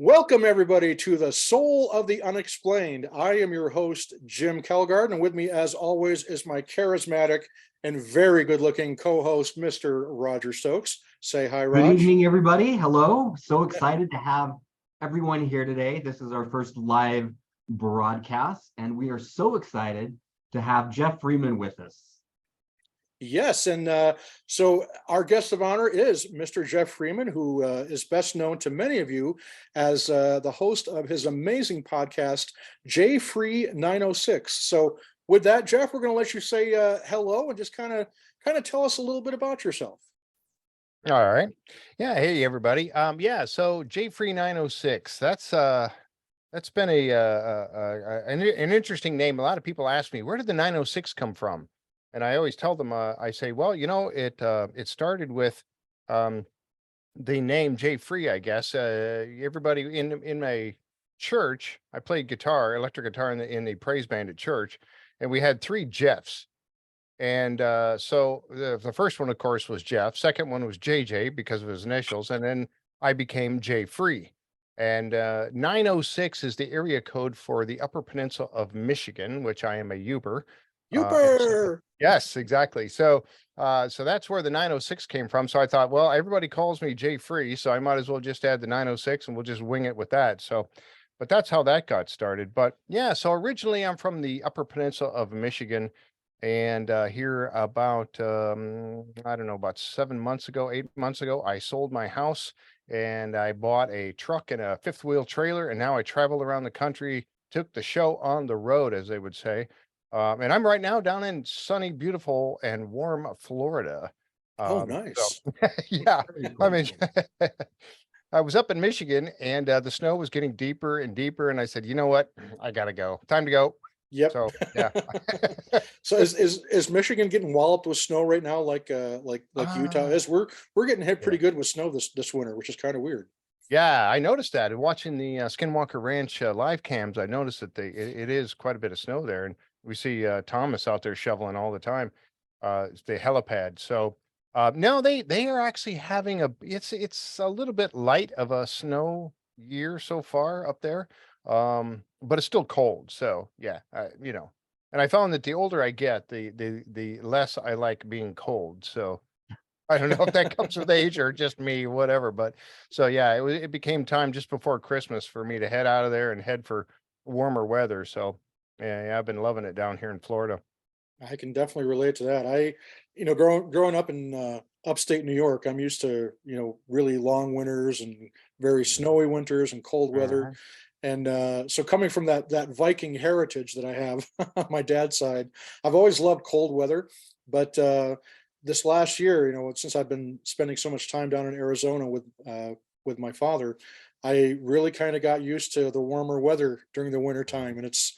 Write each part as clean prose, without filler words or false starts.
Welcome, everybody, to the Soul of the Unexplained. I am your host, Jim Kelgard, and with me, as always, is my charismatic and very good-looking co-host, Mr. Roger Stokes. Say hi, Good Raj. evening, everybody. Hello. So excited to have everyone here today. This is our first live broadcast, and we are so excited to have Jeff Freeman with us. Yes, and so our guest of honor is Mr. Jeff Freeman, who is best known to many of you as the host of his amazing podcast, JFree906. So with that, Jeff, we're going to let you say hello and just kind of tell us a little bit about yourself. All right. Yeah. Hey, everybody. So JFree906, that's been an interesting name. A lot of people ask me, where did the 906 come from? And I always tell them, I say, well, it started with the name JFree, I guess. Everybody in my church, I played guitar, electric guitar in the praise band at church, and we had three Jeffs. And so the first one, of course, was Jeff. Second one was JJ because of his initials. And then I became J Free. And 906 is the area code for the Upper Peninsula of Michigan, which I am a Uber. Yes, exactly. So that's where the 906 came from. So I thought, well, everybody calls me J Free, so I might as well just add the 906 and we'll just wing it with that. So, but that's how that got started. But yeah, so originally I'm from the Upper Peninsula of Michigan. And here about, I don't know, about 7 months ago, 8 months ago, I sold my house and I bought a truck and a fifth wheel trailer. And now I travel around the country, took the show on the road, as they would say. And I'm right now down in sunny, beautiful, and warm Florida. Oh, nice. Yeah, I mean, I was up in Michigan and the snow was getting deeper and deeper. And I said, you know what? I got to go. Time to go. Yep. So yeah. So is Michigan getting walloped with snow right now, like Utah is? We're getting hit pretty good with snow this winter, which is kind of weird. Yeah, I noticed that. And watching the Skinwalker Ranch live cams, I noticed that it is quite a bit of snow there, and we see Thomas out there shoveling all the time. It's the helipad. So no, they are actually having it's a little bit light of a snow year so far up there, but it's still cold. So yeah, and I found that the older I get, the less I like being cold. So I don't know if that comes with age or just me, whatever. But so yeah, it became time just before Christmas for me to head out of there and head for warmer weather. So yeah, I've been loving it down here in Florida. I can definitely relate to that. Growing up in upstate New York, I'm used to, really long winters and very snowy winters and cold weather. Mhm. And so coming from that Viking heritage that I have on my dad's side, I've always loved cold weather. But this last year, since I've been spending so much time down in Arizona with my father, I really kind of got used to the warmer weather during the winter time. And it's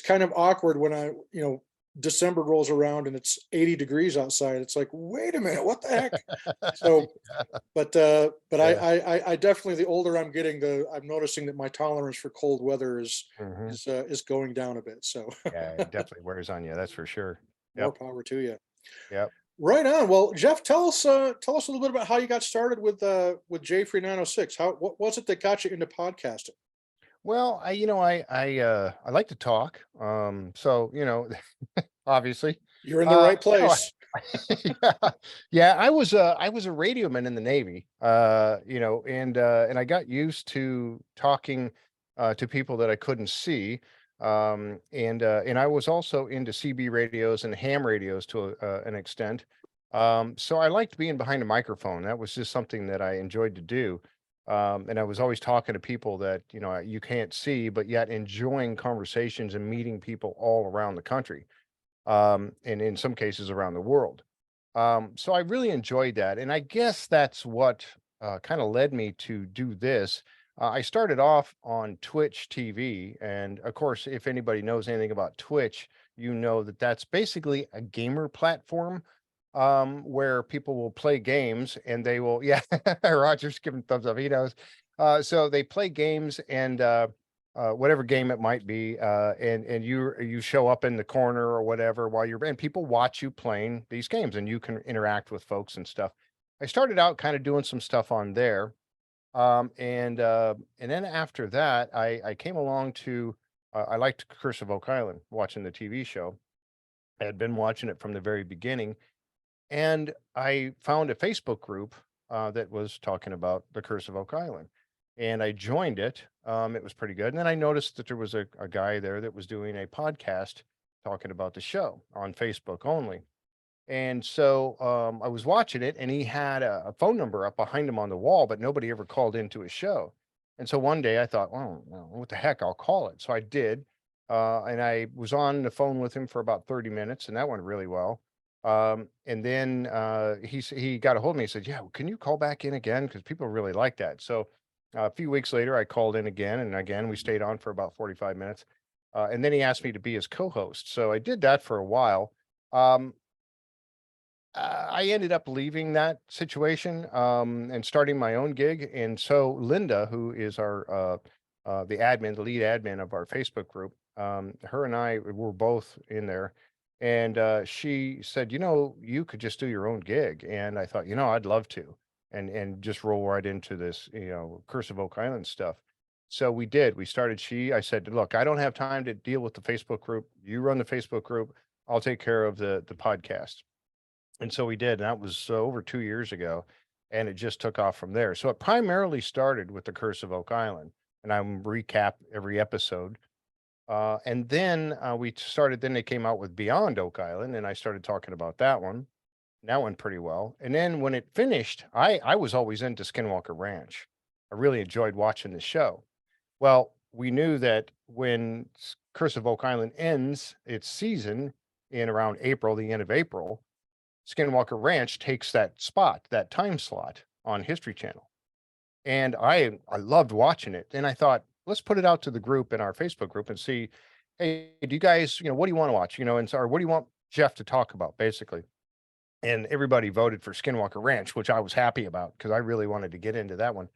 kind of awkward when December rolls around and it's 80 degrees outside. It's like, wait a minute, what the heck? So, but Yeah. I definitely, the older I'm getting, I'm noticing that my tolerance for cold weather Mhm. is going down a bit. So Yeah, it definitely wears on you. That's for sure. more Yep. power to you. Yep. Right on. Well, Jeff, tell us a little bit about how you got started with JFree906. What was it that got you into podcasting? Well, I like to talk. So obviously, You're in the right you know, place. yeah, yeah, I was a radio man in the Navy, and I got used to talking to people that I couldn't see. And I was also into CB radios and ham radios to an extent. So I liked being behind a microphone. That was just something that I enjoyed to do. And I was always talking to people that, you can't see, but yet enjoying conversations and meeting people all around the country, and in some cases around the world. So I really enjoyed that. And I guess that's what kind of led me to do this. I started off on Twitch TV. And of course, if anybody knows anything about Twitch, you know that that's basically a gamer platform, where people will play games and they will, yeah, Roger's giving thumbs up. He knows. So they play games and whatever game it might be, and you show up in the corner or whatever while you're and people watch you playing these games and you can interact with folks and stuff. I started out kind of doing some stuff on there, And then after that, I came along to, I liked Curse of Oak Island, watching the TV show. I had been watching it from the very beginning, and I found a Facebook group that was talking about the Curse of Oak Island, and I joined it. It was pretty good. And then I noticed that there was a guy there that was doing a podcast talking about the show on Facebook only. And so I was watching it, and he had a phone number up behind him on the wall, but nobody ever called into his show. And so one day I thought, well, what the heck? I'll call it. So I did. And I was on the phone with him for about 30 minutes, and that went really well. And then he got a hold of me and said, yeah, well, can you call back in again? Because people really like that. So a few weeks later, I called in again, and again, we stayed on for about 45 minutes. And then he asked me to be his co-host. So I did that for a while. Um, I ended up leaving that situation, and starting my own gig. And so Linda, who is the admin, the lead admin of our Facebook group, her and I were both in there. And she said, you could just do your own gig. And I thought, I'd love to, and just roll right into this, Curse of Oak Island stuff. So we did. We started. I said, look, I don't have time to deal with the Facebook group. You run the Facebook group. I'll take care of the podcast. And so we did, and that was over 2 years ago, and it just took off from there. So it primarily started with the Curse of Oak Island, and I'm recap every episode. And then then they came out with Beyond Oak Island, and I started talking about that one. That went pretty well. And then when it finished, I was always into Skinwalker Ranch. I really enjoyed watching the show. Well, we knew that when Curse of Oak Island ends its season in around April, the end of April, Skinwalker Ranch takes that spot, that time slot on History Channel. And I loved watching it. And I thought, let's put it out to the group in our Facebook group and see, hey, do you guys, what do you want to watch? Or what do you want Jeff to talk about, basically? And everybody voted for Skinwalker Ranch, which I was happy about because I really wanted to get into that one.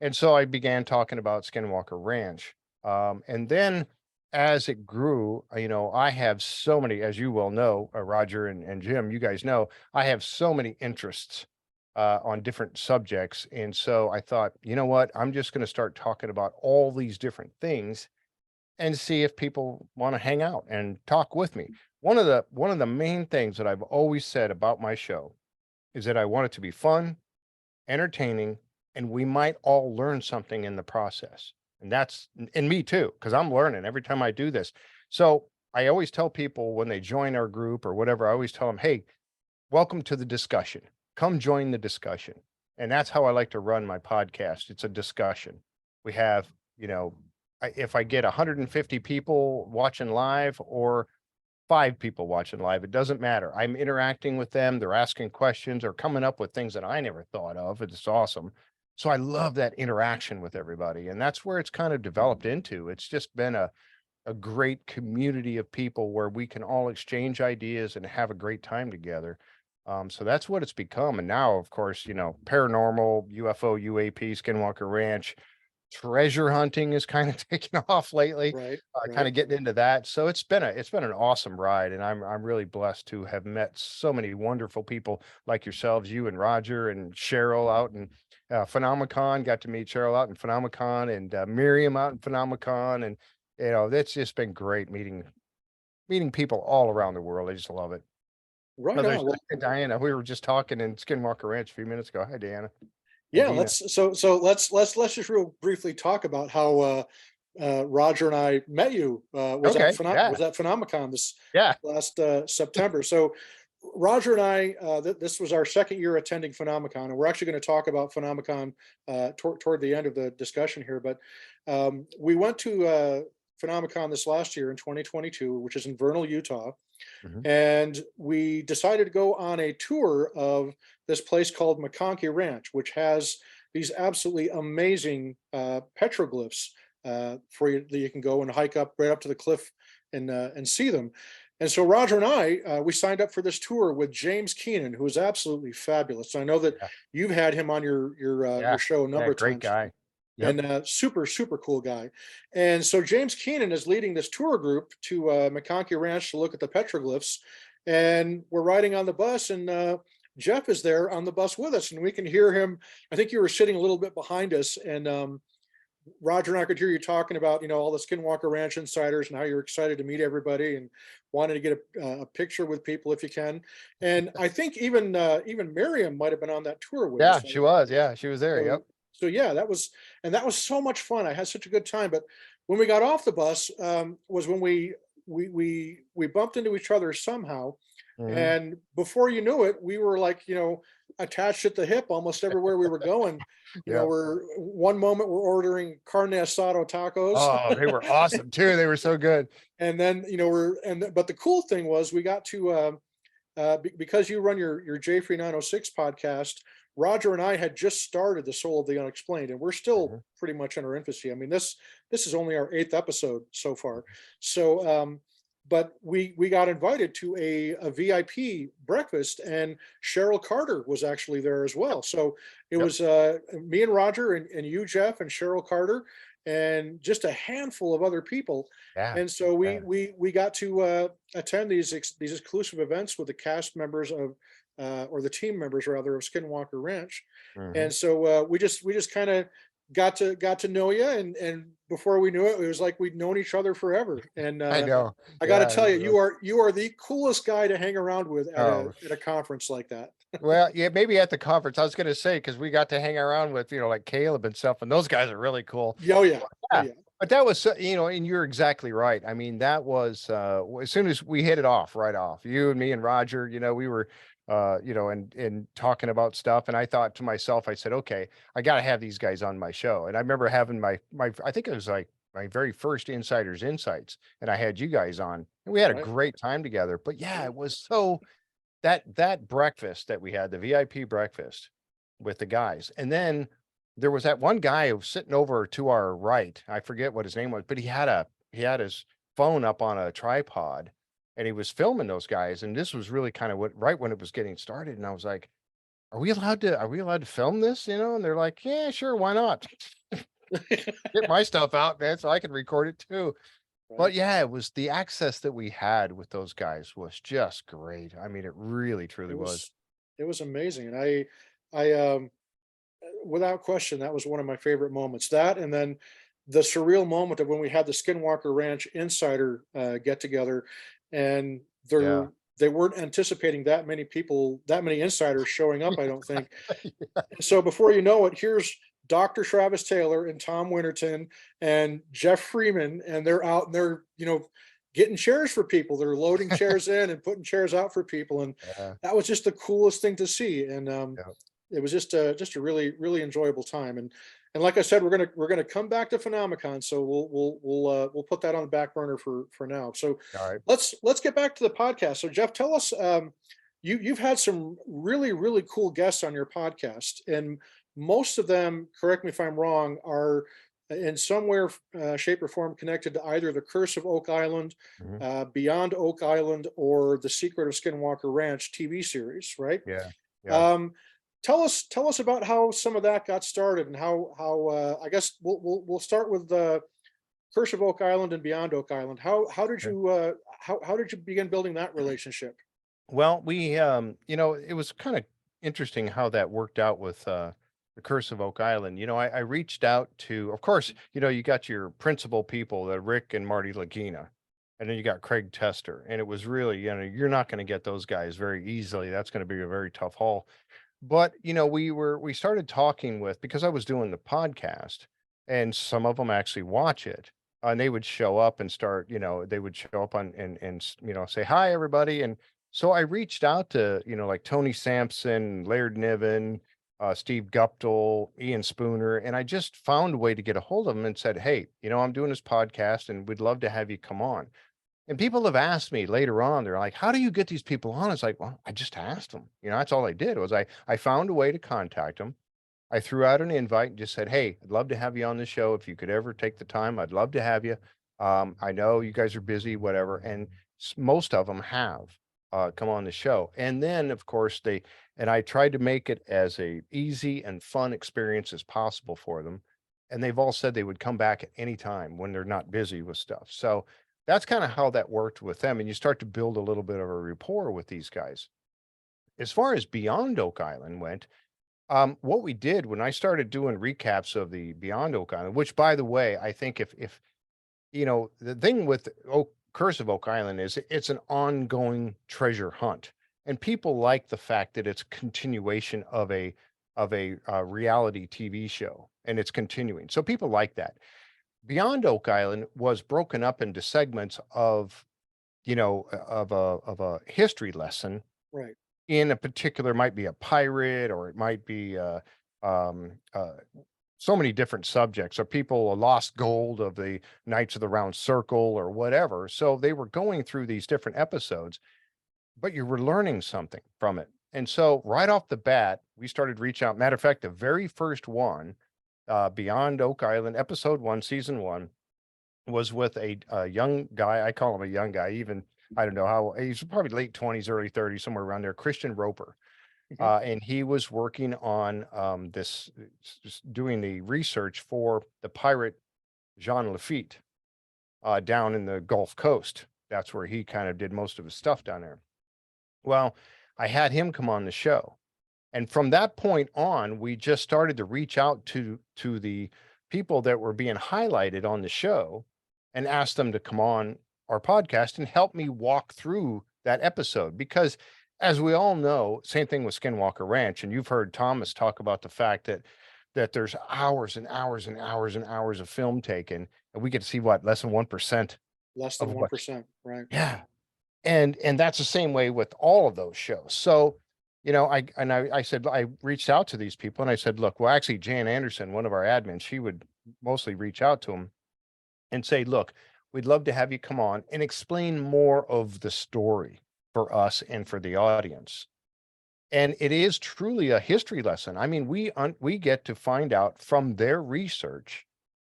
And so I began talking about Skinwalker Ranch. And then as it grew, I have so many, as you well know, Roger and Jim, you guys know, I have so many interests on different subjects. And so I thought, you know what, I'm just going to start talking about all these different things and see if people want to hang out and talk with me. One of the main things that I've always said about my show is that I want it to be fun, entertaining, and we might all learn something in the process. And me too, because I'm learning every time I do this. So I always tell people when they join our group or whatever, I always tell them, hey, welcome to the discussion. Come join the discussion. And that's how I like to run my podcast. It's a discussion. We have, if I get 150 people watching live or 5 people watching live, it doesn't matter. I'm interacting with them. They're asking questions or coming up with things that I never thought of. It's awesome. So I love that interaction with everybody. And that's where it's kind of developed into. It's just been a great community of people where we can all exchange ideas and have a great time together. So that's what it's become. And now, of course, paranormal, UFO, UAP, Skinwalker Ranch, treasure hunting is kind of taking off lately, Right. kind of getting into that. So it's been an awesome ride, and I'm really blessed to have met so many wonderful people like yourselves, you and Roger and Cheryl out in PhenomeCon. Got to meet Cheryl out in PhenomeCon, and Miriam out in PhenomeCon, and that's just been great meeting people all around the world. I just love it. Right Oh, on. there's Well, Diana. We were just talking in Skinwalker Ranch a few minutes ago. Hi, Diana. And yeah, Dina. let's just real briefly talk about how Roger and I met you. Okay. Yeah. Was at PhenomeCon this Yeah. last September. So Roger and I, this was our second year attending PhenomeCon, and we're actually going to talk about PhenomeCon toward the end of the discussion here. But we went to PhenomeCon this last year in 2022, which is in Vernal, Utah. Mhm. And we decided to go on a tour of this place called McConkey Ranch, which has these absolutely amazing petroglyphs for you that you can go and hike up right up to the cliff and see them. And so Roger and I, we signed up for this tour with James Keenan, who is absolutely fabulous. I know that Yeah. you've had him on your show a number of Great times. guy. Yep. And super cool guy. And so James Keenan is leading this tour group to McConkey Ranch to look at the petroglyphs. And we're riding on the bus, and Jeff is there on the bus with us, and we can hear him. I think you were sitting a little bit behind us, and Roger and I could hear you talking about, all the Skinwalker Ranch insiders and how you're excited to meet everybody and wanted to get a picture with people if you can. And I think even Miriam might have been on that tour with Yeah, us. she was. Yeah, she was there. Yep. So yeah, that was so much fun. I had such a good time. But when we got off the bus, was when we bumped into each other somehow, Mhm. and before you knew it, we were like, attached at the hip almost everywhere we were going. Yeah. We're one moment we're ordering carne asada tacos, Oh, they were awesome too. They were so good. and then but the cool thing was we got to because you run your JFree906 podcast. Roger and I had just started the Soul of the Unexplained, and we're still Mhm. pretty much in our infancy. I mean, this is only our 8th episode so far. So, but we got invited to a VIP breakfast, and Cheryl Carter was actually there as well. So it Yep. was me and Roger and you, Jeff, and Cheryl Carter, and just a handful of other people. Yeah. And so Yeah. we got to attend these exclusive events with the cast members of or the team members rather of Skinwalker Ranch. Mhm. And so we just kind of got to know you, and before we knew it, it was like we'd known each other forever. And I know. I got to Yeah. tell you, you are the coolest guy to hang around with at Oh, a conference like that. well, yeah, maybe at the conference. I was going to say, because we got to hang around with, like Caleb and stuff, and those guys are really cool. Yeah, oh yeah, oh Yeah. yeah, But that was, and you're exactly right. I mean, that was, as soon as we hit it off, right off, you and me and Roger, we were, and talking about stuff. And I thought to myself, I said, okay, I got to have these guys on my show. And I remember having I think it was like my very first Insiders Insights, and I had you guys on, and we had a right. great time together. But yeah, it was so that breakfast that we had, the VIP breakfast with the guys. And then there was that one guy who was sitting over to our right. I forget what his name was, but he had his phone up on a tripod, and he was filming those guys. And this was really kind of right when it was getting started. And I was like, are we allowed to film this? And they're like, yeah, sure, why not? Get my stuff out, man, so I can record it too. But Right. yeah, it was the access that we had with those guys was just great. I mean, it really, truly It was. was amazing, and I without question, that was one of my favorite moments. That, and then the surreal moment of when we had the Skinwalker Ranch insider get together, and Yeah. they weren't anticipating that many people, that many insiders showing up, I don't think. Yeah. So before you know it, here's Dr. Travis Taylor and Tom Winterton and Jeff Freeman, and they're out and they're, getting chairs for people. They're loading chairs in and putting chairs out for people. And Yeah. that was just the coolest thing to see. And Yeah. it was just a really, really enjoyable time. And like I said, we're gonna come back to PhenomeCon. So we'll put that on the back burner for now. So All right. let's get back to the podcast. So Jeff, tell us, you've had some really, really cool guests on your podcast, and most of them, correct me if I'm wrong, are in somewhere, shape, or form connected to either the Curse of Oak Island, Mhm. Beyond Oak Island, or the Secret of Skinwalker Ranch TV series, right? Yeah. Yeah. Um, tell us about how some of that got started, and how I guess we'll start with the Curse of Oak Island and Beyond Oak Island. How did Okay. you how did you begin building that relationship? Well, it was kind of interesting how that worked out with the Curse of Oak Island. I reached out to, of course, you got your principal people, the Rick and Marty Lagina, and then you got Craig Tester. And it was really, you're not going to get those guys very easily. That's going to be a very tough haul. But, we started talking with, because I was doing the podcast, and some of them actually watch it. And they would show up and start, they would show up and say, hi, everybody. And so I reached out to, like Tony Sampson, Laird Niven, Steve Guptill, Ian Spooner, and I just found a way to get a hold of them and said, hey, I'm doing this podcast and we'd love to have you come on. And people have asked me later on, they're like, how do you get these people on? It's like, well, I just asked them. That's all I did was I found a way to contact them. I threw out an invite and just said, hey, I'd love to have you on the show. If you could ever take the time, I'd love to have you. I know you guys are busy, whatever. And most of them have come on the show. And then, of course, I tried to make it as a easy and fun experience as possible for them. And they've all said they would come back at any time when they're not busy with stuff. So that's kind of how that worked with them. And you start to build a little bit of a rapport with these guys. as far as Beyond Oak Island went, what we did when I started doing recaps of the Beyond Oak Island, which by the way, I think if the thing with Curse of Oak Island is it's an ongoing treasure hunt, and people like the fact that it's continuation of a reality TV show, and it's continuing. So people like that. Beyond Oak Island was broken up into segments of of a history lesson Right. in a particular, might be a pirate, or it might be um uh so many different subjects, or people, a lost gold of the Knights of the Round Circle or whatever. So they were going through these different episodes, but you were learning something from it. And so right off the bat, we started reach out. Matter of fact, the very first one, Beyond Oak Island, episode 1, season 1, was with a young guy. I call him a young guy, even I don't know how, he's probably late 20s, early 30s, somewhere around there, Christian Roper. Mhm. And he was working on just doing the research for the pirate Jean Lafitte down in the Gulf Coast. That's where he kind of did most of his stuff down there. Well, I had him come on the show. And from that point on, we just started to reach out to the people that were being highlighted on the show and ask them to come on our podcast and help me walk through that episode. Because as we all know, same thing with Skinwalker Ranch, and you've heard Thomas talk about the fact that there's hours and hours and hours and hours of film taken, and we get to see what, less than 1% Less of than what. 1%. Right. Yeah. And that's the same way with all of those shows. So, I said, I reached out to these people and I said, look, well, actually, Jan Anderson, one of our admins, she would mostly reach out to them and say, look, we'd love to have you come on and explain more of the story for us and for the audience. And it is truly a history lesson. I mean, we get to find out from their research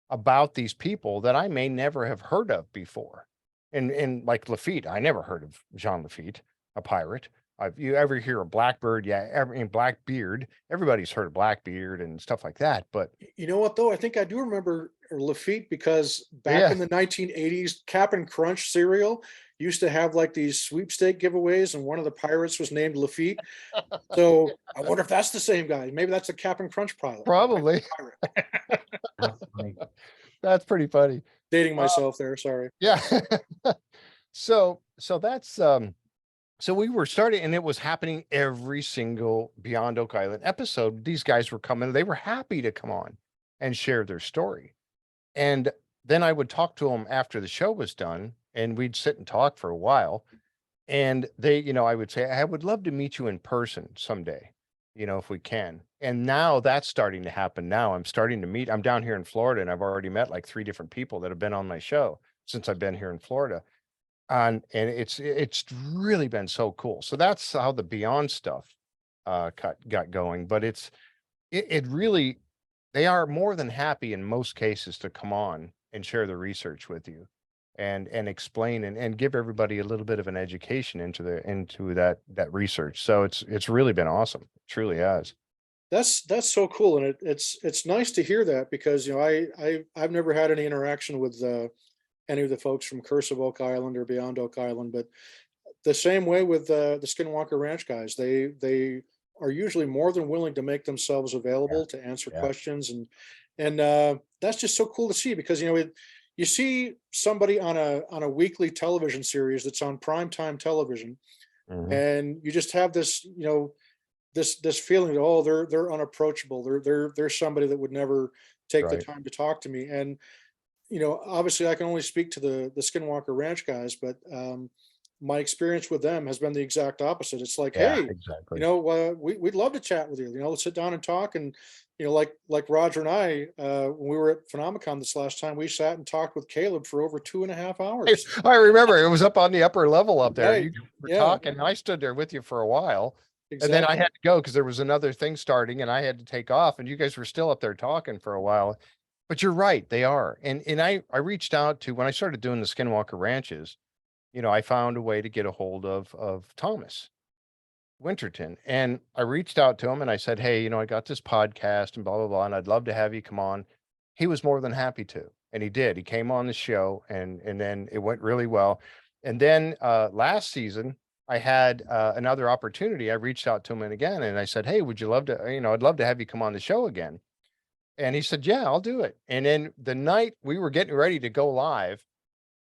about these people that I may never have heard of before. And like Lafitte, I never heard of Jean Lafitte, a pirate. You ever hear of Blackbird? Yeah, Blackbeard. Everybody's heard of Blackbeard and stuff like that. But You know what though? I think I do remember Lafitte because back yeah, in the 1980s, Cap'n Crunch cereal used to have like these sweepstake giveaways, and one of the pirates was named Lafitte. So I wonder if that's the same guy. Maybe that's a Cap'n Crunch pilot. probably. Pirate. That's funny. That's pretty funny. Dating Uh, myself there. Sorry. yeah. So that's so we were starting, and it was happening every single Beyond Oak Island episode. These guys were coming, they were happy to come on and share their story. And then I would talk to them after the show was done, and we'd sit and talk for a while. And they, I would say, I would love to meet you in person someday, if we can. And now that's starting to happen. Now I'm down here in Florida, and I've already met like 3 different people that have been on my show since I've been here in Florida. And it's really been so cool. So that's how the Beyond stuff got going. But it really, they are more than happy in most cases to come on and share the research with you and explain and give everybody a little bit of an education into that research. So it's really been awesome. It truly has. That's so cool, and it's nice to hear that because I've never had any interaction with any of the folks from Curse of Oak Island or Beyond Oak Island, but the same way with the Skinwalker Ranch guys, they are usually more than willing to make themselves Yeah. available to answer Yeah. questions, and that's just so cool to see because you see somebody on a weekly television series that's on primetime television, Mhm. and you just have this this feeling that, oh, they're unapproachable, they're somebody that would never take the Right. time to talk to me. And obviously I can only speak to the Skinwalker Ranch guys, but my experience with them has been the exact opposite. It's like, Yeah, hey, exactly. we'd love to chat with you. Let's sit down and talk. And like Roger and I, when we were at PhenomeCon this last time, we sat and talked with Caleb for over 2.5 hours. I remember it was up on the upper level up there. Right? You were Yeah, talking, and I stood there with you for a while. And then I exactly. had to go because there was another thing starting and I had to take off, and you guys were still up there talking for a while. But you're right, they are. And I reached out to, when I started doing the Skinwalker Ranches, I found a way to get a hold of Thomas Winterton. And I reached out to him and I said, hey, I got this podcast and blah, blah, blah, and I'd love to have you come on. He was more than happy to. And he did. He came on the show, and then it went really well. And then last season, I had another opportunity. I reached out to him again and I said, "Hey, would you love to, I'd love to have you come on the show again." And he said, "Yeah, I'll do it." And then the night we were getting ready to go live,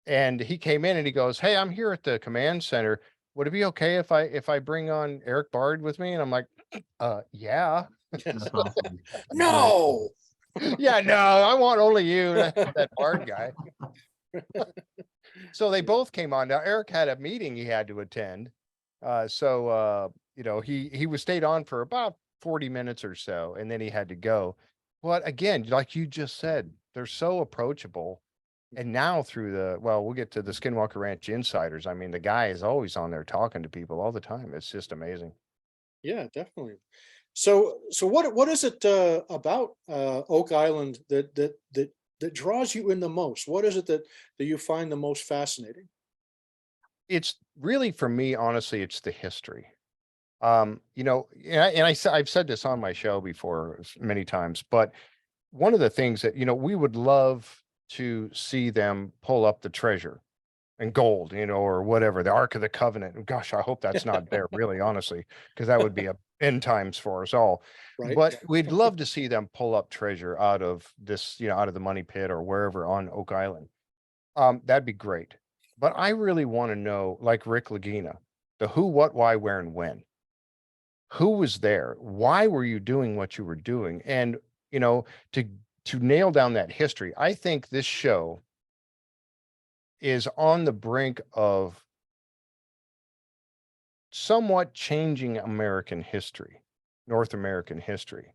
and he came in and he goes, "Hey, I'm here at the command center. Would it be okay if I bring on Eric Bard with me?" And I'm like, yeah." That's awesome. No. Yeah, no, I want only you, that Bard guy. So they both came on. Now Eric had a meeting he had to attend. He was stayed on for about 40 minutes or so, and then he had to go. But again, like you just said, they're so approachable. And now we'll get to the Skinwalker Ranch Insiders. I mean, the guy is always on there talking to people all the time. It's just amazing. Yeah, definitely. So what is it about Oak Island that draws you in the most? What is it that you find the most fascinating? It's really, for me, honestly, it's the history. I've said this on my show before many times, but one of the things that, we would love to see them pull up the treasure and gold, or whatever, the Ark of the Covenant. And gosh, I hope that's not there, really, honestly, because that would be a end times for us all. Right. But we'd love to see them pull up treasure out of this, out of the money pit or wherever on Oak Island. That'd be great. But I really want to know, like Rick Lagina, the who, what, why, where, and when. Who was there? Why were you doing what you were doing? And, you know, to nail down that history, I think this show is on the brink of somewhat changing American history, North American history.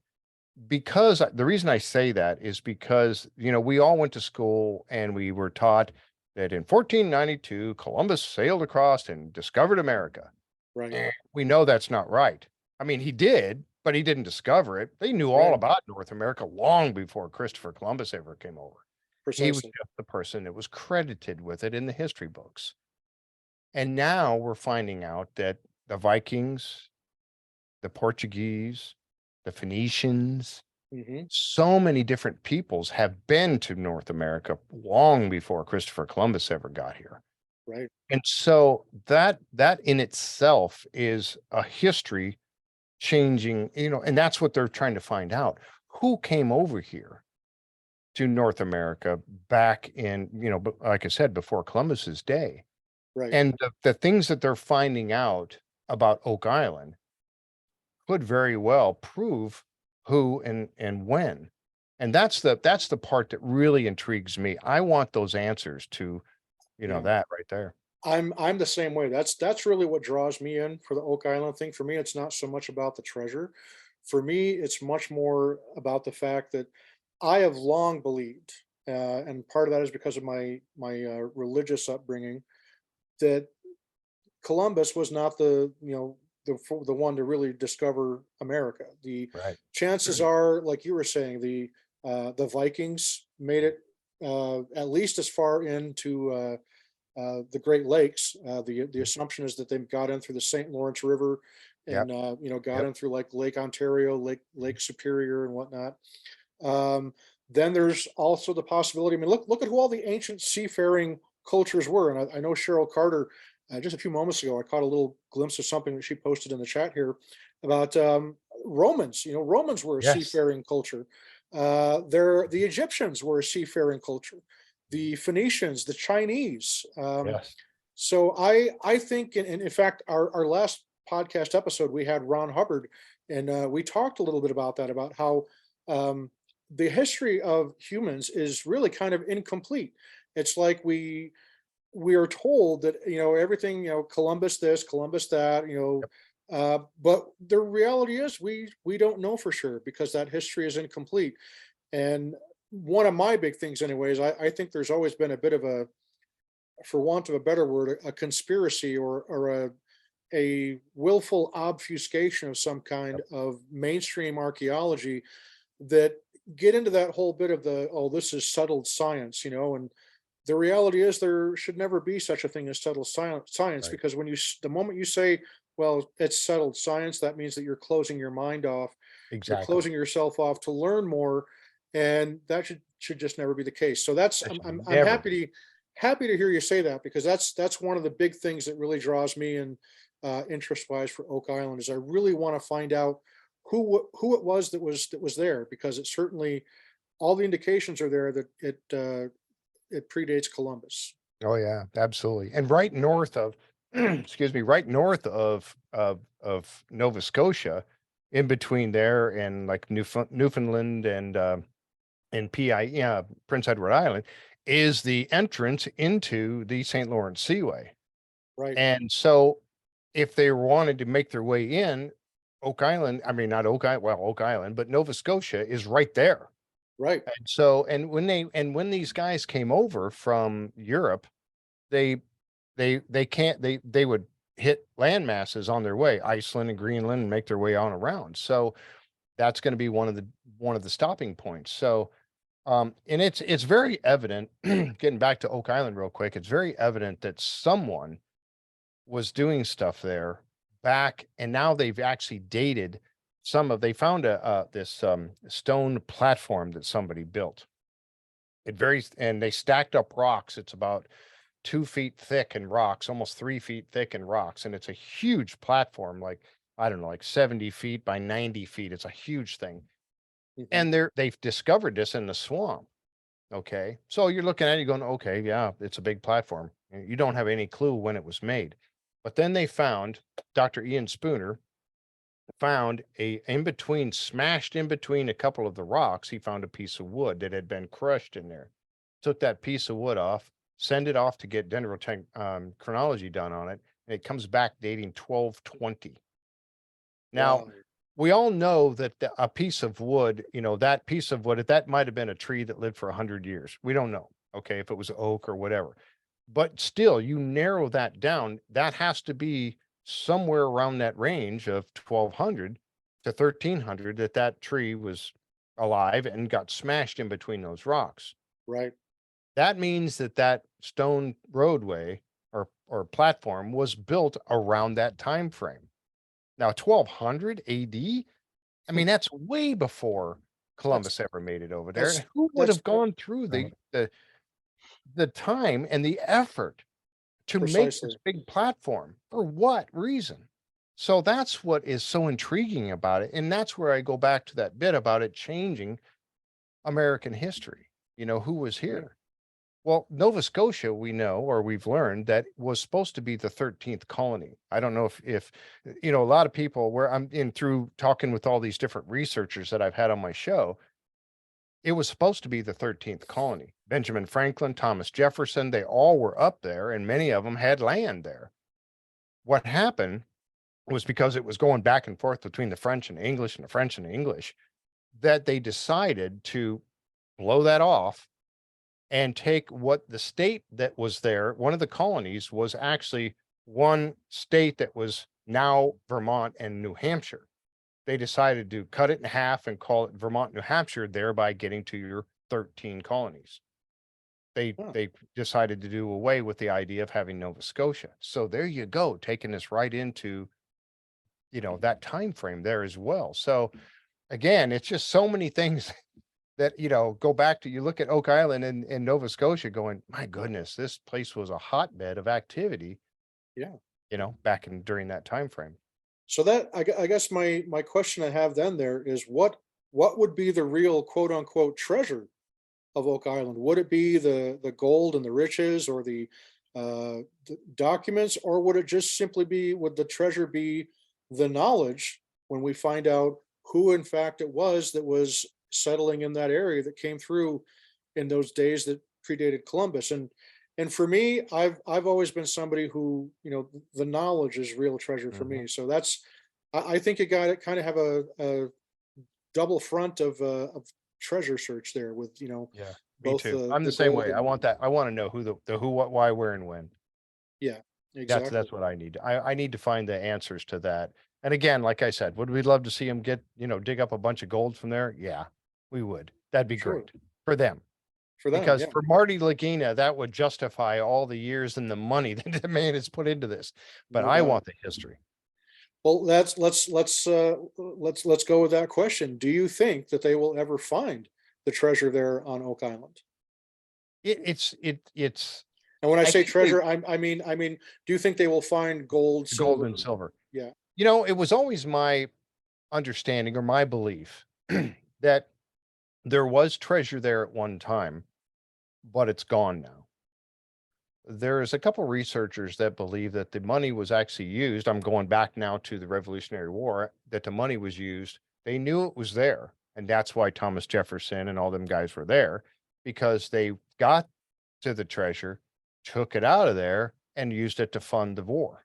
Because the reason I say that is because, we all went to school and we were taught that in 1492, Columbus sailed across and discovered America. Right. And we know that's not right. I mean, he did, but he didn't discover it. They knew all Right. about North America long before Christopher Columbus ever came over. He was Precisely. just the person that was credited with it in the history books. And now we're finding out that the Vikings, the Portuguese, the Phoenicians, Hmm. so many different peoples have been to North America long before Christopher Columbus ever got here. Right. And so that in itself is a history changing, and that's what they're trying to find out. Who came over here to North America back in, like I said, before Columbus's day? Right. And the things that they're finding out about Oak Island could very well prove who and when. And that's the part that really intrigues me. I want those answers to, Yeah. that right there. I'm the same way. That's really what draws me in for the Oak Island thing. For me, it's not so much about the treasure. For me, it's much more about the fact that I have long believed, and part of that is because of my religious upbringing, that Columbus was not the one to really discover America. The Right. chances are, like you were saying, the Vikings made it at least as far into the Great Lakes. The assumption is that they got in through the St. Lawrence River, Yep. and got Yep. in through like Lake Ontario, Lake Superior, and whatnot. Then there's also the possibility. I mean, look at who all the ancient seafaring cultures were, and I know Cheryl Carter. Just a few moments ago, I caught a little glimpse of something that she posted in the chat here about Romans. Romans were a Yes. seafaring culture. The Egyptians were a seafaring culture. The Phoenicians, the Chinese. Yes. So I think, and in fact, our last podcast episode, we had Ron Hubbard, and we talked a little bit about that, about how the history of humans is really kind of incomplete. It's like we are told that everything, Columbus this, Columbus that, but the reality is we don't know for sure, because that history is incomplete. And one of my big things, anyways, I think there's always been a bit of a, for want of a better word, a conspiracy, or a willful obfuscation of some kind of mainstream archaeology that get into that whole bit of the, oh, this is settled science, and the reality is there should never be such a thing as settled science, Right. because the moment you say, well, it's settled science, that means that you're closing your mind off. You're Exactly. closing yourself off to learn more, and that should just never be the case. So that's, That I'm should I'm never happy to hear you say that, because that's one of the big things that really draws me in interest wise for Oak Island is I really want to find out who it was that was there, because it certainly, all the indications are there that it predates Columbus. Oh yeah, absolutely. And right north of, excuse me, right north of Nova Scotia, in between there and like Newfoundland and PI, yeah, Prince Edward Island, is the entrance into the St. Lawrence Seaway. Right, And so if they wanted to make their way in, Oak Island, I mean, not Oak Island, well, Oak Island, but Nova Scotia is right there. right, And so, when these guys came over from Europe, they they would hit land masses on their way, Iceland and Greenland, and make their way on around. So that's going to be one of the stopping points. So and it's very evident, getting back to Oak Island real quick, it's very evident that someone was doing stuff there back, and now they've actually dated they found this stone platform that somebody built. And they stacked up rocks. It's about 2 feet thick in rocks, almost 3 feet thick in rocks. And it's a huge platform, like, I don't know, like 70 feet by 90 feet. It's a huge thing. mhm, And they've discovered this in the swamp. Okay. So you're looking at it, you're going, okay, yeah, it's a big platform. And you don't have any clue when it was made. But then they found, Dr. Ian Spooner found smashed in between a couple of the rocks, he found a piece of wood that had been crushed in there. Took that piece of wood off, send it off to get dendrotech chronology done on it, and it comes back dating 1220. Now, wow, we all know that a piece of wood, that piece of wood, that might have been a tree that lived for 100 years. We don't know, okay, if it was oak or whatever. But still, you narrow that down, that has to be somewhere around that range of 1200 to 1300 that tree was alive and got smashed in between those rocks. right, That means that stone roadway or platform was built around that time frame. Now, 1200 AD, I mean, that's way before Columbus ever made it over there. that's And who would that's have gone through Right. the time and the effort to make this precisely. big platform? For what reason? So that's what is so intriguing about it. And that's where I go back to that bit about it changing American history. Who was here? Well, Nova Scotia, we know, or we've learned, that was supposed to be the 13th colony. I don't know if a lot of people, where I'm in through talking with all these different researchers that I've had on my show, it was supposed to be the 13th colony. Benjamin Franklin, Thomas Jefferson, they all were up there, and many of them had land there. What happened was, because it was going back and forth between the French and English and the French and the English, that they decided to blow that off and take what the state that was there. One of the colonies was actually one state that was now Vermont and New Hampshire. They decided to cut it in half and call it Vermont, New Hampshire, thereby getting to your 13 colonies. They decided to do away with the idea of having Nova Scotia. So there you go, taking us right into that time frame there as well. So again, it's just so many things that go back to, you look at Oak Island in Nova Scotia going, my goodness, this place was a hotbed of activity, Yeah. back during that time frame. So that I guess my question I have then there is what would be the real quote unquote treasure of Oak Island? Would it be the gold and the riches, or the documents, or would it just simply be, would the treasure be the knowledge when we find out who in fact it was that was settling in that area, that came through in those days that predated Columbus? And for me, I've always been somebody who, the knowledge is real treasure for Mhm. me. So that's, I think you got to kind of have a double front of treasure search there with, Yeah, me both too. I'm the the same gold way. I and, want that. I want to know the who, what, why, where, and when. yeah, That's exactly. that's what I need. I need to find the answers to that. And again, like I said, would we love to see them get, dig up a bunch of gold from there? Yeah, we would. That'd be Sure. great for them. For them, Because yeah. for Marty Lagina, that would justify all the years and the money that the man has put into this. But No I doubt. want the history. Well, let's go with that question. Do you think that they will ever find the treasure there on Oak Island? It's And when I I say think treasure, I mean, do you think they will find gold, gold silver? and silver. Yeah, You know, it was always my understanding or my belief that there was treasure there at one time, but it's gone now. There's a couple researchers that believe that the money was actually used. I'm going back now to the Revolutionary War, that the money was used. They knew it was there. And that's why Thomas Jefferson and all them guys were there, because they got to the treasure, took it out of there, and used it to fund the war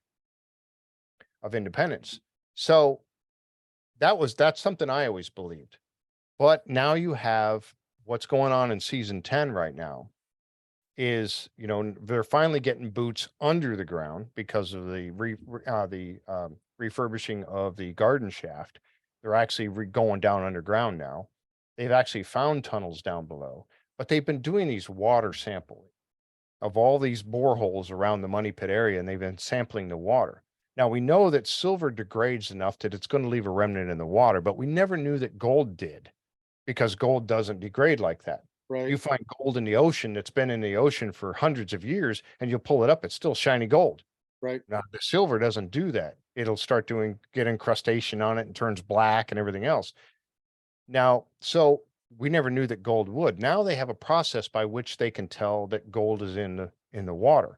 of independence. So that's something I always believed. But now you have what's going on in season 10 right now is, they're finally getting boots under the ground because of the refurbishing of the garden shaft. They're actually going down underground now. They've actually found tunnels down below, but they've been doing these water sampling of all these boreholes around the money pit area, and they've been sampling the water. Now we know that silver degrades enough that it's going to leave a remnant in the water, but we never knew that gold did, because gold doesn't degrade like that. right, You find gold in the ocean that's been in the ocean for hundreds of years, and you'll pull it up, it's still shiny gold. right, Now, the silver doesn't do that. It'll start get incrustation on it and turns black and everything else. Now, so we never knew that gold would. Now they have a process by which they can tell that gold is in the water.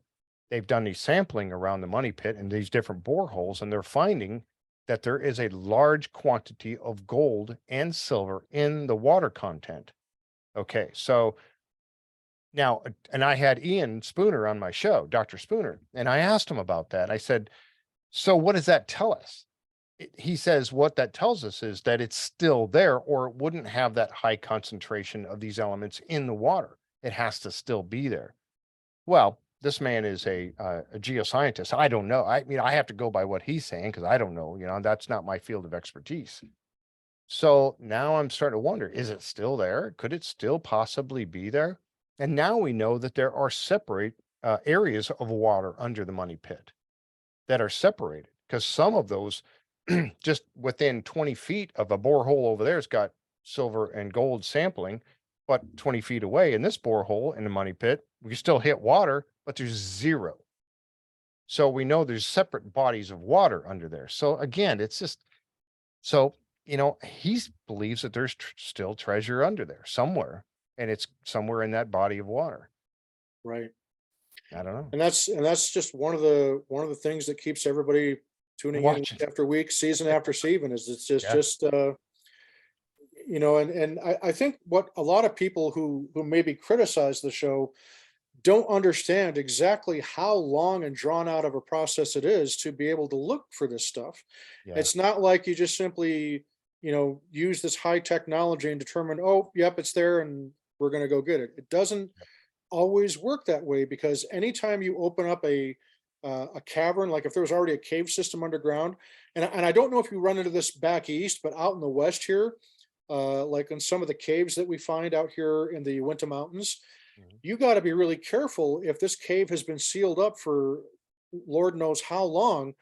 They've done these sampling around the money pit and these different boreholes, and they're finding that there is a large quantity of gold and silver in the water content. Okay, so now, and I had Ian Spooner on my show, Dr. Spooner, and I asked him about that. I said, so what does that tell us? He says, what that tells us is that it's still there, or it wouldn't have that high concentration of these elements in the water. It has to still be there. Well, this man is a geoscientist. I don't know. I mean, I have to go by what he's saying because I don't know. That's not my field of expertise. So now I'm starting to wonder, is it still there? Could it still possibly be there? And now we know that there are separate areas of water under the money pit that are separated, because some of those just within 20 feet of a borehole over there has got silver and gold sampling, but 20 feet away in this borehole in the money pit, we still hit water, but there's zero. So we know there's separate bodies of water under there. So again, it's just so he believes that there's still treasure under there somewhere, and it's somewhere in that body of water. right. I don't know. And that's just one of the things that keeps everybody tuning in Watch week it. after week, season after season, is it's just Yeah. just and I think what a lot of people who maybe criticize the show don't understand exactly how long and drawn out of a process it is to be able to look for this stuff. Yeah. It's not like you just simply, use this high technology and determine, oh, yep, it's there and we're going to go get it. It doesn't always work that way, because anytime you open up a cavern, like if there was already a cave system underground, and I don't know if you run into this back east, but out in the west here, like in some of the caves that we find out here in the Uinta Mountains, Mhm. you got to be really careful. If this cave has been sealed up for Lord knows how long,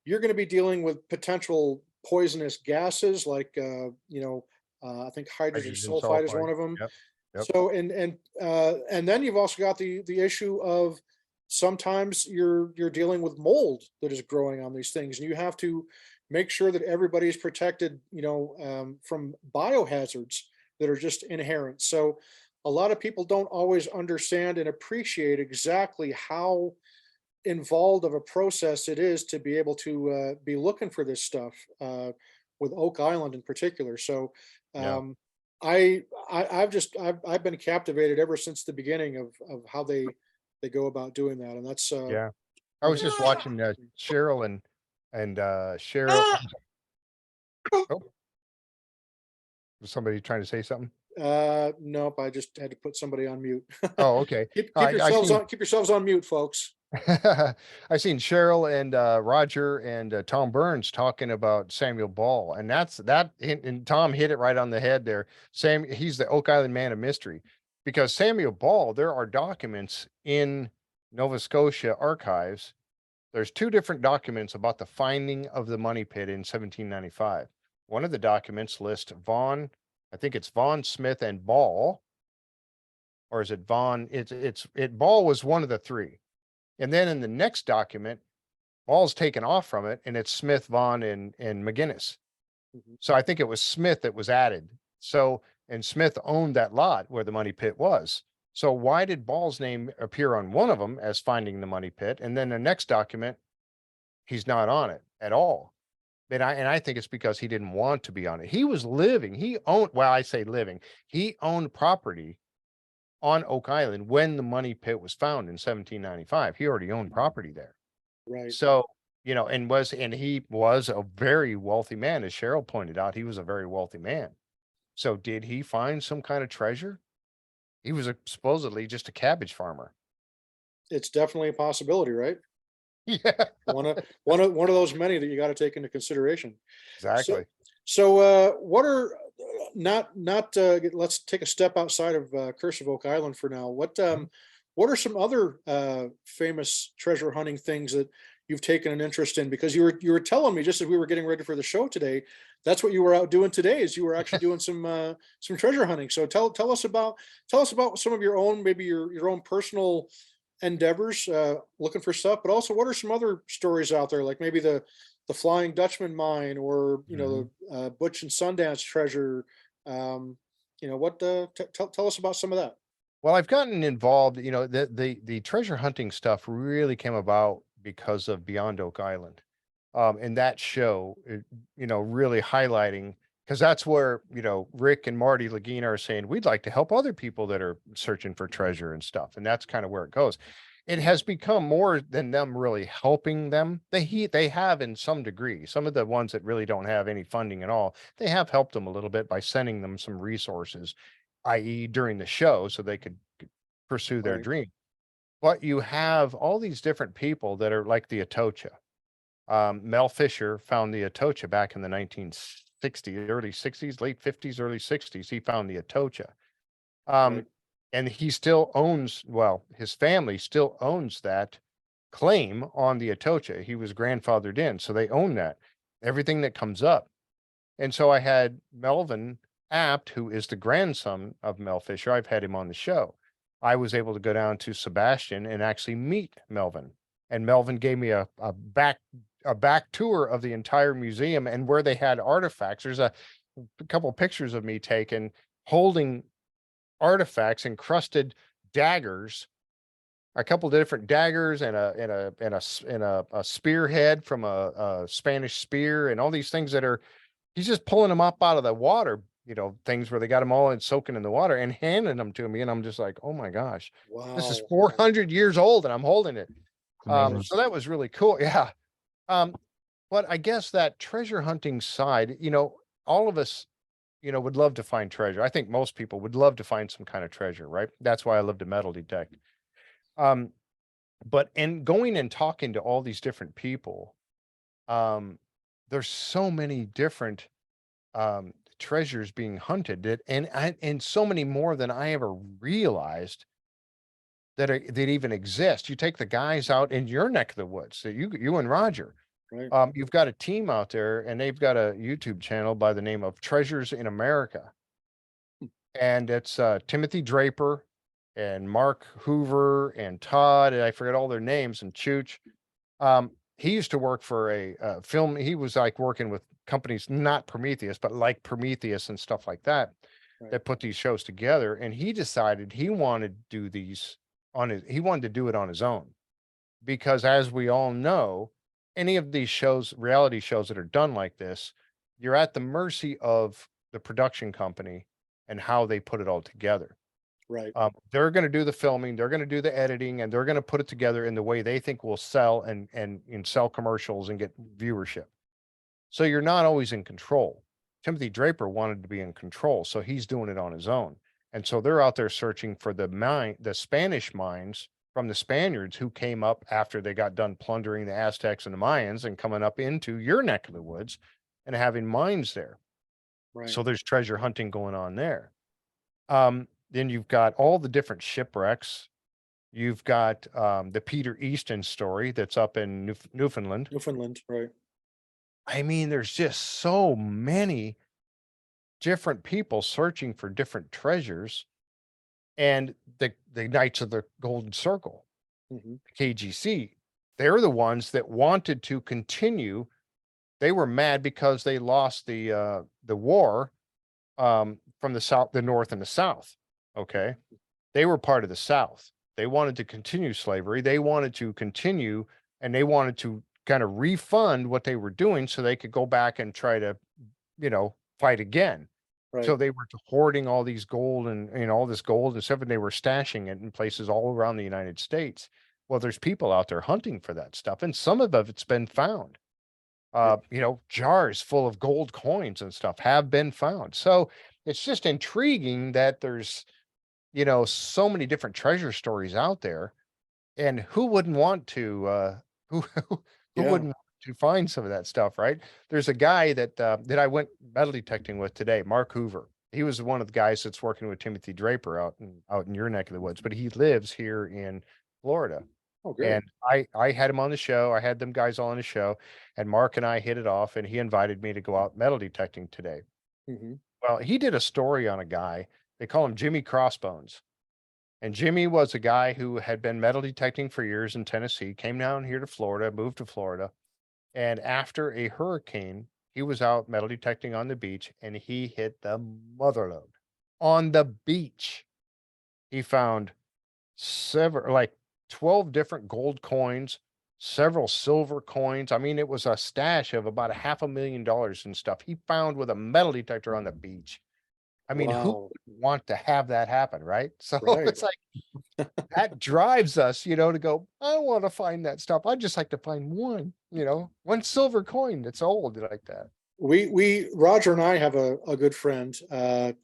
you're going to be dealing with potential poisonous gases like I think hydrogen Hydrogen sulfide is sulfide. one of them. Yep. Yep. So and then you've also got the issue of sometimes you're dealing with mold that is growing on these things, and you have to make sure that everybody's protected, from biohazards that are just inherent. So a lot of people don't always understand and appreciate exactly how involved of a process it is to be able to be looking for this stuff, with Oak Island in particular. So Yeah. um, I've been captivated ever since the beginning of how they go about doing that, and that's Yeah. I one was of the just watching Cheryl and Cheryl. Oh, was somebody trying to say something? nope, I just had to put somebody on mute. Oh, okay. Keep I yourselves seen on, keep yourselves on mute, folks. I seen Cheryl and Roger and Tom Burns talking about Samuel Ball, and and Tom hit it right on the head there. He's the Oak Island man of mystery, because Samuel Ball, there are documents in Nova Scotia archives. There's two different documents about the finding of the money pit in 1795. One of the documents lists I think it's Vaughan, Smith, and Ball, or is it Vaughan? Ball was one of the three. And then in the next document, Ball's taken off from it, and it's Smith, Vaughn, and McGinnis. Mhm. So I think it was Smith that was added. So, and Smith owned that lot where the money pit was. So why did Ball's name appear on one of them as finding the money pit, and then the next document, he's not on it at all? And I think it's because he didn't want to be on it. He was living, he owned, well, I say living, he owned property on Oak Island when the money pit was found in 1795. He already owned property there. Right. So, and he was a very wealthy man, as Cheryl pointed out. He was a very wealthy man. So did he find some kind of treasure? He was supposedly just a cabbage farmer. It's definitely a possibility, right? Yeah, One of those many that you got to take into consideration. So, exactly. what are not let's take a step outside of Curse of Oak Island for now. What are some other famous treasure hunting things that you've taken an interest in? Because you were telling me just as we were getting ready for the show today, that's what you were out doing today. Is you were actually doing some treasure hunting. So tell us about some of your own, maybe your own personal endeavors, looking for stuff, but also what are some other stories out there, like maybe the Flying Dutchman mine, or Mhm. the Butch and Sundance treasure. Tell us about some of that. Well, I've gotten involved, the treasure hunting stuff really came about because of Beyond Oak Island. And that show, really highlighting, because that's where, Rick and Marty Lagina are saying, we'd like to help other people that are searching for treasure and stuff. And that's kind of where it goes. It has become more than them really helping them. They have in some degree. Some of the ones that really don't have any funding at all, they have helped them a little bit by sending them some resources, i.e. during the show, so they could pursue their Right. dream. But you have all these different people that are like the Atocha. Mel Fisher found the Atocha back in the 1960s, early 60s, late 50s, early 60s. He found the Atocha. Um, Right. and he still owns, well, his family still owns that claim on the Atocha. He was grandfathered in, so they own that, everything that comes up. And so I had Melvin Apt, who is the grandson of Mel Fisher. I've had him on the show. I was able to go down to Sebastian and actually meet Melvin. And Melvin gave me a back tour of the entire museum and where they had artifacts. There's a couple pictures of me taken holding artifacts, encrusted daggers, a couple of different daggers, and a spearhead from a Spanish spear, and all these things that are, he's just pulling them up out of the water, things where they got them all in soaking in the water and handing them to me. And I'm just like, oh my gosh, this is Wow. 400 years old and I'm holding it. It's amazing. So that was really cool. Yeah. Um, but I guess that treasure hunting side, all of us, would love to find treasure. I think most people would love to find some kind of treasure, right? That's why I love to metal detect. Um, but in going and talking to all these different people, um, there's so many different treasures being hunted and so many more than I ever realized that even exist. You take the guys out in your neck of the woods, that you and Roger. Right. You've got a team out there, and they've got a YouTube channel by the name of Treasures in America. And it's Timothy Draper and Mark Hoover and Todd, and I forget all their names, and Chooch. He used to work for a film. He was like working with companies, not Prometheus, but like Prometheus and stuff like that, Right. that put these shows together. And he decided he wanted to do these he wanted to do it on his own, because as we all know, any of these shows, reality shows that are done like this, you're at the mercy of the production company and how they put it all together. Right. They're going to do the filming, they're going to do the editing, and they're going to put it together in the way they think will sell and sell commercials and get viewership. So you're not always in control. Timothy Draper wanted to be in control, so he's doing it on his own. And so they're out there searching for the Spanish mines from the Spaniards who came up after they got done plundering the Aztecs and the Mayans and coming up into your neck of the woods and having mines there. Right. So there's treasure hunting going on there. Then you've got all the different shipwrecks. You've got the Peter Easton story that's up in Newfoundland. Newfoundland. Right. I mean, there's just so many different people searching for different treasures, and the Knights of the Golden Circle. Mhm. KGC, they're the ones that wanted to continue. They were mad because they lost the war from the South, the North and the South. Okay. They were part of the South. They wanted to continue slavery. They wanted to continue, and they wanted to kind of refund what they were doing so they could go back and try to, fight again. Right. So they were hoarding all these gold and, all this gold and stuff, and they were stashing it in places all around the United States. Well, there's people out there hunting for that stuff, and some of it's been found. Yeah. Jars full of gold coins and stuff have been found. So it's just intriguing that there's, so many different treasure stories out there. And who wouldn't want to, who Yeah. wouldn't want to find some of that stuff, right? There's a guy that I went metal detecting with today, Mark Hoover. He was one of the guys that's working with Timothy Draper out in your neck of the woods, but he lives here in Florida. Oh, great. And I had him on the show. I had them guys all on the show, and Mark and I hit it off, and he invited me to go out metal detecting today. Hmm. Well, he did a story on a guy. They call him Jimmy Crossbones. And Jimmy was a guy who had been metal detecting for years in Tennessee, came down here to Florida, moved to Florida. And after a hurricane, he was out metal detecting on the beach, and he hit the motherload on the beach. He found several, like 12 different gold coins, several silver coins. I mean, it was a stash of about $500,000 and stuff he found with a metal detector on the beach. I mean, who Wow. would want to have that happen, right? So Right. it's like that drives us, to go, I want to find that stuff. I'd just like to find one silver coin that's old like that. Roger and I have a good friend,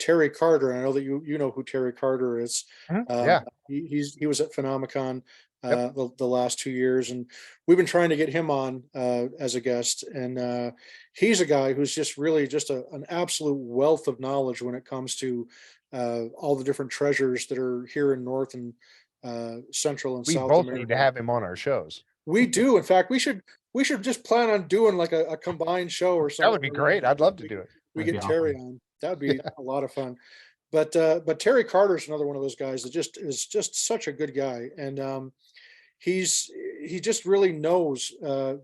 Terry Carter. And I know that you know who Terry Carter is. Mhm. Um, Yeah. he was at PhenomeCon Yep. the last 2 years, and we've been trying to get him on as a guest. And he's a guy who's just really just an absolute wealth of knowledge when it comes to all the different treasures that are here in North and Central and We South both need to America. have him on our shows. We do. In fact, we should just plan on doing like a combined show or That would something. be Where we, great. I'd love to we, do it. we That'd be get Terry awesome. on. That would be a lot of fun. But Terry Carter is another one of those guys that just is just such a good guy, and he's he just really knows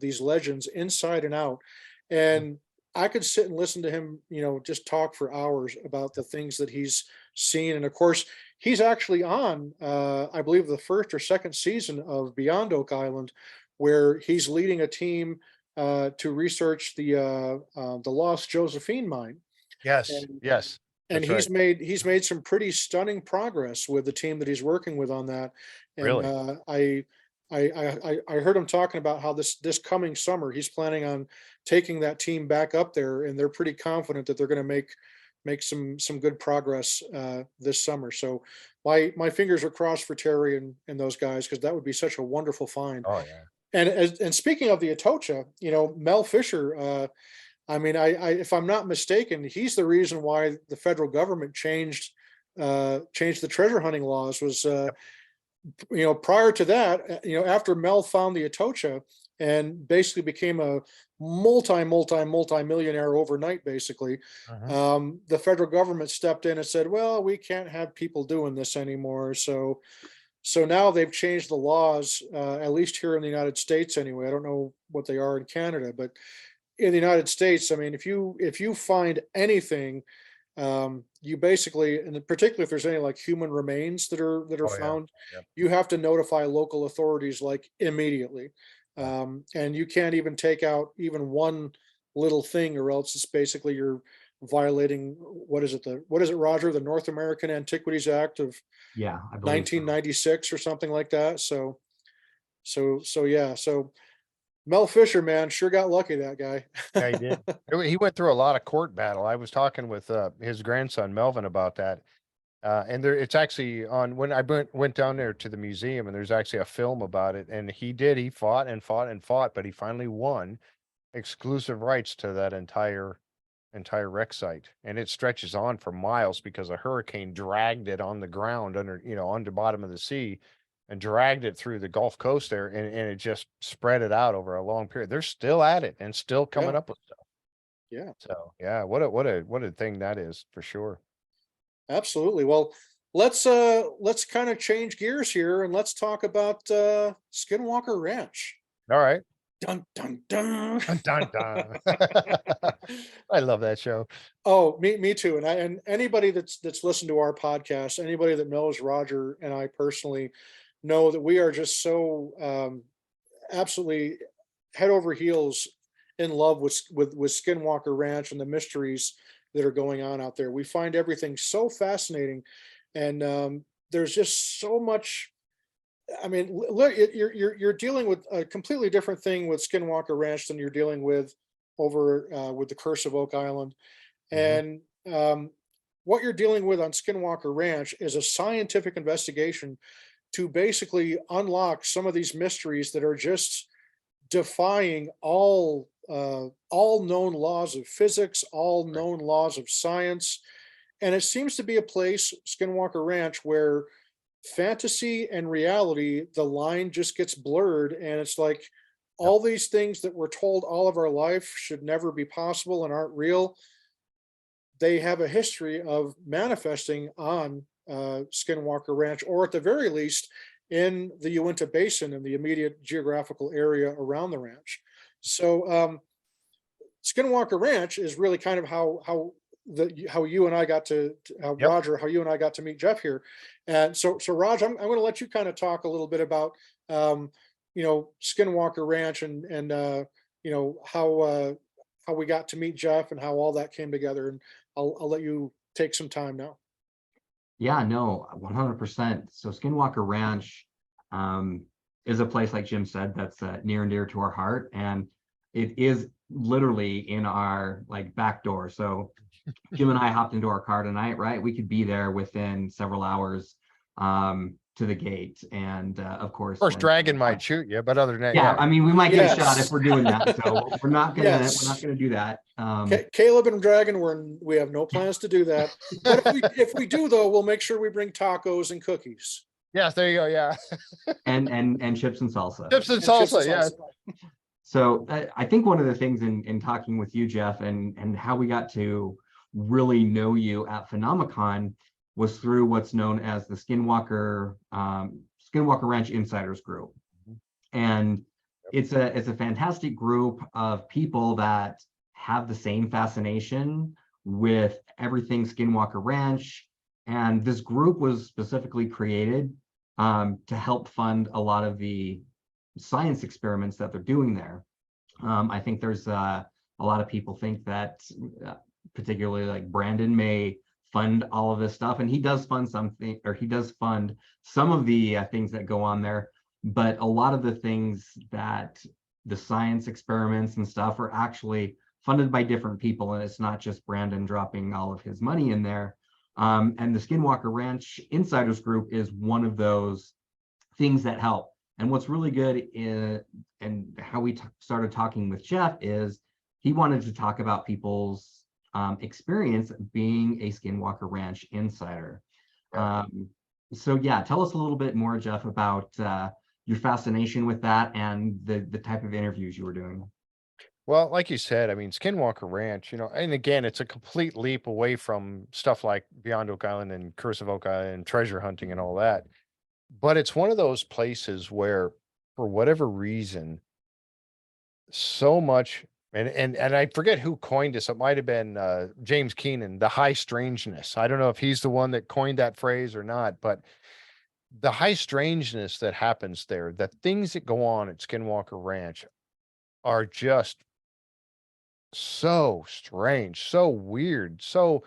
these legends inside and out. And I could sit and listen to him, just talk for hours about the things that he's seen. And of course, he's actually on, I believe, the first or second season of Beyond Oak Island, where he's leading a team to research the lost Josephine mine. Yes. And Yes. and That's right. he's made some pretty stunning progress with the team that he's working with on that. And Really. I heard him talking about how this coming summer he's planning on taking that team back up there, and they're pretty confident that they're going to make some good progress this summer. So my fingers are crossed for Terry and those guys, because that would be such a wonderful find. Oh yeah. And speaking of the Atocha, Mel Fisher. I mean, if I'm not mistaken, he's the reason why the federal government changed the treasure hunting laws. Was Yep. Prior to that, after Mel found the Atocha and basically became a multi millionaire overnight, basically, Mhm. the federal government stepped in and said, "Well, we can't have people doing this anymore." So now they've changed the laws, at least here in the United States, anyway. I don't know what they are in Canada, but in the United States, I mean, if you find anything, you basically, and particularly if there's any like human remains that are Oh yeah. found, Yep. you have to notify local authorities like immediately, Yeah. and you can't even take out even one little thing, or else it's basically you're violating, what is it, Roger, the North American Antiquities Act of Yeah, I believe so. 1996 or something like that. So yeah, so Mel Fisher, man, sure got lucky, that guy. Yeah, he did. He went through a lot of court battle. I was talking with his grandson Melvin about that. And it's actually on when I went down there to the museum, and there's actually a film about it. And he fought and fought and fought, but he finally won exclusive rights to that entire wreck site. And it stretches on for miles because a hurricane dragged it on the ground on the bottom of the sea, and dragged it through the Gulf Coast there, and it just spread it out over a long period. They're still at it and still coming Yeah, up with stuff. yeah, So yeah, what a thing that is for sure. absolutely. Well, let's kind of change gears here and let's talk about Skinwalker Ranch. All right. Dun dun dun. Dun, dun, dun. I love that show. Oh, me too. And anybody that's listened to our podcast, anybody that knows Roger and I personally, know that we are just so absolutely head over heels in love with Skinwalker Ranch and the mysteries that are going on out there. We find everything so fascinating, and there's just so much. I mean, look, you're dealing with a completely different thing with Skinwalker Ranch than you're dealing with over with the Curse of Oak Island, Mhm. and what you're dealing with on Skinwalker Ranch is a scientific investigation to basically unlock some of these mysteries that are just defying all known laws of physics, all Right. known laws of science. And it seems to be a place, Skinwalker Ranch, where fantasy and reality, the line just gets blurred. And it's like Yep. all these things that we're told all of our life should never be possible and aren't real, they have a history of manifesting on Skinwalker Ranch, or at the very least, in the Uinta Basin and the immediate geographical area around the ranch. So Skinwalker Ranch is really kind of how you and I got to Yep. Roger, how you and I got to meet Jeff here. And so Roger, I'm going to let you kind of talk a little bit about Skinwalker Ranch and how we got to meet Jeff and how all that came together. And I'll let you take some time now. Yeah, no, 100%. So Skinwalker Ranch is a place, like Jim said, that's near and dear to our heart, and it is literally in our like back door. So Jim and I hopped into our car tonight, right? We could be there within several hours to the gate, and of course, Of course, Dragon might shoot you, but other than that, yeah, yeah. I mean, we might get a shot if Yes. we're doing that. So we're not Yes. gonna do that. Caleb and Dragon, we have no plans to do that. But if we do though, we'll make sure we bring tacos and cookies. Yes, there you go. Yeah. and chips and salsa. Chips and And chips and salsa. Yeah. salsa. So I think one of the things in talking with you, Jeff, and how we got to really know you at PhenomeCon was through what's known as the Skinwalker Ranch Insiders Group, and it's a fantastic group of people that have the same fascination with everything Skinwalker Ranch, and this group was specifically created to help fund a lot of the science experiments that they're doing there. I think there's a lot of people think that particularly like Brandon may fund all of this stuff, and he does fund something, or he does fund some of the things that go on there, but a lot of the things that the science experiments and stuff are actually funded by different people, and it's not just Brandon dropping all of his money in there. And the Skinwalker Ranch Insiders Group is one of those things that help. And what's really good and how we started talking with Jeff is he wanted to talk about people's experience being a Skinwalker Ranch insider. So yeah, tell us a little bit more, Jeff, about your fascination with that and the type of interviews you were doing. Well, like you said, I mean, Skinwalker Ranch, and again, it's a complete leap away from stuff like Beyond Oak Island and Curse of Oak Island and treasure hunting and all that. But it's one of those places where, for whatever reason, so much, and I forget who coined this. It might have been James Keenan, the high strangeness. I don't know if he's the one that coined that phrase or not, but the high strangeness that happens there, the things that go on at Skinwalker Ranch are just so strange, so weird, so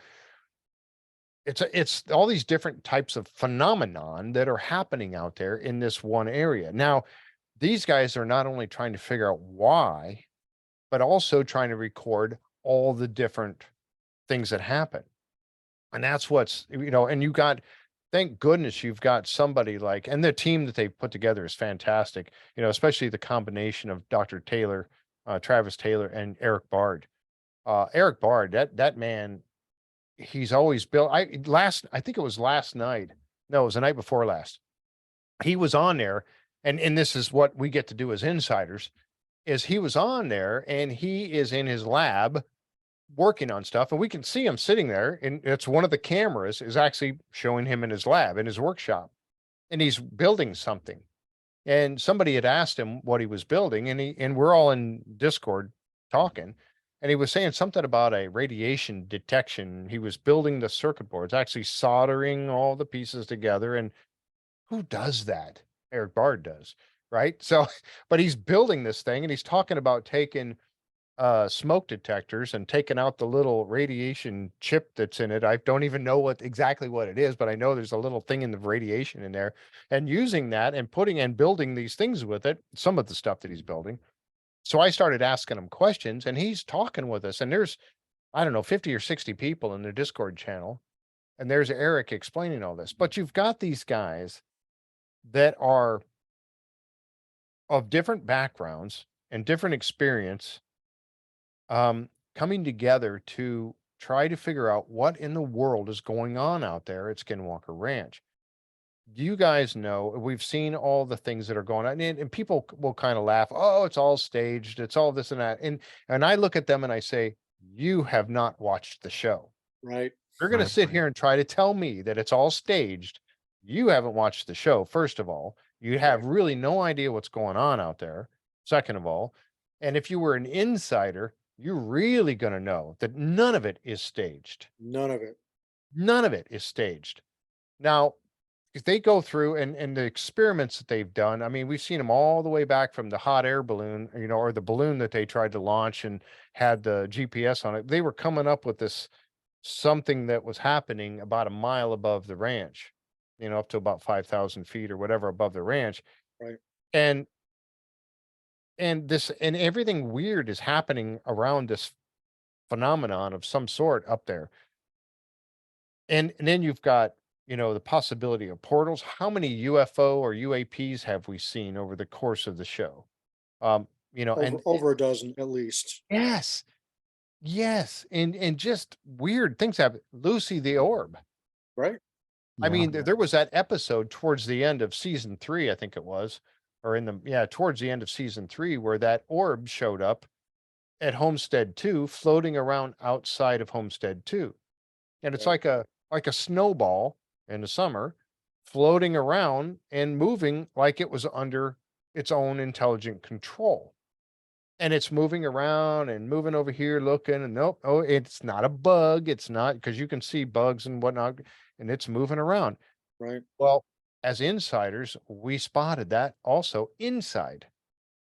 it's all these different types of phenomenon that are happening out there in this one area. Now, these guys are not only trying to figure out why, but also trying to record all the different things that happen. And that's what's, and you got, thank goodness you've got somebody like, and the team that they've put together is fantastic, especially the combination of Dr. Taylor, Travis Taylor, and Eric Bard. Eric Bard, that man, he's always built. I think it was last night. No, it was the night before last. He was on there, and this is what we get to do as insiders, is he was on there and he is in his lab working on stuff, and we can see him sitting there, and it's one of the cameras is actually showing him in his lab, in his workshop, and he's building something. And somebody had asked him what he was building, and we're all in Discord talking, and he was saying something about a radiation detection. He was building the circuit boards, actually soldering all the pieces together. And who does that? Eric Bard does, right? So, but he's building this thing, and he's talking about taking smoke detectors and taking out the little radiation chip that's in it. I don't even know exactly what it is, but I know there's a little thing in the radiation in there, and using that and putting and building these things with it, some of the stuff that he's building. So I started asking him questions, and he's talking with us, and there's, I don't know, 50 or 60 people in the Discord channel, and there's Eric explaining all this. But you've got these guys that are of different backgrounds and different experience, coming together to try to figure out what in the world is going on out there at Skinwalker Ranch. Do you guys know, we've seen all the things that are going on, and people will kind of laugh, oh, it's all staged, it's all this and that. And I look at them and I say, you have not watched the show. Right. You're going to Right, sit right. here and try to tell me that it's all staged. You haven't watched the show. First of all, you have really no idea what's going on out there. Second of all, and if you were an insider, you're really going to know that none of it is staged. None of it. None of it is staged. Now, if they go through and the experiments that they've done, I mean, we've seen them all the way back from the hot air balloon, you know, or the balloon that they tried to launch and had the GPS on it. They were coming up with this something that was happening about a mile above the ranch, you know, up to about 5,000 feet or whatever above the ranch. Right. And this and everything weird is happening around this phenomenon of some sort up there. And then you've got, you know, the possibility of portals. How many UFO or UAPs have we seen over the course of the show? You know, Over a dozen at least. yes, yes, and just weird things happen. Lucy the Orb. Right. I Yeah. mean, there was that episode towards the end of season 3, I think it was, or towards the end of season 3, where that orb showed up at Homestead 2, floating around outside of Homestead 2. And it's Right. like a snowball in the summer, floating around and moving like it was under its own intelligent control. And it's moving around and moving over here, looking, and nope, oh, it's not a bug. It's not, because you can see bugs and whatnot, and it's moving around. Right. Well, as insiders, we spotted that also inside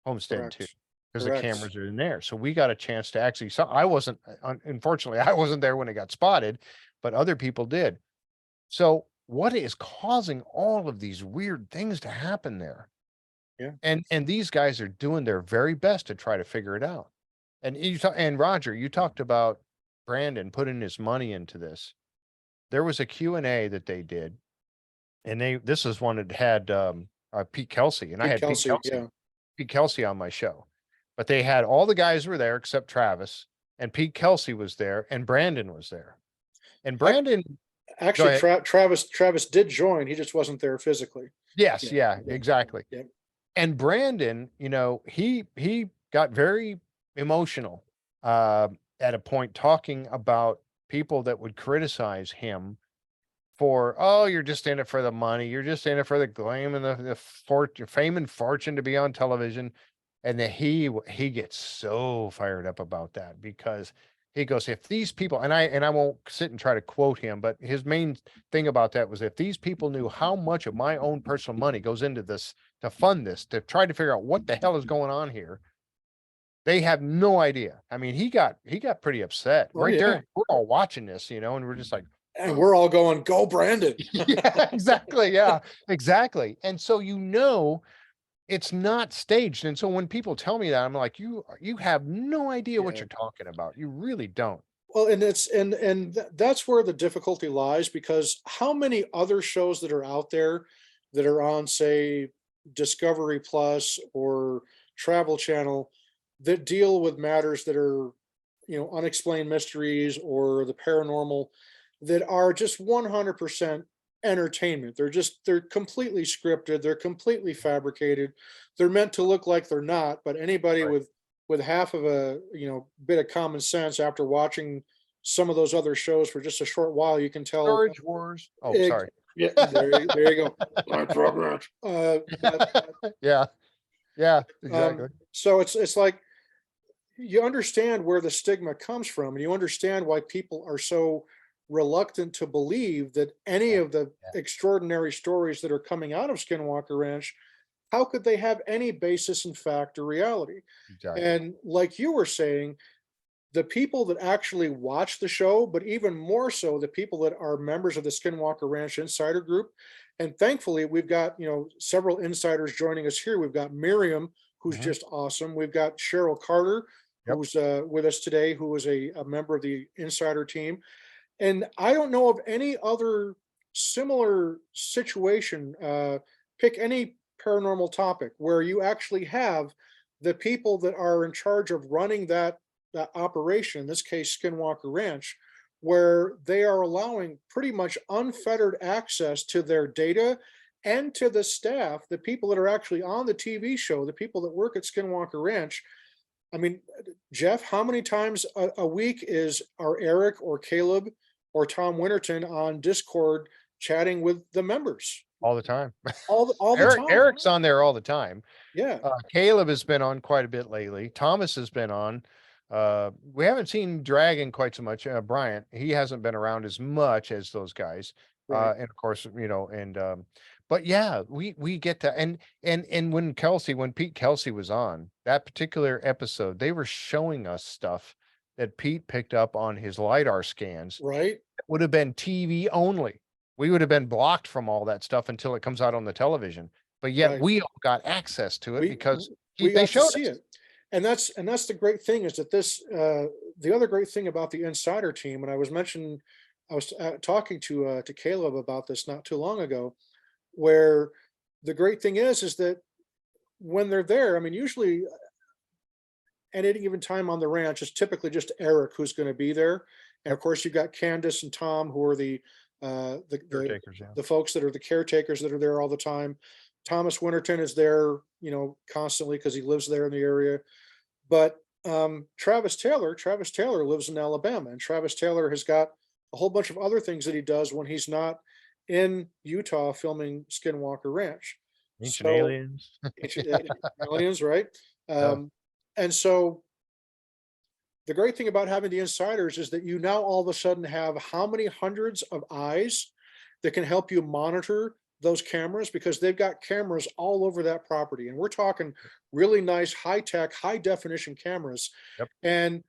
Homestead 2, Correct. because the Correct. cameras are in there. So we got a chance to actually, so I wasn't, unfortunately, I wasn't there when it got spotted, but other people did. So what is causing all of these weird things to happen there? Yeah. And these guys are doing their very best to try to figure it out. And and Roger, you talked about Brandon putting his money into this. There was a Q&A that they did, and this is one that had Pete Kelsey, and I Pete had Kelsey, yeah. Pete Kelsey on my show. But they had all the guys were there except Travis, and Pete Kelsey was there, and Brandon was there. And Brandon, Actually, ahead. Travis did join. He just wasn't there physically. Yes, Yeah. yeah, exactly. Yeah. And Brandon, you know, he got very emotional at a point, talking about people that would criticize him for, oh, you're just in it for the money, you're just in it for the gleam and the fame and fortune to be on television. And that he gets so fired up about that, because he goes, if these people, and I won't sit and try to quote him, but his main thing about that was, if these people knew how much of my own personal money goes into this, to fund this, to try to figure out what the hell is going on here, they have no idea. I mean, he got pretty upset Oh, right yeah. there. We're all watching this, you know, and we're just like, And we're all going, go Brandon. yeah, exactly. Yeah, exactly. And so, you know, it's not staged. And so when people tell me that, I'm like, you have no idea what Yeah. you're talking about. You really don't. Well, and that's where the difficulty lies, because how many other shows that are out there that are on, say, Discovery Plus or Travel Channel, that deal with matters that are, you know, unexplained mysteries or the paranormal, that are just 100% entertainment. They're completely scripted. They're completely fabricated. They're meant to look like they're not, but anybody Right. with with half of a, bit of common sense after watching some of those other shows for just a short while, you can tell. Storage Wars. Oh, Ex- sorry. Yeah, there you go. My progress. Yeah, yeah, Um, exactly. so it's like you understand where the stigma comes from, and you understand why people are so reluctant to believe that any Yeah, of the yeah, extraordinary stories that are coming out of Skinwalker Ranch, how could they have any basis in fact or reality? exactly. And like you were saying, the people that actually watch the show, but even more so, the people that are members of the Skinwalker Ranch Insider Group. And thankfully, we've got, several insiders joining us here. We've got Miriam, who's Mhm. just awesome. We've got Cheryl Carter, Yep. who's with us today, who is a member of the insider team. And I don't know of any other similar situation. Pick any paranormal topic where you actually have the people that are in charge of running that operation, in this case, Skinwalker Ranch, where they are allowing pretty much unfettered access to their data and to the staff, the people that are actually on the TV show, the people that work at Skinwalker Ranch. I mean, Jeff, how many times a week is our Eric or Caleb or Tom Winterton on Discord chatting with the members? All the time. All the time. Eric's on there all the time. Yeah, Caleb has been on quite a bit lately. Thomas has been on. We haven't seen Dragon quite so much. Bryant, he hasn't been around as much as those guys. right, And of course, but yeah, we get to and when Pete Kelsey was on that particular episode, they were showing us stuff that Pete picked up on his LiDAR scans. right, It would have been TV only. We would have been blocked from all that stuff until it comes out on the television. But yet right. we all got access to it We because we they got to showed see us. it. And that's the great thing is that the other great thing about the insider team, and I was talking to Caleb about this not too long ago, where the great thing is that when they're there, I mean, usually at any given time on the ranch, it's typically just Eric who's going to be there, and of Yep. course you've got Candace and Tom who are the uh, the the Caretakers, yeah. the folks that are the caretakers that are there all the time. Thomas Winterton is there, constantly because he lives there in the area. But Travis Taylor lives in Alabama, and Travis Taylor has got a whole bunch of other things that he does when he's not in Utah filming Skinwalker Ranch. Ancient So aliens. aliens, right? Yeah. And so the great thing about having the insiders is that you now all of a sudden have how many hundreds of eyes that can help you monitor those cameras, because they've got cameras all over that property. And we're talking really nice, high tech, high definition cameras. Yep. And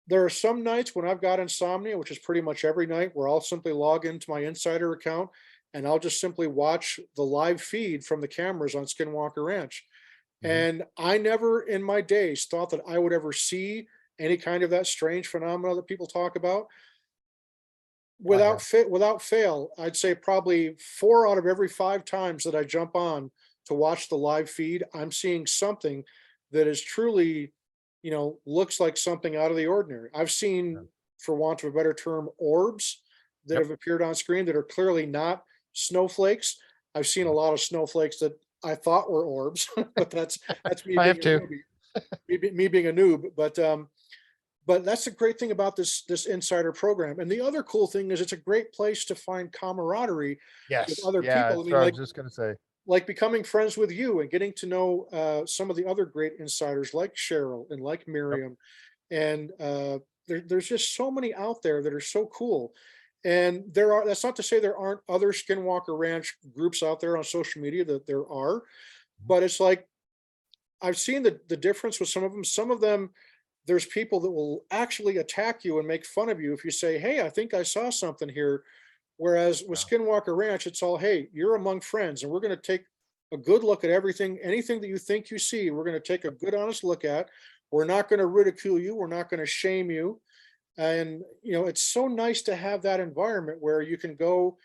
there are some nights when I've got insomnia, which is pretty much every night, where I'll simply log into my insider account and I'll just simply watch the live feed from the cameras on Skinwalker Ranch. Mhm. And I never in my days thought that I would ever see any kind of that strange phenomena that people talk about. I have. Without fail, I'd say probably 4 out of every 5 times that I jump on to watch the live feed, I'm seeing something that is truly, looks like something out of the ordinary. I've Yeah. seen, for want of a better term, orbs that Yep. have appeared on screen that are clearly not snowflakes. I've seen a Mhm. lot of snowflakes that I thought were orbs, but that's me I have being a to. newbie, me being a noob. But that's the great thing about this insider program. And the other cool thing is it's a great place to find camaraderie with Yes. other Yeah. people. I That's mean, what I was just gonna say. like becoming friends with you and getting to know some of the other great insiders like Cheryl and like Yep. Miriam. And there's just so many out there that are so cool. And that's not to say there aren't other Skinwalker Ranch groups out there on social media, that there are, Mhm. but it's like I've seen the difference with some of them. Some of them, there's people that will actually attack you and make fun of you if you say, "Hey, I think I saw something here." Whereas with Yeah. Skinwalker Ranch, it's all, "Hey, you're among friends, and we're going to take a good look at everything. Anything that you think you see, we're going to take a good, honest look at. We're not going to ridicule you. We're not going to shame you." And it's so nice to have that environment where you can go,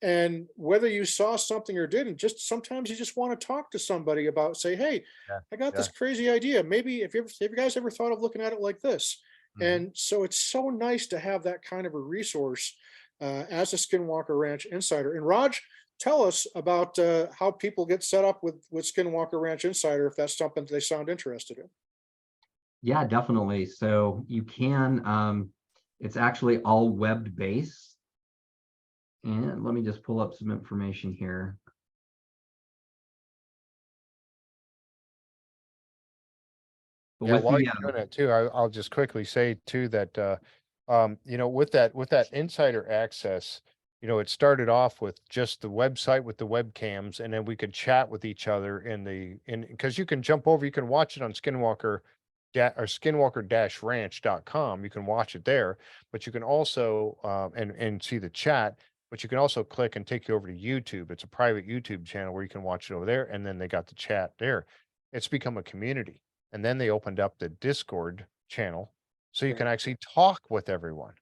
and whether you saw something or didn't, just sometimes you just want to talk to somebody about, say, "Hey, Yeah. I got this Yeah. crazy idea. Maybe if you guys ever thought of looking at it like this." Mhm. And so it's so nice to have that kind of a resource as a Skinwalker Ranch insider. And Raj, tell us about how people get set up with Skinwalker Ranch Insider, if that's something they sound interested in. Yeah, definitely. So you can, it's actually all web based. And let me just pull up some information here. But Yeah, with while the, you're doing it too, I'll just quickly say too that you know, with that insider access, you know, it started off with just the website with the webcams, and then we could chat with each other in because you can jump over, you can watch it on Skinwalker or skinwalker-ranch.com. You can watch it there, but you can also and see the chat, but you can also click and take you over to YouTube. It's a private YouTube channel where you can watch it over there, and then they got the chat there. It's become a community. And then they opened up the Discord channel so you can Right. actually talk with everyone.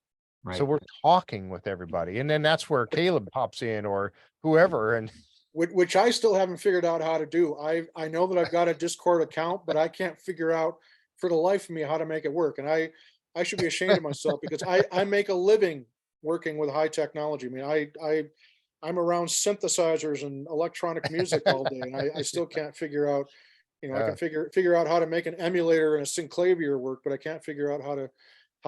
So right. we're talking with everybody. And then that's where Caleb pops in or whoever. And Which I still haven't figured out how to do. I know that I've got a Discord account, but I can't figure out for the life of me how to make it work. And I should be ashamed of myself because I make a living working with high technology. I mean, I'm around synthesizers and electronic music all day, and I still can't figure out, I can uh, figure out how to make an emulator and a synclavier work, but I can't figure out how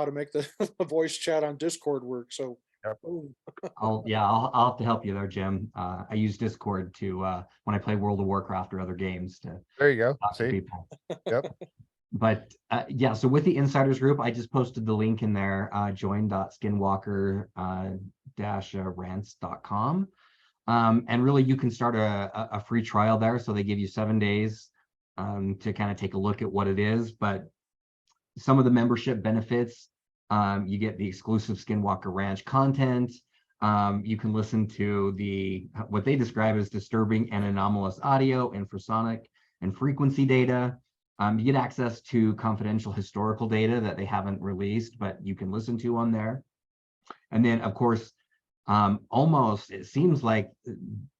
to make the, the voice chat on Discord work. So, yep. boom. I'll have to help you there, Jim. I use Discord to, when I play World of Warcraft or other games, to There you go. talk to See? people. Yep. But yeah, so with the insiders group, I just posted the link in there, join.skinwalker rants.com. And really you can start a free trial there. So they give you 7 days to kind of take a look at what it is. But some of the membership benefits, you get the exclusive Skinwalker Ranch content. You can listen to what they describe as disturbing and anomalous audio, infrasonic and frequency data. You get access to confidential historical data that they haven't released, but you can listen to on there. And then, of course, almost it seems like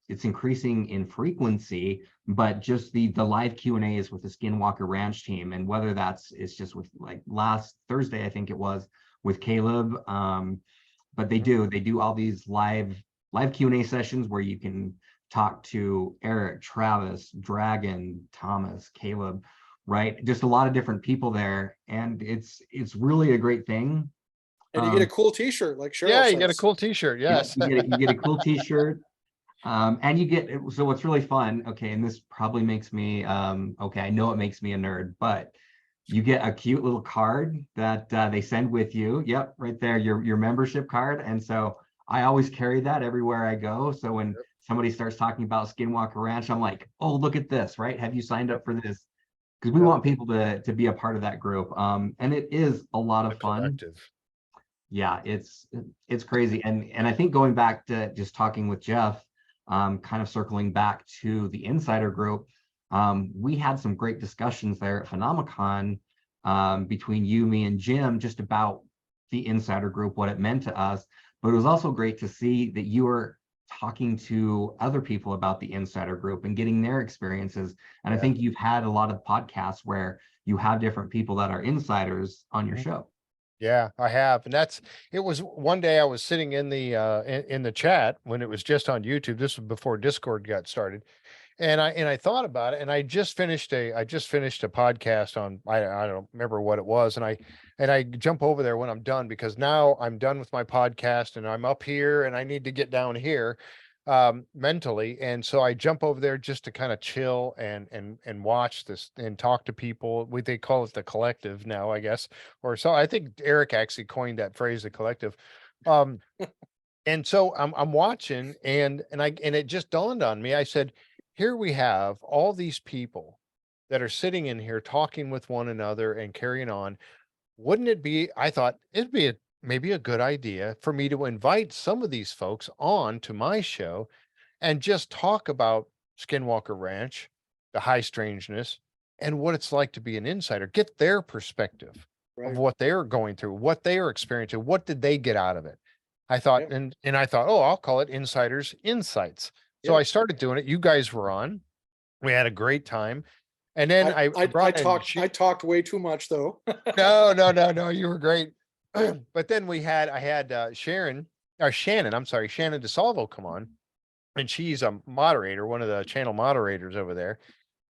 it's increasing in frequency, but just the live Q&As with the Skinwalker Ranch team, and whether it's just with, like, last Thursday, I think it was, with Caleb. But they do all these live Q&A sessions where you can talk to Eric, Travis, Dragon, Thomas, Caleb, right? Just a lot of different people there, and it's really a great thing. And you get a cool T-shirt, like Cheryl Yeah, you says. got a cool t-shirt. Yeah, Yes. you get a cool T-shirt. And you get, so what's really fun, okay, and this probably makes me, okay, I know it makes me a nerd, but you get a cute little card that they send with you. Yep, right there, your membership card. And so I always carry that everywhere I go. So when somebody starts talking about Skinwalker Ranch, I'm like, oh, look at this, right? Have you signed up for this? Because we want people to be a part of that group. And it is a lot The of fun. collective. Yeah, it's crazy. And I think going back to just talking with Jeff, kind of circling back to the insider group, we had some great discussions there at PhenomeCon, between you, me, and Jim, just about the insider group, what it meant to us. But it was also great to see that you were talking to other people about the insider group and getting their experiences. And I think you've had a lot of podcasts where you have different people that are insiders on your show. Yeah, I have. And it was one day I was sitting in the chat when it was just on YouTube. This was before Discord got started. And I thought about it, and I just finished a podcast on, I don't remember what it was. And I jump over there when I'm done, because now I'm done with my podcast and I'm up here and I need to get down here mentally. And so I jump over there just to kind of chill and watch this and talk to people. They call it the collective now, I guess. Or so I think Eric actually coined that phrase, the collective. And so I'm watching, and it just dawned on me. I said, here we have all these people that are sitting in here talking with one another and carrying on. Wouldn't it be, I thought it'd be maybe a good idea for me to invite some of these folks on to my show and just talk about Skinwalker Ranch, the high strangeness, and what it's like to be an insider, get their perspective of Right. what they're going through, what they are experiencing, what did they get out of it. I thought, Yeah. and I thought, oh, I'll call it Insiders Insights. So Yeah. I started doing it. You guys were on. We had a great time. And then I brought in I talked way too much though. no, you were great. But then I had Shannon, I'm sorry, Shannon DeSalvo come on, and she's a moderator, one of the channel moderators over there.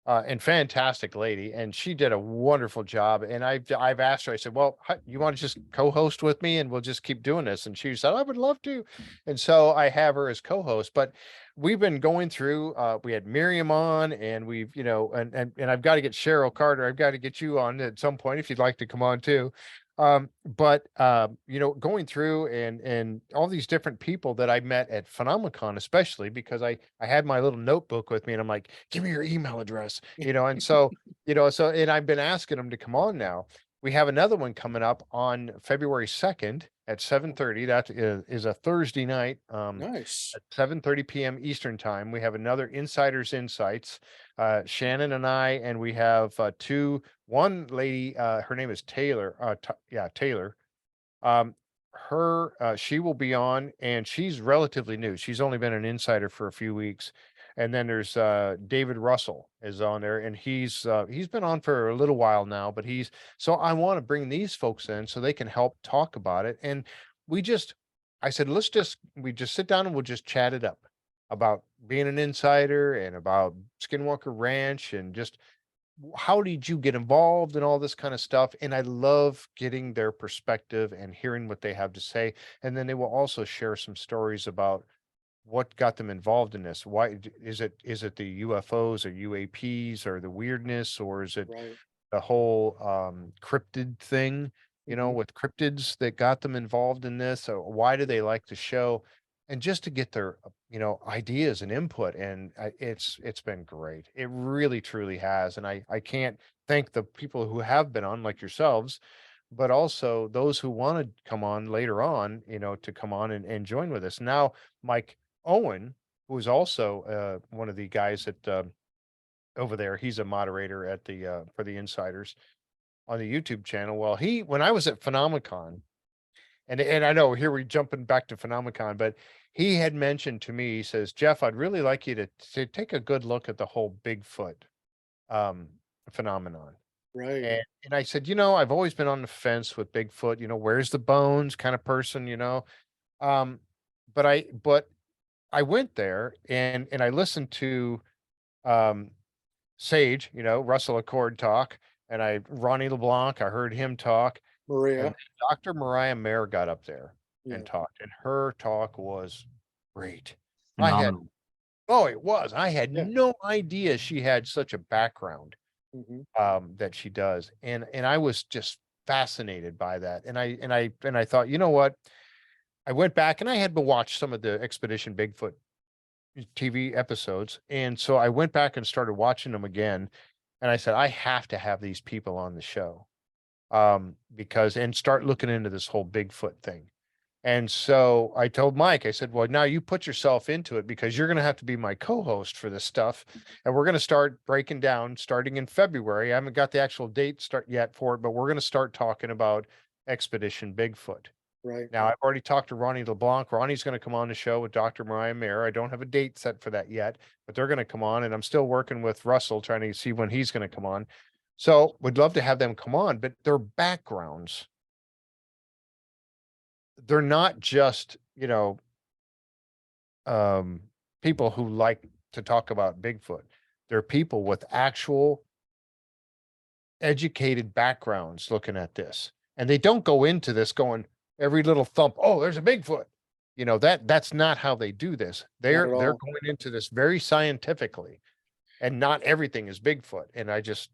and fantastic lady, and she did a wonderful job. And I've asked her, I said, well, you want to just co-host with me and we'll just keep doing this? And she said, I would love to. And so I have her as co-host, but we've been going through, we had Miriam on, and we've, and I've got to get Cheryl Carter. I've got to get you on at some point if you'd like to come on too. But going through and all these different people that I met at PhenomeCon, especially because I had my little notebook with me, and I'm like, give me your email address, and so, and I've been asking them to come on now. We have another one coming up on February 2nd at 7:30. That is a Thursday night. Nice. At 7:30 p.m. Eastern time. We have another Insiders Insights, Shannon and I, and we have one lady, her name is Taylor. Taylor. She will be on, and she's relatively new. She's only been an insider for a few weeks. And then there's David Russell is on there, and he's been on for a little while now, but so I want to bring these folks in so they can help talk about it. And I said, we just sit down and we'll just chat it up about being an insider and about Skinwalker Ranch and just how did you get involved and all this kind of stuff. And I love getting their perspective and hearing what they have to say. And then they will also share some stories about what got them involved in this. Why is it the UFOs or UAPs or the weirdness, or is it Right. the whole cryptid thing, with cryptids that got them involved in this? Or why do they like the show? And just to get their, ideas and input. And it's been great. It really, truly has. And I can't thank the people who have been on, like yourselves, but also those who want to come on later on, to come on and join with us. Now, Mike Owen, who is also one of the guys that over there, he's a moderator at the for the Insiders on the YouTube channel. Well, when I was at PhenomeCon, and I know here we're jumping back to PhenomeCon, but he had mentioned to me, he says, Jeff, I'd really like you to take a good look at the whole Bigfoot phenomenon. Right. And I said, I've always been on the fence with Bigfoot, where's the bones kind of person, but I went there and I listened to Sage, Russell Accord talk, and Ronnie LeBlanc, I heard him talk. Maria. And Dr. Mariah Mayer got up there Yeah. and talked, and her talk was great. Phenomenal. It was. I had no idea she had such a background that she does. And I was just fascinated by that. And I thought, you know what? I went back and I had to watch some of the Expedition Bigfoot TV episodes. And so I went back and started watching them again. And I said, I have to have these people on the show. And start looking into this whole Bigfoot thing. And so I told Mike, I said, well, now you put yourself into it because you're going to have to be my co-host for this stuff. And we're going to start breaking down starting in February. I haven't got the actual date start yet for it, but we're going to start talking about Expedition Bigfoot. Right. Now, I've already talked to Ronnie LeBlanc. Ronnie's going to come on the show with Dr. Mariah Mayer. I don't have a date set for that yet, but they're going to come on. And I'm still working with Russell, trying to see when he's going to come on. So we'd love to have them come on, but their backgrounds, they're not just, people who like to talk about Bigfoot. They're people with actual educated backgrounds looking at this. And they don't go into this going every little thump, oh, there's a Bigfoot. That's not how they do this. They're going into this very scientifically, and not everything is Bigfoot. And I just,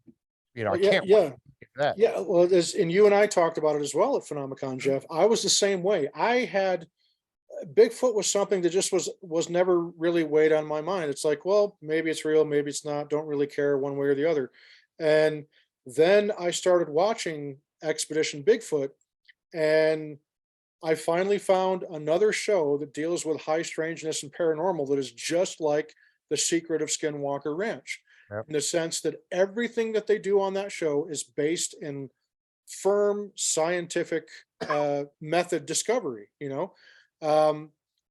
I can't wait that. Yeah, well, and you and I talked about it as well at PhenomeCon, Jeff. I was the same way. I had Bigfoot was something that just was never really weighed on my mind. It's like, well, maybe it's real, maybe it's not. Don't really care one way or the other. And then I started watching Expedition Bigfoot, and I finally found another show that deals with high strangeness and paranormal that is just like The Secret of Skinwalker Ranch. Yep. In the sense that everything that they do on that show is based in firm scientific method discovery, and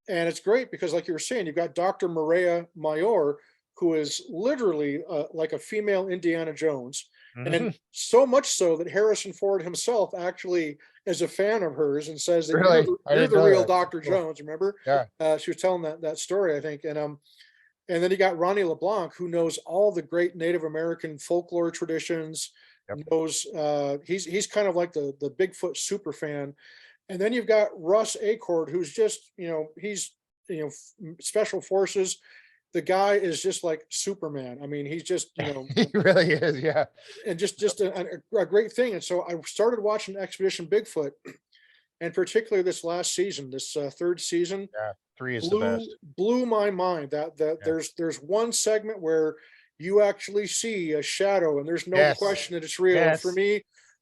it's great because, like you were saying, you've got Dr. Maria Mayor, who is literally like a female Indiana Jones, and so much so that Harrison Ford himself actually is a fan of hers and says that you're the real Dr. Jones. Remember? Yeah. She was telling that story, I think, and And then you got Ronnie LeBlanc, who knows all the great Native American folklore traditions, Yep. knows he's kind of like the Bigfoot super fan. And then you've got Russ Acord, who's just, he's, special forces. The guy is just like Superman. I mean, he's just, He really is. Yeah. and just a great thing. And so I started watching Expedition Bigfoot, and particularly this last season, this third season, Yeah. 3 is the best. blew my mind. That Yeah. there's one segment where you actually see a shadow, and there's no Yes. question that it's real. And Yes.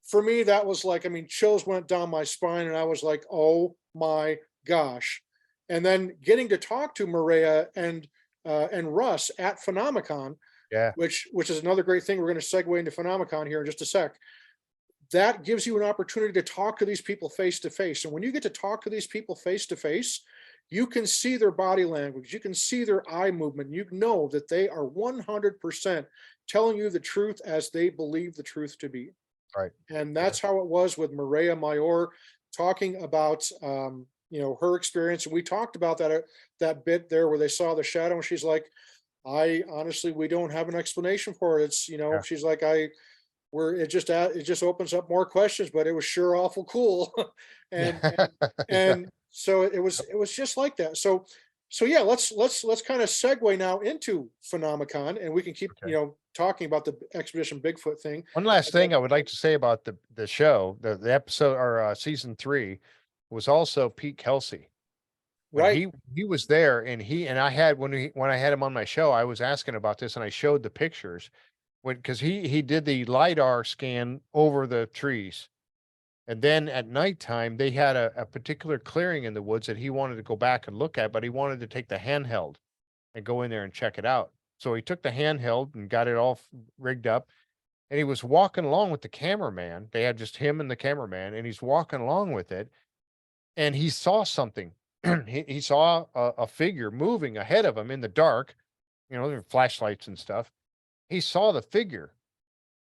for me, that was like, I mean, chills went down my spine, and I was like, oh my gosh. And then getting to talk to Maria and Russ at PhenomeCon, Yeah. which is another great thing. We're going to segue into PhenomeCon here in just a sec. That gives you an opportunity to talk to these people face to face. And when you get to talk to these people face to face, you can see their body language, you can see their eye movement, you know that they are 100% telling you the truth as they believe the truth to be. Right. And that's how it was with Maria Mayor, talking about her experience. And we talked about that bit there where they saw the shadow, and she's like, I honestly, we don't have an explanation for it. It's, Yeah. she's like, it just opens up more questions, but it was sure awful cool. and Yeah. and so it was just like that. So yeah, let's kind of segue now into PhenomeCon, and we can keep Okay. talking about the Expedition Bigfoot thing. One last thing I would like to say about the show, the episode or season 3 was also Pete Kelsey. When Right. he was there, and I had when I had him on my show, I was asking about this, and I showed the pictures because he did the LiDAR scan over the trees. And then at nighttime, they had a particular clearing in the woods that he wanted to go back and look at, but he wanted to take the handheld and go in there and check it out. So he took the handheld and got it all rigged up, and he was walking along with the cameraman. They had just him and the cameraman, and he's walking along with it, and he saw something. He saw a figure moving ahead of him in the dark. There were flashlights and stuff. He saw the figure,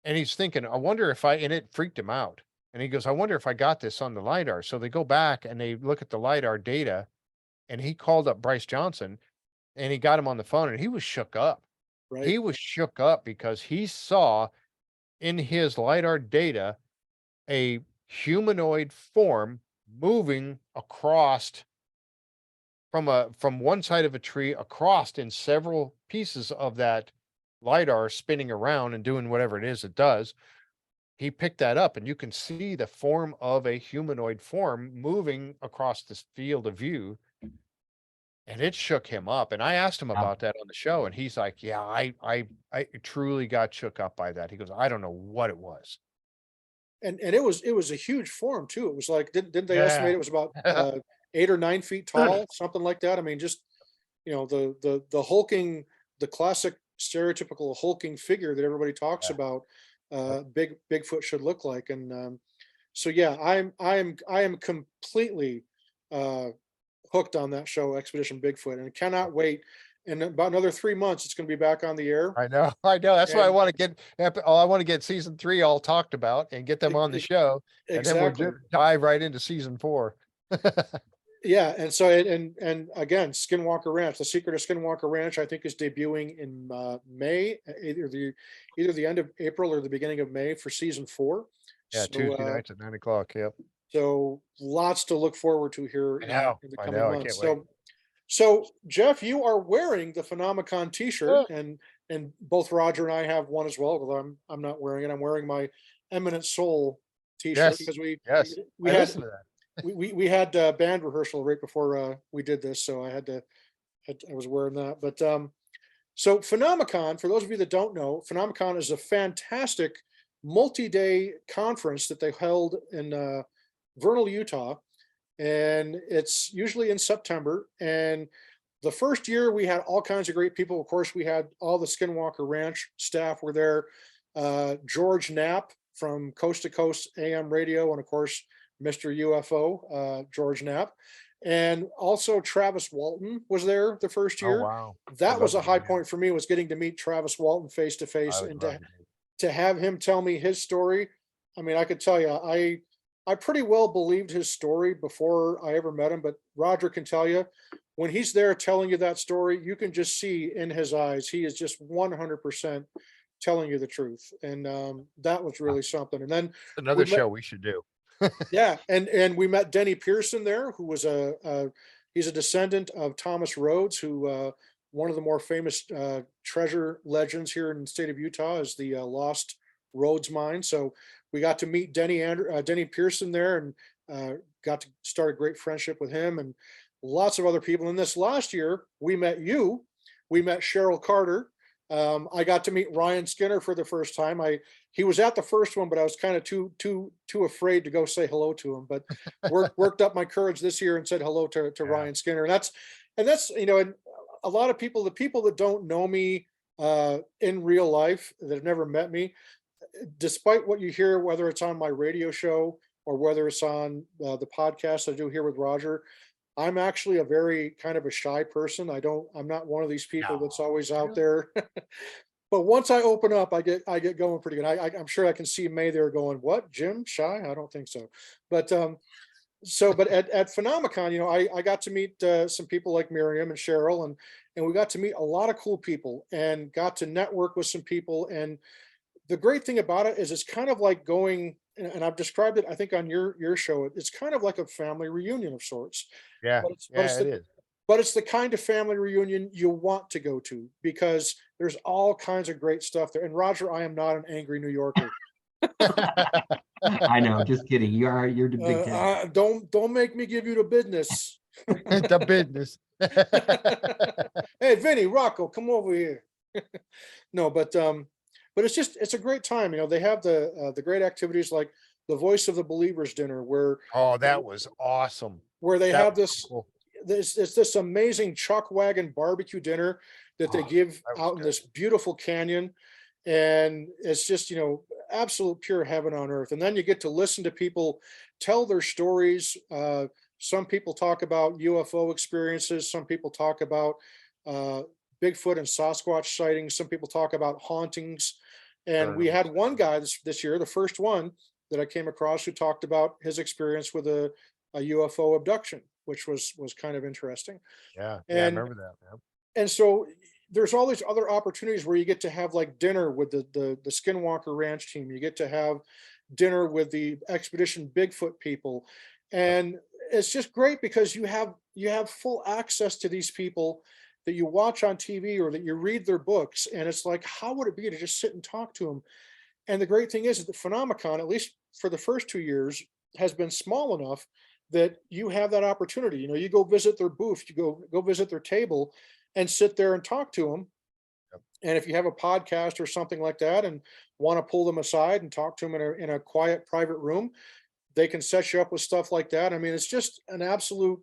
and he's thinking, I wonder if and it freaked him out. And he goes, I wonder if I got this on the LiDAR. So they go back and they look at the LiDAR data, and he called up Bryce Johnson, and he got him on the phone, and he was shook up. Right. He was shook up because he saw in his LiDAR data a humanoid form moving across from one side of a tree across in several pieces of that LiDAR, spinning around and doing whatever it is it does. He picked that up, and you can see the form of a humanoid form moving across this field of view, and it shook him up. And I asked him Wow. about that on the show, and he's like, yeah, I truly got shook up by that. He goes, I don't know what it was. And it was a huge form too. It was like, didn't they Yeah. estimate it was about 8 or 9 feet tall, something like that? I mean, just the hulking, the classic stereotypical hulking figure that everybody talks Yeah. about, Bigfoot should look like. And so yeah, I am completely hooked on that show, Expedition Bigfoot, and cannot wait. In about another 3 months, it's going to be back on the air. I know. That's why I And want to I want to get season 3 all talked about and get them on the show. And then exactly. we'll dive right into season 4. Yeah, and so and again, Skinwalker Ranch, The Secret of Skinwalker Ranch, I think is debuting in May, either the end of April or the beginning of May for season 4. Yeah, So Tuesday nights at 9:00. Yep. so lots to look forward to here I know. in the I coming know. I months. can't wait. So Jeff, you are wearing the PhenomeCon Yeah. T-shirt, and both Roger and I have one as well. Although I'm not wearing it. I'm wearing my Eminent Soul T-shirt Yes. because Yes. we I had listened to that. we had band rehearsal right before we did this, so I was wearing that. But so PhenomeCon, for those of you that don't know, PhenomeCon is a fantastic multi-day conference that they held in Vernal, Utah, and it's usually in September. And the first year we had all kinds of great people. Of course, we had all the Skinwalker Ranch staff were there. George Knapp from Coast to Coast AM radio, and of course, Mr. UFO, George Knapp. And also Travis Walton was there the first Oh, year. wow. That I'd was a love to high meet him. point for me, was getting to meet Travis Walton face to face, I would and love to meet him. to have him tell me his story. I mean, I could tell you, I pretty well believed his story before I ever met him, but Roger can tell you, when he's there telling you that story, you can just see in his eyes, he is just 100% telling you the truth. And that was really something. And then we Another met, show we should do. yeah, and we met Denny Pearson there, who was he's a descendant of Thomas Rhodes, who one of the more famous treasure legends here in the state of Utah is the lost Rhodes mine. So we got to meet Denny Pearson there, and got to start a great friendship with him and lots of other people. And this last year, we met you. We met Cheryl Carter. I got to meet Ryan Skinner for the first time. He was at the first one, but I was kind of too afraid to go say hello to him. But worked up my courage this year and said hello to Yeah. Ryan Skinner. And that's and a lot of people, the people that don't know me in real life, that have never met me, despite what you hear, whether it's on my radio show or whether it's on the podcast I do here with Roger, I'm actually a very kind of a shy person. I'm not one of these people that's always out there. But once I open up, I get going pretty good. I'm sure I can see May there going, what, Jim, shy? I don't think so. But but at PhenomeCon, I got to meet some people like Miriam and Cheryl, and we got to meet a lot of cool people and got to network with some people. And the great thing about it is it's kind of like going, and I've described it, I think, on your show. It's kind of like a family reunion of sorts. Yeah, it is. But it's the kind of family reunion you want to go to, because there's all kinds of great stuff there. And Roger, I am not an angry New Yorker. I know, just kidding. You're the big kid. Don't make me give you the business. The business. Hey, Vinny, Rocco, come over here. No, but it's a great time. They have the great activities like the Voice of the Believers dinner, where Oh, that was awesome. they That have was cool. this amazing chuck wagon barbecue dinner that they give that was out in good. this beautiful canyon. And it's just, absolute pure heaven on earth. And then you get to listen to people tell their stories. Some people talk about UFO experiences. Some people talk about Bigfoot and Sasquatch sightings. Some people talk about hauntings. And we had one guy this year, the first one that I came across, who talked about his experience with a UFO abduction, which was kind of interesting. Yeah, I And remember that. Yeah. and so there's all these other opportunities where you get to have like dinner with the Skinwalker Ranch team. You get to have dinner with the Expedition Bigfoot people. And it's just great because you have full access to these people that you watch on TV or that you read their books. And it's like, how would it be to just sit and talk to them? And the great thing is that the PhenomeCon, at least for the first 2 years, has been small enough that you have that opportunity. You go visit their booth, you go visit their table and sit there and talk to them. Yep. And if you have a podcast or something like that and want to pull them aside and talk to them in a quiet, private room, they can set you up with stuff like that. I mean, it's just an absolute,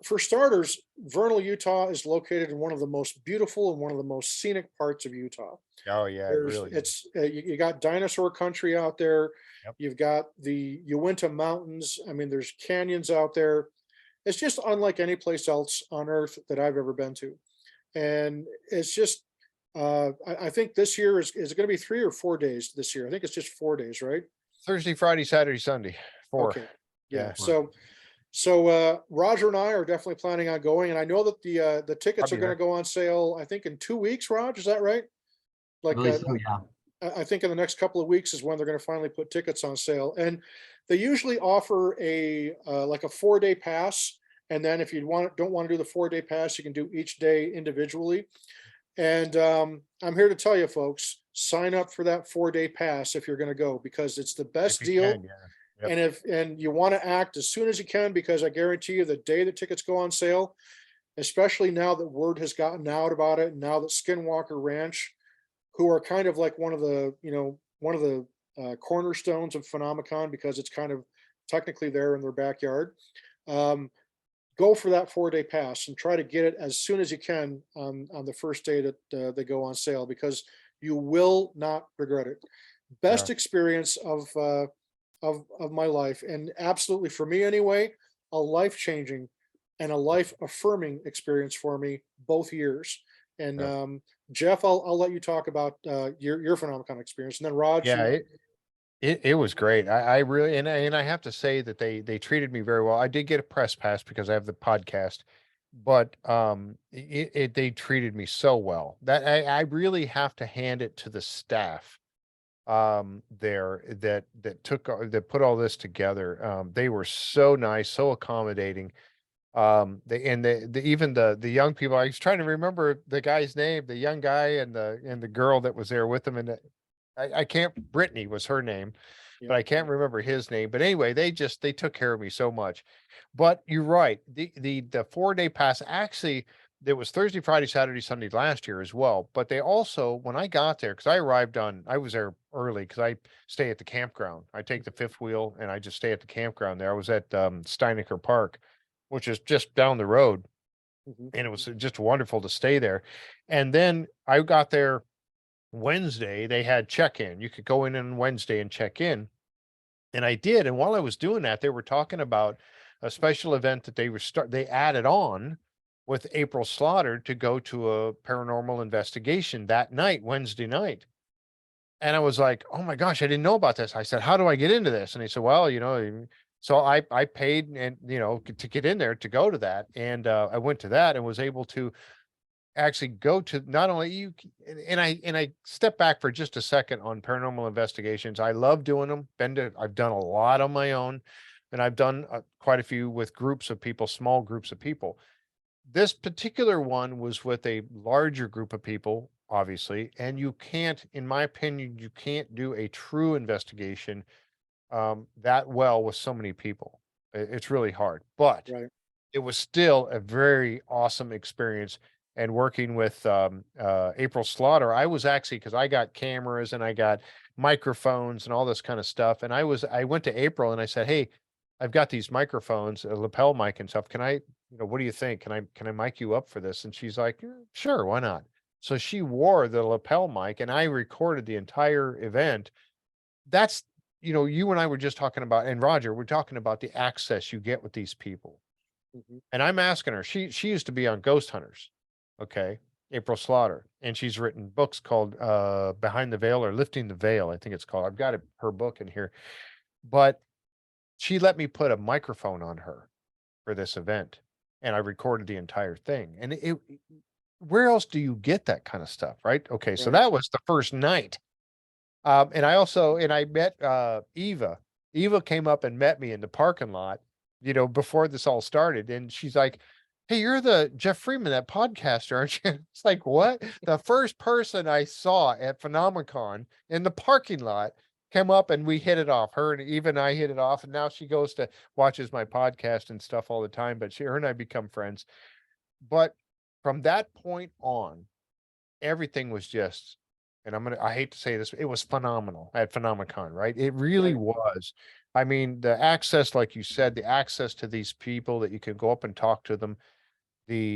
for starters, Vernal, Utah is located in one of the most beautiful and one of the most scenic parts of Utah. Oh yeah, it really is. You got dinosaur country out there. Yep. You've got the Uinta Mountains. I mean, there's canyons out there. It's just unlike any place else on earth that I've ever been to. And it's just, I think this year is it going to be 3 or 4 days this year? I think it's just 4 days, right? Thursday, Friday, Saturday, Sunday. 4. Okay. Yeah. Yeah. So Roger and I are definitely planning on going, and I know that the tickets I'll are be going to go on sale, I think, in 2 weeks. Raj, is that right? Like, Really, so, yeah. I think in the next couple of weeks is when they're going to finally put tickets on sale. And they usually offer like a 4-day pass. And then if you don't want to do the 4-day pass, you can do each day individually. And I'm here to tell you, folks, sign up for that 4-day pass if you're going to go, because it's the best If you deal. can, yeah. Yep. And and you want to act as soon as you can, because I guarantee you the day the tickets go on sale, especially now that word has gotten out about it, and now that Skinwalker Ranch, who are kind of like one of the cornerstones of PhenomeCon, because it's kind of technically there in their backyard. Go for that 4-day pass and try to get it as soon as you can on the first day that they go on sale, because you will not regret it. Best experience of my life, and absolutely for me anyway, a life-changing and a life-affirming experience for me both years. And Jeff, I'll let you talk about your PhenomeCon experience, and then Raj. Yeah, it was great. I really, and I have to say that they treated me very well. I did get a press pass because I have the podcast, but they treated me so well that I really have to hand it to the staff there that put all this together. They were so nice, so accommodating. Even the young people, I was trying to remember the guy's name, the young guy and the girl that was there with him, and I can't, Brittany was her name, Yeah. but I can't remember his name. But anyway, they took care of me so much. But you're right. The 4-day pass, actually, there was Thursday, Friday, Saturday, Sunday last year as well. But they also, when I got there, because I was there early because I stay at the campground. I take the fifth wheel and I just stay at the campground there. I was at Steinecker Park, which is just down the road, Mhm. and it was just wonderful to stay there. And then I got there Wednesday. They had check-in. You could go in on Wednesday and check in. And I did. And while I was doing that, they were talking about a special event that they added on with April Slaughter to go to a paranormal investigation that night, Wednesday night. And I was like, "Oh my gosh, I didn't know about this." I said, "How do I get into this?" And he said, "Well, so I paid and to get in there to go to that. And I went to that and was able to actually go to not only and I step back for just a second on paranormal investigations. I love doing them. I've done a lot on my own, and I've done quite a few with groups of people, small groups of people. This particular one was with a larger group of people, obviously, and you can't, in my opinion, you can't do a true investigation that well with so many people. It's really hard, but Right. it was still a very awesome experience. And working with April Slaughter, I was actually, because I got cameras and I got microphones and all this kind of stuff. And I went to April and I said, "Hey, I've got these microphones, a lapel mic and stuff. Can I, what do you think? Can I mic you up for this?" And she's like, "Sure, why not?" So she wore the lapel mic and I recorded the entire event. That's, you and I were just talking about, and Roger, we're talking about the access you get with these people. Mhm. And I'm asking her, she used to be on Ghost Hunters, okay, April Slaughter, and she's written books called Behind the Veil or Lifting the Veil, I think it's called. I've got her book in here, but she let me put a microphone on her for this event, and I recorded the entire thing. And where else do you get that kind of stuff, right? Okay, so Right. that was the first night. And I met Eva. Eva came up and met me in the parking lot, before this all started. And she's like, "Hey, you're the Jeff Freeman, that podcaster, aren't you?" It's like, what? The first person I saw at PhenomeCon in the parking lot came up and we hit it off. Her and Eva and I hit it off. And now she goes to watches my podcast and stuff all the time. But her and I become friends. But from that point on, everything was just, and I hate to say this, it was phenomenal at PhenomeCon, right? It really Right. was. I mean, the access, like you said, the access to these people that you can go up and talk to them, in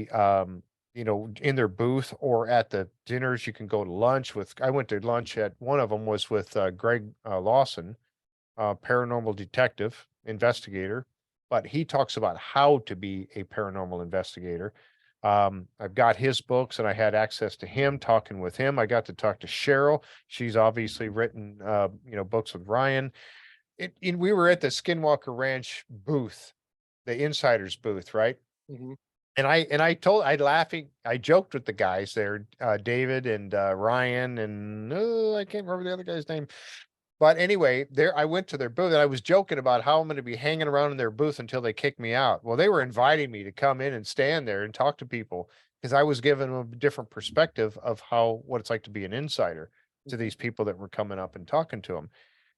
their booth or at the dinners, you can go to lunch with. I went to lunch at one of them was with Greg Lawson, paranormal detective investigator, but he talks about how to be a paranormal investigator. I've got his books and I had access to him, talking with him. I got to talk to Cheryl. She's obviously written, books with Ryan. We were at the Skinwalker Ranch booth, the insiders booth, right? Mhm. I joked with the guys there, David and Ryan, and I can't remember the other guy's name. But anyway, there I went to their booth and I was joking about how I'm going to be hanging around in their booth until they kick me out. Well, they were inviting me to come in and stand there and talk to people because I was giving them a different perspective of what it's like to be an insider to Mhm. these people that were coming up and talking to them.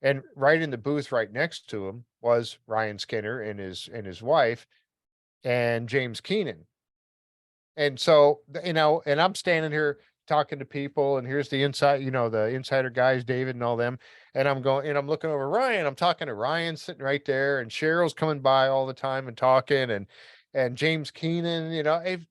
And right in the booth right next to him was Ryan Skinner and his wife and James Keenan. And so, and I'm standing here talking to people, and here's the insider guys, David and all them. And I'm looking over Ryan. I'm talking to Ryan sitting right there, and Cheryl's coming by all the time and talking, and James Keenan, it,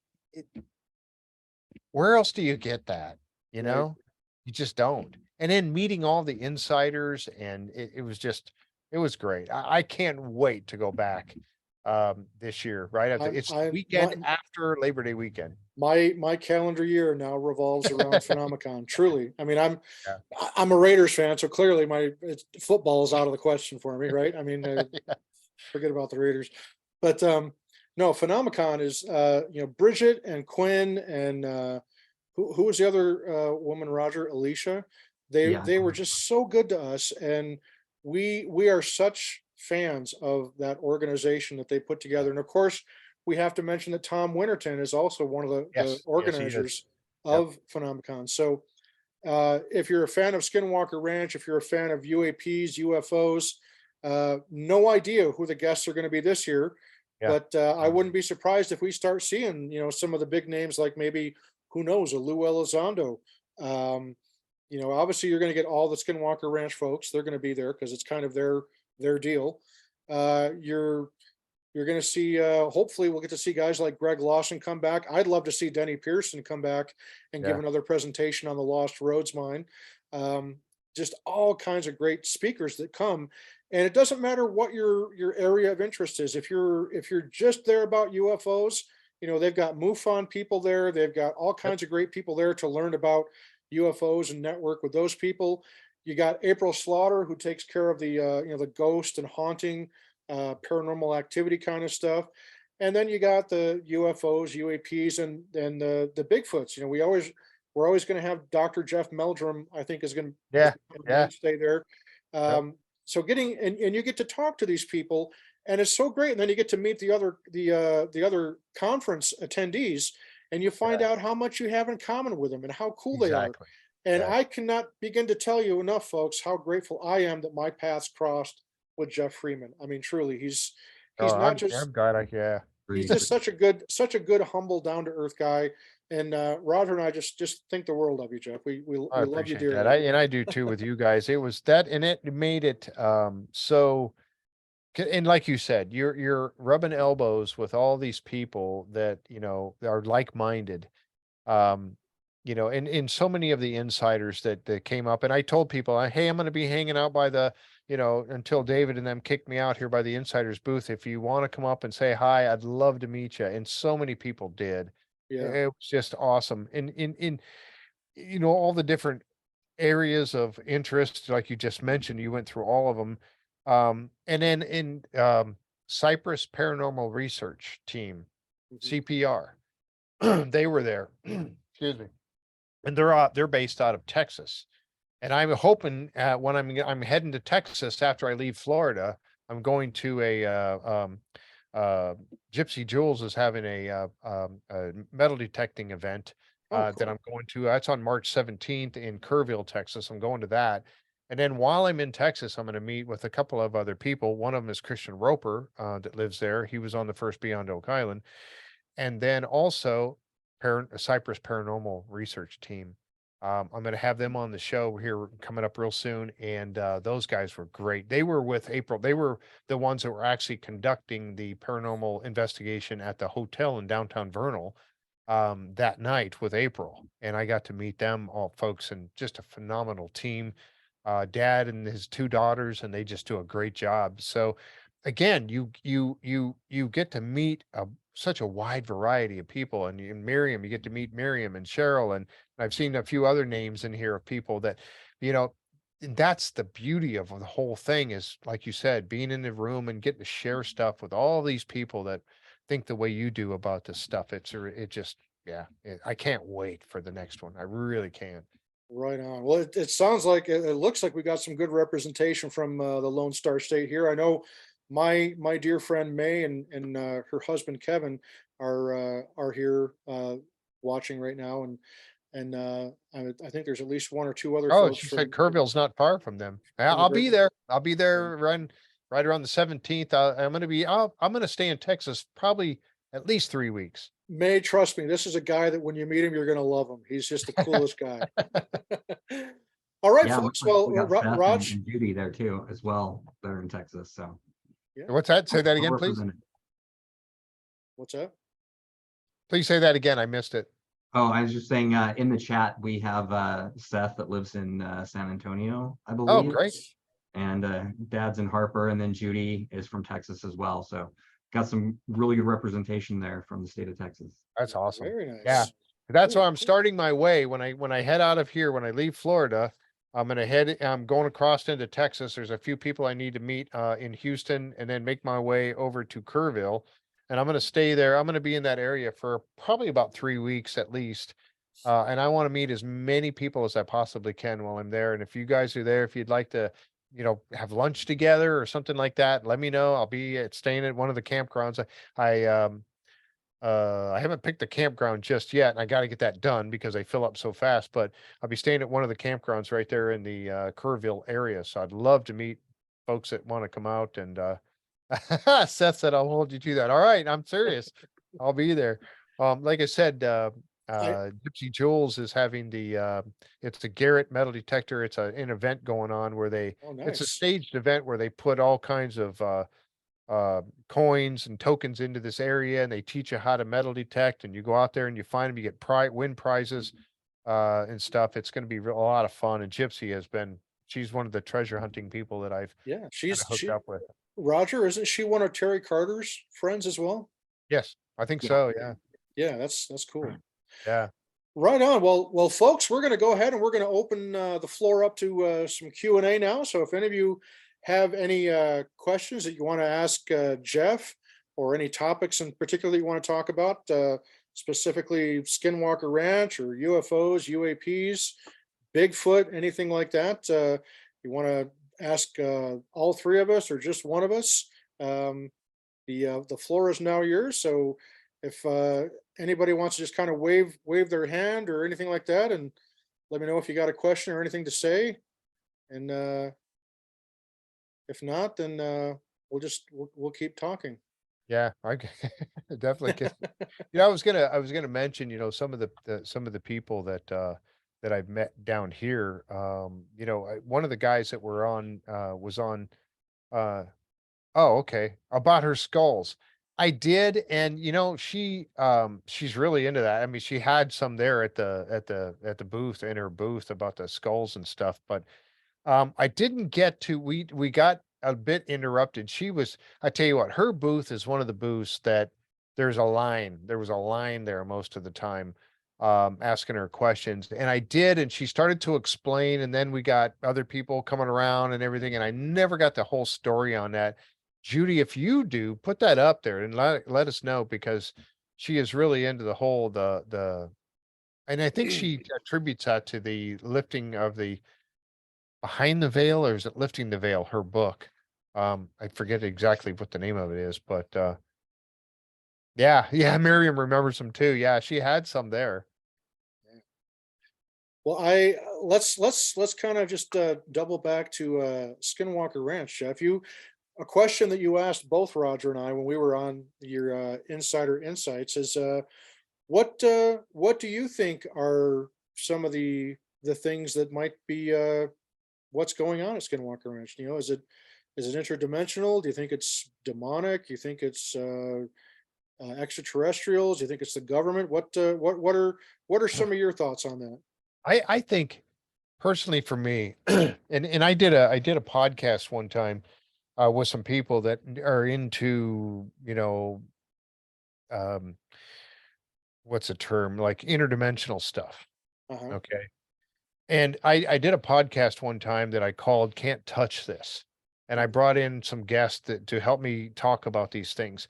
where else do you get that? You Right. know, you just don't. And then meeting all the insiders, and it was just, it was great. I can't wait to go back this year, right after I'm it's the I weekend after Labor Day weekend. my calendar year now revolves around PhenomeCon. Truly. I mean, Yeah. I'm a Raiders fan, so clearly football is out of the question for me, right? I mean, forget about the Raiders. But No, PhenomeCon is, Bridget and Quinn and, who was the other, woman, Roger? Alicia? Yeah. They were just so good to us, and we are such fans of that organization that they put together. And of course, we have to mention that Tom Winterton is also one of the Yes, yes, he is. organizers Yep. of PhenomeCon. So if you're a fan of Skinwalker Ranch, if you're a fan of UAPs, UFOs, no idea who the guests are going to be this year, Yeah. but I wouldn't be surprised if we start seeing, some of the big names like maybe, who knows, a Lou Elizondo. Obviously you're going to get all the Skinwalker Ranch folks. They're going to be there because it's kind of their deal. You're going to see, hopefully, we'll get to see guys like Greg Lawson come back. I'd love to see Denny Pearson come back and give Yeah. another presentation on the Lost Roads mine. Just all kinds of great speakers that come, and it doesn't matter what your area of interest is. If you're just there about UFOs, they've got MUFON people there. They've got all kinds of great people there to learn about UFOs and network with those people. You got April Slaughter, who takes care of the ghost and haunting, paranormal activity kind of stuff. And then you got the UFOs, UAPs, and the Bigfoots. We're always going to have Dr. Jeff Meldrum, I think, is going to Yeah. Yeah. stay there. Yep. So getting and you get to talk to these people, and it's so great. And then you get to meet the other conference attendees, and you find Yeah. out how much you have in common with them and how cool they are. Exactly. And Exactly. I cannot begin to tell you enough, folks, how grateful I am that my paths crossed with Jeff Freeman. I mean, truly, Oh, he's not just I'm glad yeah. he's Agreed. just such a good, humble, down to earth guy. And Roger and I just think the world of you, Jeff. I We love you appreciate that. dearly. I do too with you guys. It was that, and it made it so. And like you said, you're rubbing elbows with all these people that are like-minded. Um, and so many of the insiders that came up, and I told people, hey, I'm going to be hanging out by the, until David and them kicked me out here by the insiders booth. If you want to come up and say hi, I'd love to meet you. And so many people did. Yeah. It was just awesome. And in all the different areas of interest, like you just mentioned, you went through all of them. And then in Cypress Paranormal Research Team, Mhm. CPR, they were there. Excuse me. And they're based out of Texas. And I'm hoping when I'm heading to Texas after I leave Florida, I'm going to Gypsy Jules is having a metal detecting event Oh, that cool. I'm going to. That's on March 17th in Kerrville, Texas. I'm going to that. And then while I'm in Texas, I'm going to meet with a couple of other people. One of them is Christian Roper that lives there. He was on the first Beyond Oak Island. And then also Cypress Paranormal Research Team. I'm going to have them on the show here coming up real soon. And those guys were great. They were with April. They were the ones that were actually conducting the paranormal investigation at the hotel in downtown Vernal that night with April. And I got to meet them all folks, and just a phenomenal team. Dad and his two daughters, and they just do a great job. So again, you get to meet such a wide variety of people, and Miriam, you get to meet Miriam and Cheryl, and I've seen a few other names in here of people that, and that's the beauty of the whole thing is, like you said, being in the room and getting to share stuff with all these people that think the way you do about this stuff. It just, yeah, I can't wait for the next one. I really can't. Right on. Well, it sounds like it looks like we got some good representation from the Lone Star State here. I know my dear friend May and her husband Kevin are here watching right now, and I think there's at least one or two other Oh, folks she said from Kerrville's not far from them. from the I'll great. be there. I'll be Yeah. there right around the 17th. I'm going to stay in Texas probably at least 3 weeks. May, trust me, this is a guy that when you meet him, you're going to love him. He's just the coolest guy. All right, Yeah, it looks folks. like Well, we got Seth Raj, and Judy there too, as well. They're in Texas, so yeah, What's that? Say that we're again, please. represented. what's that? Please say that again. I missed it. Oh, I was just saying, in the chat, we have Seth that lives in San Antonio, I Oh, believe. great. And Dad's in Harper, and then Judy is from Texas as well. So got some really good representation there from the state of Texas. That's awesome. Very nice. Yeah. That's Cool, why I'm cool. starting my way when I head out of here, when I leave Florida. I'm going across into Texas. There's a few people I need to meet in Houston, and then make my way over to Kerrville. and I'm going to stay there. I'm going to be in that area for probably about 3 weeks at least. And I want to meet as many people as I possibly can while I'm there. And if you guys are there, if you'd like to, have lunch together or something like that, let me know. I'll be staying at one of the campgrounds. I haven't picked the campground just yet, and I got to get that done because they fill up so fast. But I'll be staying at one of the campgrounds right there in the Kerrville area. So I'd love to meet folks that want to come out. And Seth said, "I'll hold you to that." All right, I'm serious. I'll be there. Like I said, I, Gypsy Jules is having it's the Garrett metal detector. It's an event going on where oh, it's a nice. staged event where they put all kinds of coins and tokens into this area, and they teach you how to metal detect, and you go out there and you find them, you get win prizes and stuff. It's going to be a lot of fun. And she's one of the treasure hunting people that I've Yeah, kind of hooked up with. Roger, isn't she one of Terry Carter's friends as well? Yes, I think Yeah. so. Yeah. Yeah, that's cool. Yeah. Right on. Well, folks, we're going to go ahead and we're going to open the floor up to some Q&A now. So if any of you have any questions that you want to ask Jeff, or any topics in particular you want to talk about, specifically Skinwalker Ranch or UFOs, UAPs, Bigfoot, anything like that, you want to ask all three of us or just one of us, the floor is now yours. So if anybody wants to just kind of wave their hand or anything like that, and let me know if you got a question or anything to say. And if not, then we'll keep talking. Yeah, definitely can. I was gonna mention, some of some of the people that I've met down here. One of the guys that were on was on. Uh, oh, okay, about her skulls. I did, and she's really into that. I mean, she had some there at the booth, in her booth, about the skulls and stuff. But I didn't get to. We got a bit interrupted. I tell you what, her booth is one of the booths that there's a line. There was a line there most of the time, asking her questions, and I did, and she started to explain, and then we got other people coming around and everything, and I never got the whole story on that. Judy, if you do, put that up there and let us know, because she is really into the whole and I think she attributes that to the lifting of the Behind the Veil, or is it Lifting the Veil, her book? I forget exactly what the name of it is, but yeah, yeah, Miriam remembers them too. Yeah, she had some there. Well, I let's kind of just double back to Skinwalker Ranch, Jeff. A question that you asked both Roger and I when we were on your Insider Insights is what do you think are some of the things that might be what's going on at Skinwalker Ranch? Is it interdimensional? Do you think it's demonic? You think it's extraterrestrials? Do you think it's the government? What are some of your thoughts on that? I think personally for me, and I did a podcast one time with some people that are into, um, what's the term, like interdimensional stuff. Uh-huh. Okay. And I did a podcast one time that I called "Can't Touch This," and I brought in some guests to help me talk about these things.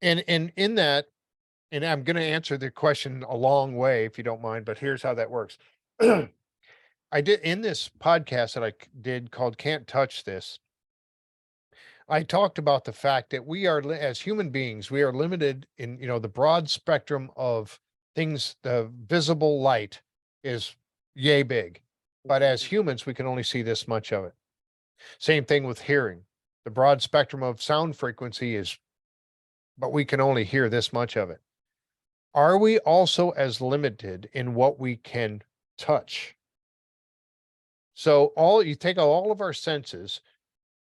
And in that, and I'm going to answer the question a long way if you don't mind, but here's how that works. I did, in this podcast that did called "Can't Touch This," I talked about the fact that as human beings, we are limited in, the broad spectrum of things. The visible light is yay big, but as humans, we can only see this much of it. Same thing with hearing. The broad spectrum of sound frequency but we can only hear this much of it. Are we also as limited in what we can touch? So you take all of our senses,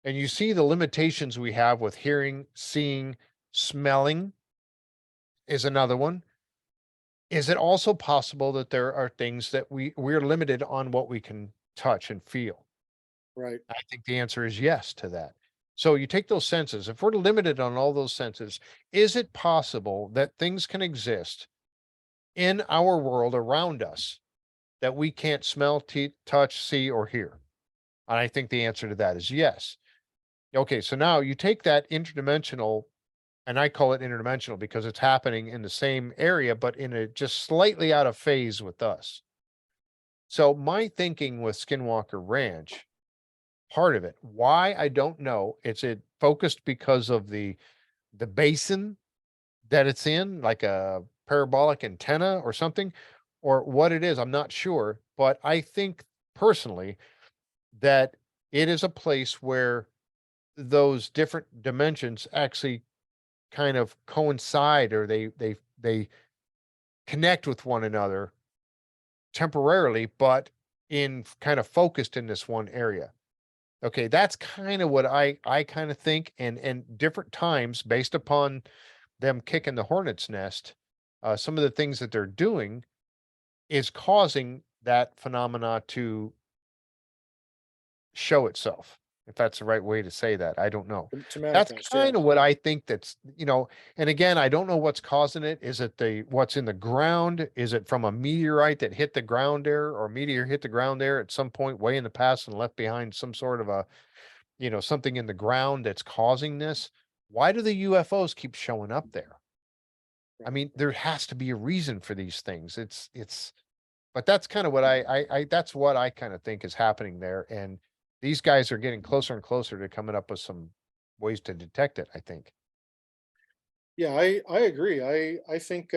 and you see the limitations we have with hearing, seeing, smelling is another one. Is it also possible that there are things that we're limited on what we can touch and feel? Right. I think the answer is yes to that. So you take those senses. If we're limited on all those senses, is it possible that things can exist in our world around us that we can't smell, touch, see, or hear? And I think the answer to that is yes. Okay, so now you take that interdimensional And I call it interdimensional because it's happening in the same area, but in a just slightly out of phase with us. So my thinking with Skinwalker Ranch, part of it, why I don't know, it focused because of the basin that it's in, like a parabolic antenna or something, or what it is, I'm not sure. But I think personally that it is a place where those different dimensions actually kind of coincide, or they connect with one another temporarily, but in kind of focused in this one area. Okay, that's kind of what I kind of think, and different times based upon them kicking the hornet's nest, some of the things that they're doing is causing that phenomena to show itself. If that's the right way to say that, I don't know. To That's manifest. kind of Yes. what I think that's, and again, I don't know what's causing it. Is it what's in the ground? Is it from a meteorite that hit the ground there, or meteor hit the ground there at some point way in the past and left behind some sort of a, something in the ground that's causing this? Why do the UFOs keep showing up there? I Right. mean, there has to be a reason for these things. But that's kind of what that's what I kind of think is happening there. And these guys are getting closer and closer to coming up with some ways to detect it, I think. Yeah, I agree. I think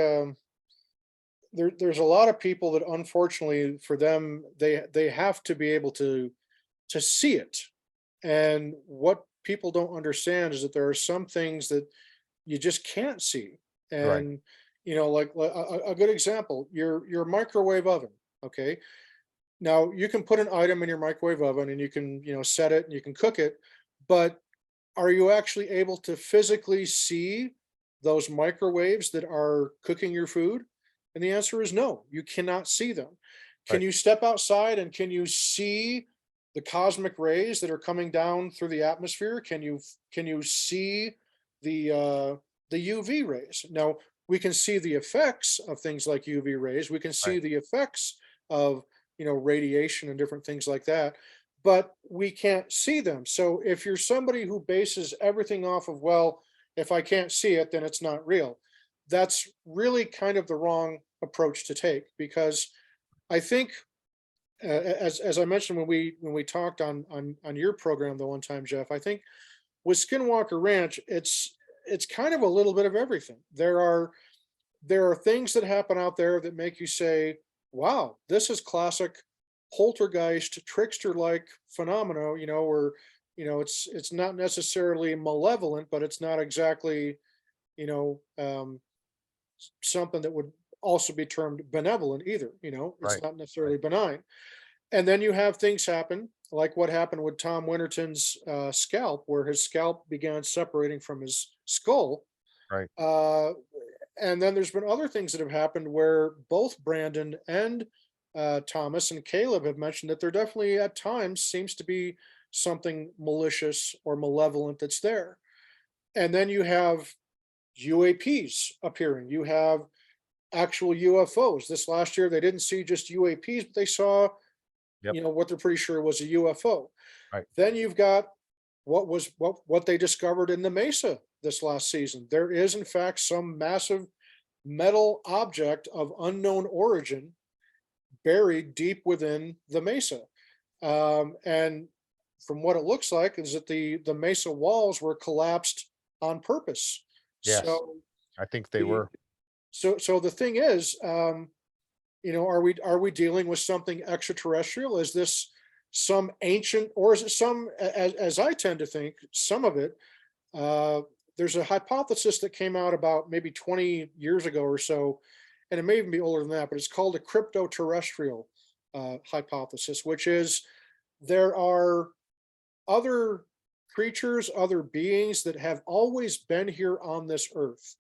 there's a lot of people that unfortunately for them they have to be able to see it. And what people don't understand is that there are some things that you just can't see. Right. And like a good example, your microwave oven. Okay, now you can put an item in your microwave oven and you can set it and you can cook it, but are you actually able to physically see those microwaves that are cooking your food? And the answer is no, you cannot see them. Can Right. you step outside and can you see the cosmic rays that are coming down through the atmosphere? Can you see the UV rays? Now we can see the effects of things like UV rays. We can Right. see the effects of radiation and different things like that, but we can't see them. So if you're somebody who bases everything off of, well, if I can't see it, then it's not real, that's really kind of the wrong approach to take, because I think as I mentioned when we talked on your program the one time, Jeff, I think with Skinwalker Ranch, it's kind of a little bit of everything. There are things that happen out there that make you say, wow, this is classic poltergeist trickster like phenomena, where it's not necessarily malevolent, but it's not exactly you know something that would also be termed benevolent either. It's Right. not Right. necessarily benign. And then you have things happen like what happened with Tom Winterton's scalp, where his scalp began separating from his skull. Right. uh, and then there's been other things that have happened where both Brandon and Thomas and Caleb have mentioned that there definitely at times seems to be something malicious or malevolent that's there. And then you have UAPs appearing. You have actual UFOs. This last year, they didn't see just UAPs, but they saw, Yep. what they're pretty sure was a UFO. Right. Then you've got what they discovered in the Mesa this last season. There is in fact some massive metal object of unknown origin buried deep within the Mesa. And from what it looks like is that the Mesa walls were collapsed on purpose. Yes. So I think they the were. so the thing is, are we dealing with something extraterrestrial? Is this some ancient, or is it some, as I tend to think, some of it? Uh, there's a hypothesis that came out about maybe 20 years ago or so, and it may even be older than that, but it's called a crypto-terrestrial hypothesis, which is there are other creatures, other beings that have always been here on this earth,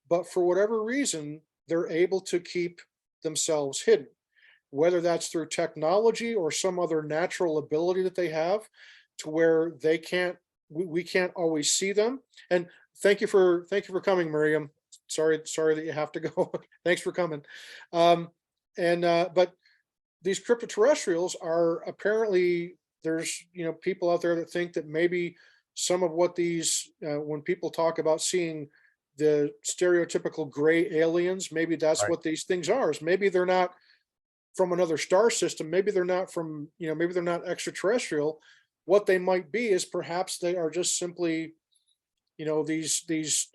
but for whatever reason, they're able to keep themselves hidden, whether that's through technology or some other natural ability that they have to where they can't we can't always see them. And thank you for coming, Miriam. Sorry that you have to go. Thanks for coming. um and But these cryptoterrestrials are apparently, there's people out there that think that maybe some of what these when people talk about seeing the stereotypical gray aliens. Maybe that's Right. what these things are. Is maybe they're not from another star system. Maybe they're not from, maybe they're not extraterrestrial. What they might be is perhaps they are just simply, these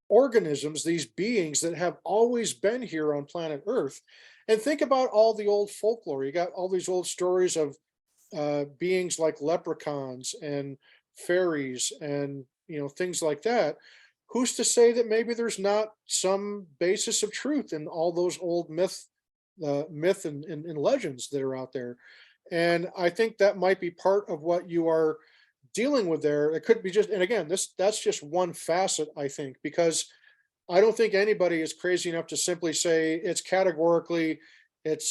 organisms, these beings that have always been here on planet Earth. And think about all the old folklore. You got all these old stories of beings like leprechauns and fairies and things like that. Who's to say that maybe there's not some basis of truth in all those old myth and legends that are out there? And I think that might be part of what you are dealing with there. It could be just, and again, that's just one facet, I think, because I don't think anybody is crazy enough to simply say it's categorically, it's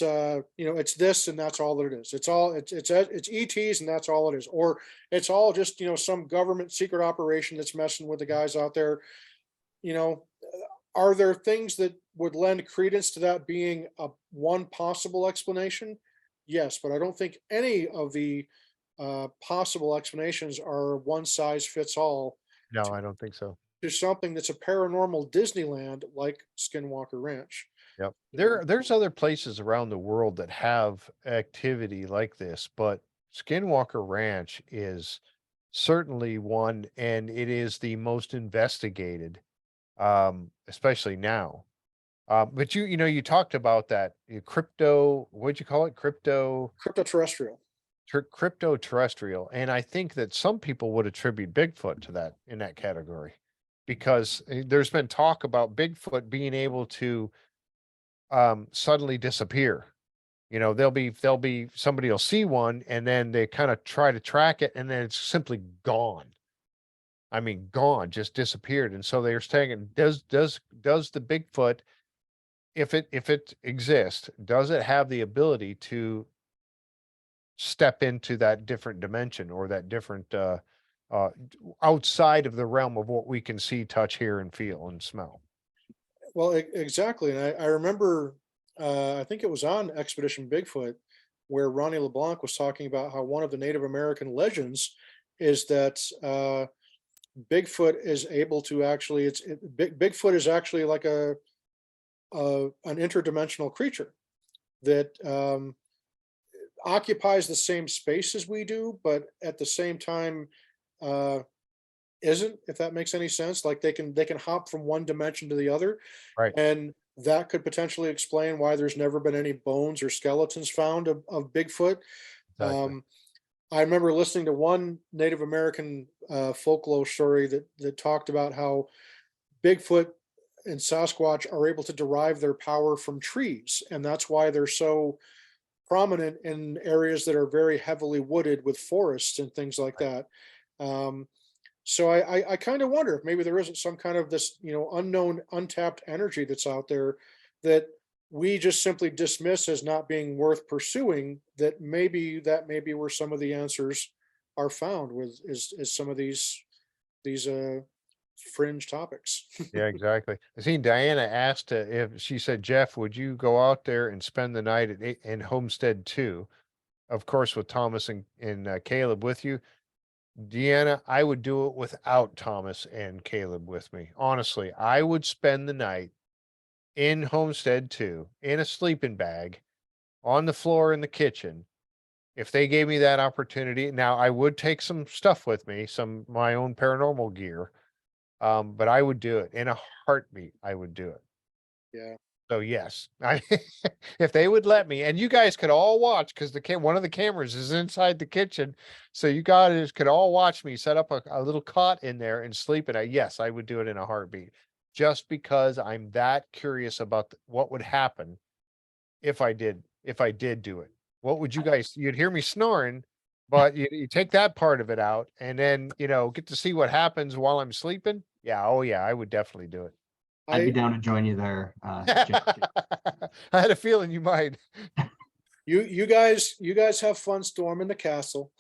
this and that's all that it is. It's ETs and that's all it is, or it's all just some government secret operation that's messing with the guys out there. You know, are there things that would lend credence to that being a one possible explanation? Yes, but I don't think any of the possible explanations are one size fits all No, I don't think so. to something that's a paranormal Disneyland like Skinwalker Ranch. Yep. You know, There's other places around the world that have activity like this, but Skinwalker Ranch is certainly one, and it is the most investigated, especially now. But you talked about that crypto, what'd you call it? Crypto terrestrial. Crypto terrestrial. And I think that some people would attribute Bigfoot to that in that category because there's been talk about Bigfoot being able to suddenly disappear. There'll be somebody will see one and then they kind of try to track it and then it's simply gone. I mean, gone, just disappeared. And so they're saying, does the Bigfoot, if it exists, does it have the ability to step into that different dimension or that different uh outside of the realm of what we can see, touch, hear, and feel and smell? Well, exactly. And I remember, I think it was on Expedition Bigfoot, where Ronnie LeBlanc was talking about how one of the Native American legends is that Bigfoot is able to actually, Bigfoot is actually like an interdimensional creature that occupies the same space as we do, but at the same time uh, isn't. If that makes any sense, like they can hop from one dimension to the other, Right. and that could potentially explain why there's never been any bones or skeletons found of Bigfoot. Exactly. Um, I remember listening to one Native American folklore story that talked about how Bigfoot and Sasquatch are able to derive their power from trees, and that's why they're so prominent in areas that are very heavily wooded with forests and things like Right. that. Um, so I kind of wonder if maybe there isn't some kind of this, unknown, untapped energy that's out there that we just simply dismiss as not being worth pursuing. That maybe where some of the answers are found with is some of these fringe topics. Yeah, exactly. I seen Diana asked if she said, Jeff, would you go out there and spend the night in Homestead 2? Of course, with Thomas and Caleb with you. Deanna, I would do it without Thomas and Caleb with me. Honestly, I would spend the night in Homestead 2 in a sleeping bag on the floor in the kitchen. If they gave me that opportunity, now I would take some stuff with me, some my own paranormal gear. But I would do it in a heartbeat. I would do it. Yeah. So yes, I if they would let me, and you guys could all watch because one of the cameras is inside the kitchen, so you guys could all watch me set up a little cot in there and sleep in it. Yes, I would do it in a heartbeat, just because I'm that curious about what would happen if I did do it. What would you guys? You'd hear me snoring, but you take that part of it out, and then get to see what happens while I'm sleeping. Yeah, oh yeah, I would definitely do it. I'd be I down to join you there, Jeff. I had a feeling you might. you guys have fun storming the castle.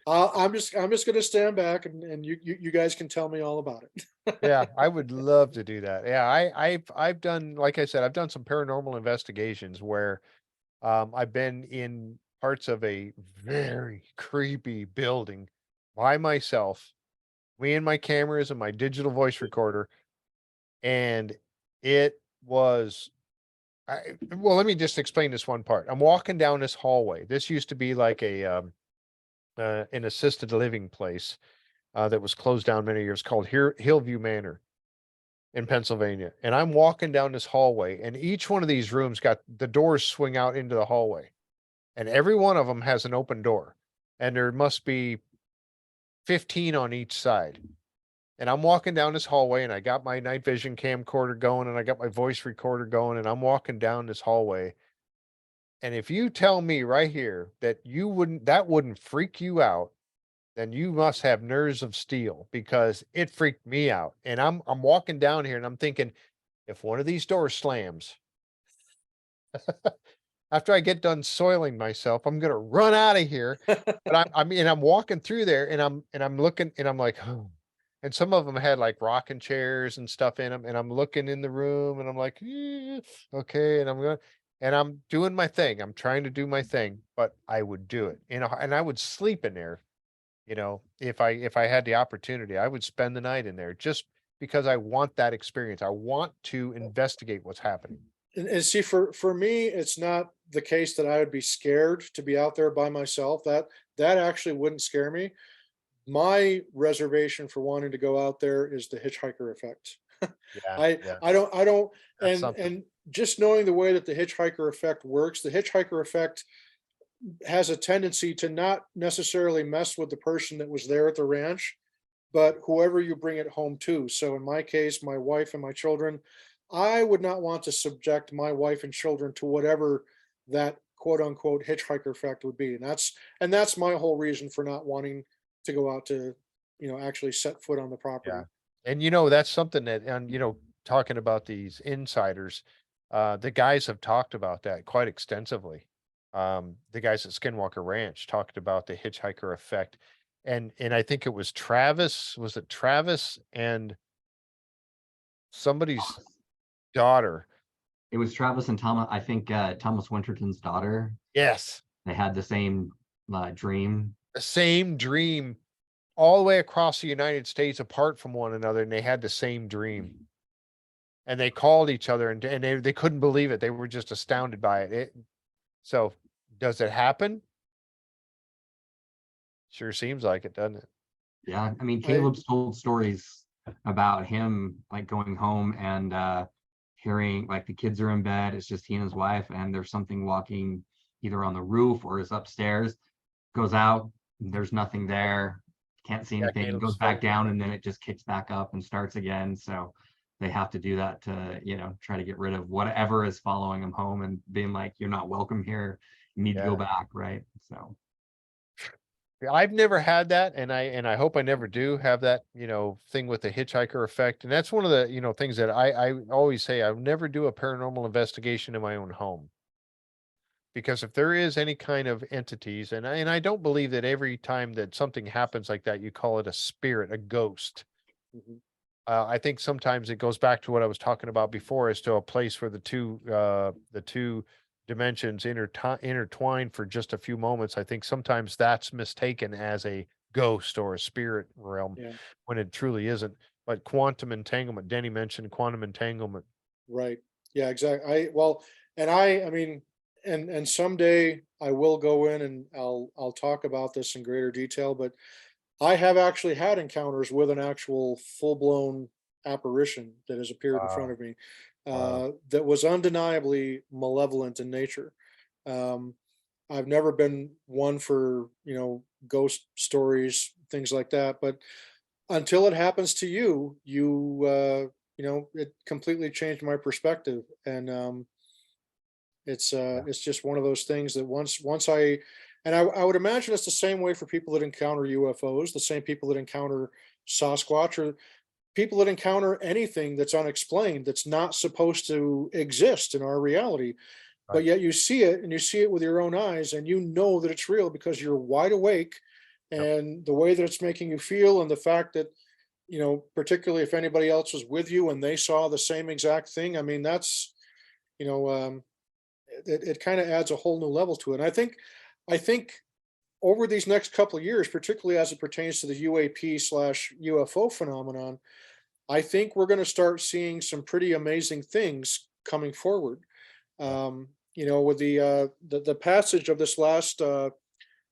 I'm just gonna stand back and you guys can tell me all about it. Yeah, I would love to do that. Yeah, I've done, like I said, I've done some paranormal investigations where I've been in parts of a very creepy building by myself me and my cameras and my digital voice recorder. And it was, well, let me just explain this one part. I'm walking down this hallway. This used to be like an assisted living place that was closed down many years called Hillview Manor in Pennsylvania. And I'm walking down this hallway, and each one of these rooms got the doors swing out into the hallway, and every one of them has an open door, and there must be 15 on each side. And I'm walking down this hallway, and I got my night vision camcorder going, and I got my voice recorder going, and I'm walking down this hallway. And if you tell me right here that that wouldn't freak you out, then you must have nerves of steel, because it freaked me out. And I'm walking down here and I'm thinking, if one of these doors slams, after I get done soiling myself, I'm gonna run out of here. But I mean, I'm walking through there, and I'm looking, and I'm like, oh. And some of them had like rocking chairs and stuff in them, and I'm looking in the room, and I'm like, okay, and I'm doing my thing. I'm trying to do my thing, but I would do it, and I would sleep in there. If I had the opportunity, I would spend the night in there, just because I want that experience. I want to investigate what's happening. And see, for me, it's not the case that I would be scared to be out there by myself. That actually wouldn't scare me. My reservation for wanting to go out there is the hitchhiker effect. Yeah, yeah, I don't, that's and something. just knowing the way that the hitchhiker effect works, the hitchhiker effect has a tendency to not necessarily mess with the person that was there at the ranch, but whoever you bring it home to. So in my case, my wife and my children, I would not want to subject my wife and children to whatever that quote unquote hitchhiker effect would be. And that's my whole reason for not wanting to go out to, actually set foot on the Yeah. property. And that's something that, and talking about these insiders, the guys have talked about that quite extensively. The guys at Skinwalker Ranch talked about the hitchhiker effect. And I think it was Travis, was it Travis and somebody's daughter? It was Travis and Thomas, I think, Thomas Winterton's daughter. Yes. They had the same dream. The same dream all the way across the United States apart from one another, and they had the same dream. And they called each other, and they couldn't believe it. They were just astounded by it. So does it happen? Sure seems like it, doesn't it? Yeah, I mean, I Caleb's told stories about him like going home and hearing like the kids are in bed. It's just he and his wife, and there's something walking either on the roof or is upstairs. Goes out, there's nothing there. Can't see Yeah, anything. Goes Caleb's back told me. down, and then it just kicks back up and starts again. So they have to do that to try to get rid of whatever is following him home and being like, you're not welcome here. You need to go Yeah. back, right? So. Yeah, I've never had that, and I hope I never do have that, thing with the hitchhiker effect. And that's one of the, things that I always say, I would never do a paranormal investigation in my own home. Because if there is any kind of entities, and I don't believe that every time that something happens like that, you call it a spirit, a ghost. Mhm. I think sometimes it goes back to what I was talking about before, as to a place where the two dimensions intertwine for just a few moments. I think sometimes that's mistaken as a ghost or a spirit realm, Yeah, when it truly isn't. But quantum entanglement, Denny mentioned quantum entanglement. right. Yeah, exactly. I mean, and someday I will go in and I'll talk about this in greater detail, but I have actually had encounters with an actual full-blown apparition that has appeared in front Wow. of me, Wow. that was undeniably malevolent in nature. Um, I've never been one for, ghost stories, things like that, but until it happens to you, it completely changed my perspective. And Yeah. it's just one of those things that once I would imagine it's the same way for people that encounter UFOs, the same people that encounter Sasquatch, or people that encounter anything that's unexplained, that's not supposed to exist in our reality. But Right. yet you see it, and you see it with your own eyes, and you know that it's real because you're wide awake, Yep. and the way that it's making you feel, and the fact that, particularly if anybody else was with you and they saw the same exact thing, I mean, that's, you know, um, it kind of adds a whole new level to it. And I think over these next couple of years, particularly as it pertains to the UAP/UFO phenomenon, I think we're going to start seeing some pretty amazing things coming forward. With the passage of this last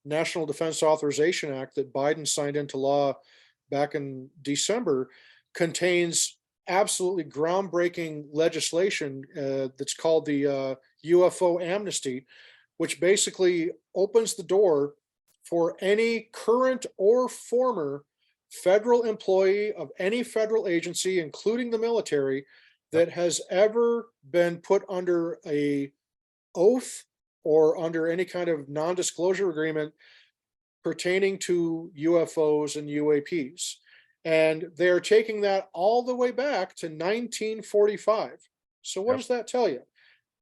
National Defense Authorization Act that Biden signed into law back in December, contains absolutely groundbreaking legislation that's called the UFO amnesty, which basically opens the door for any current or former federal employee of any federal agency, including the military, that has ever been put under a oath or under any kind of non-disclosure agreement pertaining to UFOs and UAPs. And they're taking that all the way back to 1945. So what Yep. does that tell you?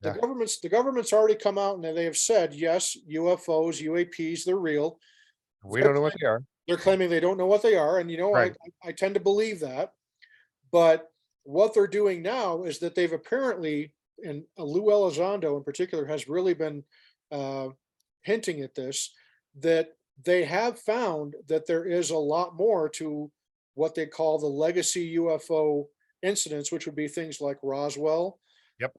The Yeah. government's already come out and they have said, yes, UFOs, UAPs, they're real. We They're don't know what they are. they're claiming they don't know what they are. And Right. I tend to believe that. But what they're doing now is that they've apparently, and Lou Elizondo in particular has really been uh, hinting at this, that they have found that there is a lot more to what they call the legacy UFO incidents, which would be things like Roswell, Yep.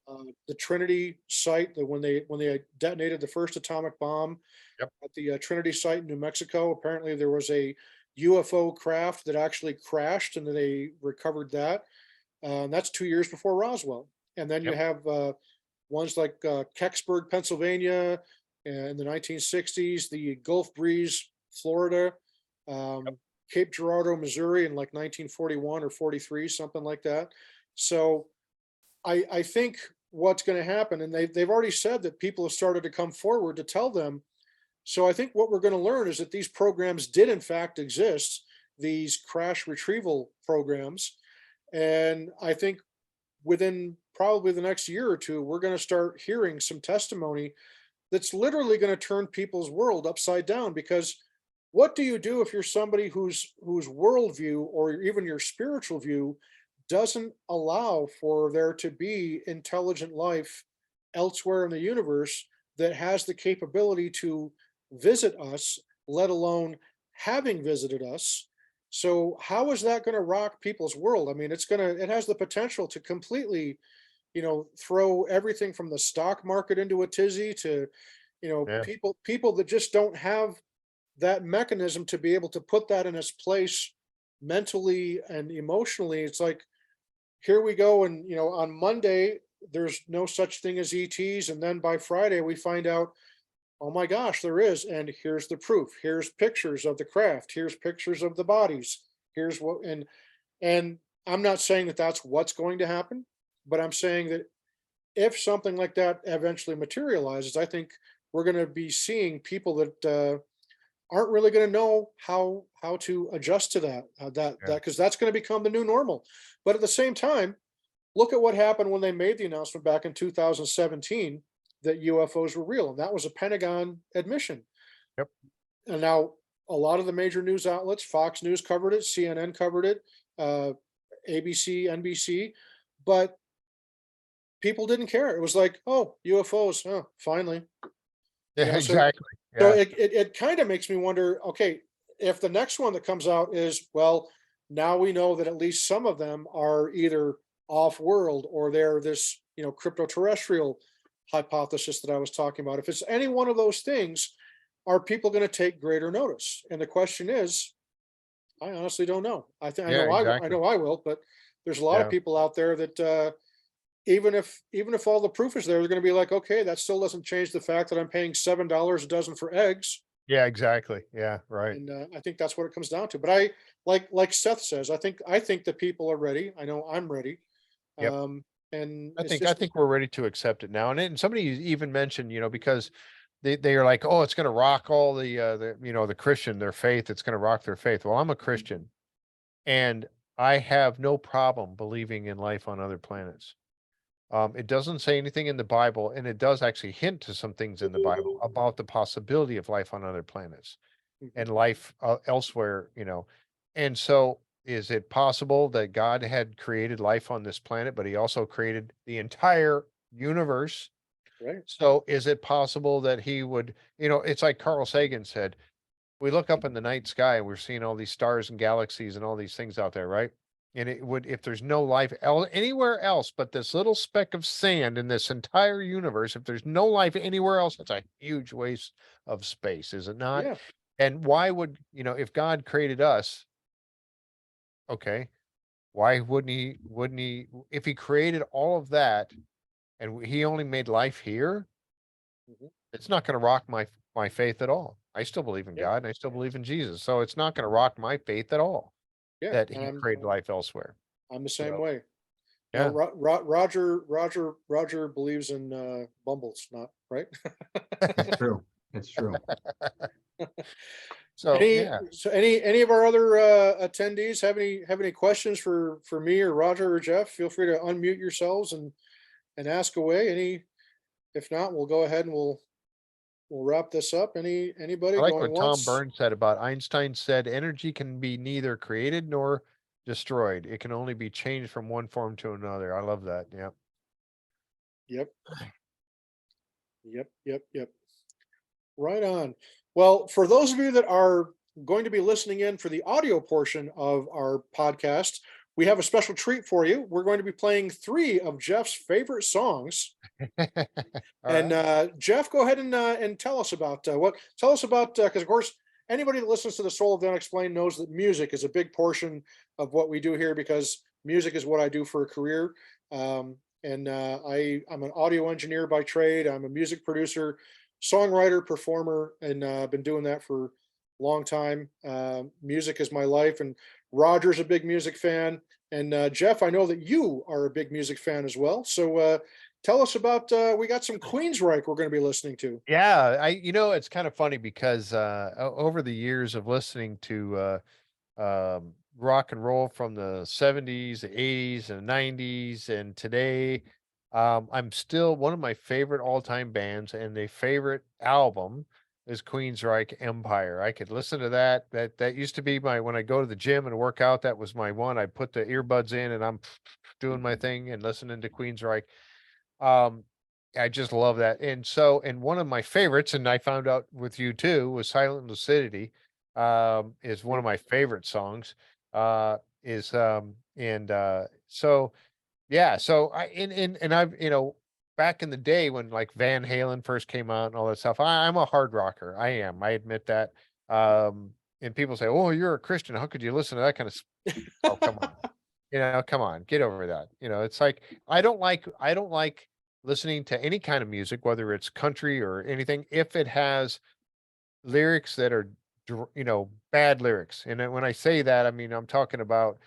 the Trinity site, that when they detonated the first atomic bomb Yep. at the Trinity site in New Mexico. Apparently, there was a UFO craft that actually crashed, and they recovered that. And that's 2 years before Roswell. And then you Yep. have ones like Kecksburg, Pennsylvania, in the 1960s, the Gulf Breeze, Florida, Yep. Cape Girardeau, Missouri, in like 1941 or 43, something like that. So I think what's going to happen, and they've already said that people have started to come forward to tell them. So I think what we're going to learn is that these programs did in fact exist, these crash retrieval programs. And I think within probably the next year or two, we're going to start hearing some testimony that's literally going to turn people's world upside down. Because what do you do if you're somebody whose worldview or even your spiritual view doesn't allow for there to be intelligent life elsewhere in the universe that has the capability to visit us, let alone having visited us? So how is that going to rock people's world? I mean, it has the potential to completely, throw everything from the stock market into a tizzy to, Yeah. people that just don't have that mechanism to be able to put that in its place mentally and emotionally. It's like, here we go. And, on Monday, there's no such thing as ETs. And then by Friday, we find out, oh my gosh, there is. And here's the proof. Here's pictures of the craft. Here's pictures of the bodies. Here's what, and I'm not saying that that's what's going to happen, but I'm saying that if something like that eventually materializes, I think we're going to be seeing people that aren't really going to know how to adjust to that Yeah. because that's going to become the new normal. But at the same time, look at what happened when they made the announcement back in 2017 that UFOs were real, and that was a Pentagon admission. Yep. And now a lot of the major news outlets, Fox News covered it, CNN covered it, ABC, NBC, but people didn't care. It was like, oh, UFOs, oh, finally. Yeah. So Exactly. so Yeah. it kind of makes me wonder, okay, if the next one that comes out is, well, now we know that at least some of them are either off world or they're this, crypto terrestrial hypothesis that I was talking about. If it's any one of those things, are people going to take greater notice? And the question is, I honestly don't know. I Yeah. know I Exactly. know I will, but there's a lot of Yeah. people out there that even if all the proof is there, they're going to be like, okay, that still doesn't change the fact that I'm paying $7 a dozen for eggs. Yeah. Exactly. Yeah. Right. And I think that's what it comes down to. But like Seth says, I think that people are ready. I know I'm ready. Yep. Um, and I it's think I just think we're ready to accept it now. And somebody even mentioned, because they are like, oh, it's going to rock all the Christian, their faith. It's going to rock their faith. Well, I'm a Christian, and I have no problem believing in life on other planets. It doesn't say anything in the Bible, and it does actually hint to some things in the Bible about the possibility of life on other planets Mhm. and life elsewhere. And so, is it possible that God had created life on this planet, but he also created the entire universe? Right. So, is it possible that he would, it's like Carl Sagan said, we look up in the night sky and we're seeing all these stars and galaxies and all these things out there, right? And it would, if there's no life anywhere else but this little speck of sand in this entire universe, if there's no life anywhere else, that's a huge waste of space, is it not? Yeah. And why would, if God created us, okay, why wouldn't he, if he created all of that and he only made life here, Mhm. it's not going to rock my faith at all. I still believe in Yeah. God and I still believe in Jesus. So it's not going to rock my faith at all Yeah. that And he created life elsewhere. I'm the same So, way. Now, yeah. Roger believes in Bumbles, not right. It's true. It's true. So, Any yeah. so any of our other attendees have any questions for me or Roger or Jeff? Feel free to unmute yourselves and ask away. If not, we'll go ahead and we'll wrap this up. Anybody I like going what Tom once? Burns said about Einstein said energy can be neither created nor destroyed. It can only be changed from one form to another. I love that. Yeah. Yep. Yep. Right on. Well, for those of you that are going to be listening in for the audio portion of our podcast, we have a special treat for you. We're going to be playing 3 of Jeff's favorite songs. All And right. Jeff, go ahead and tell us about because of course anybody that listens to the Soul of the Unexplained knows that music is a big portion of what we do here because music is what I do for a career. I'm an audio engineer by trade. I'm a music producer, songwriter, performer, and I've been doing that for a long time. Music is my life, and Roger's a big music fan. And Jeff, I know that you are a big music fan as well. So tell us about we got some Queensryche we're going to be listening to. Yeah. It's kind of funny because over the years of listening to rock and roll from the 70s, the 80s, and 90s, and today. I'm still one of my favorite all-time bands, and the favorite album is Queensryche Empire. I could listen to that. That used to be my when I go to the gym and work out. That was my one. I put the earbuds in, and I'm doing my thing and listening to Queensryche. Um, I just love that. And one of my favorites, and I found out with you too, was Silent Lucidity. Is one of my favorite songs. Is and so yeah, so and I've back in the day when like Van Halen first came out and all that stuff, I'm a hard rocker. I am. I admit that. And people say, "Oh, you're a Christian. How could you listen to that kind of?" Oh, come on. Come on, get over that. It's like I don't like listening to any kind of music, whether it's country or anything, if it has lyrics that are bad lyrics. And then when I say that, I mean I'm talking about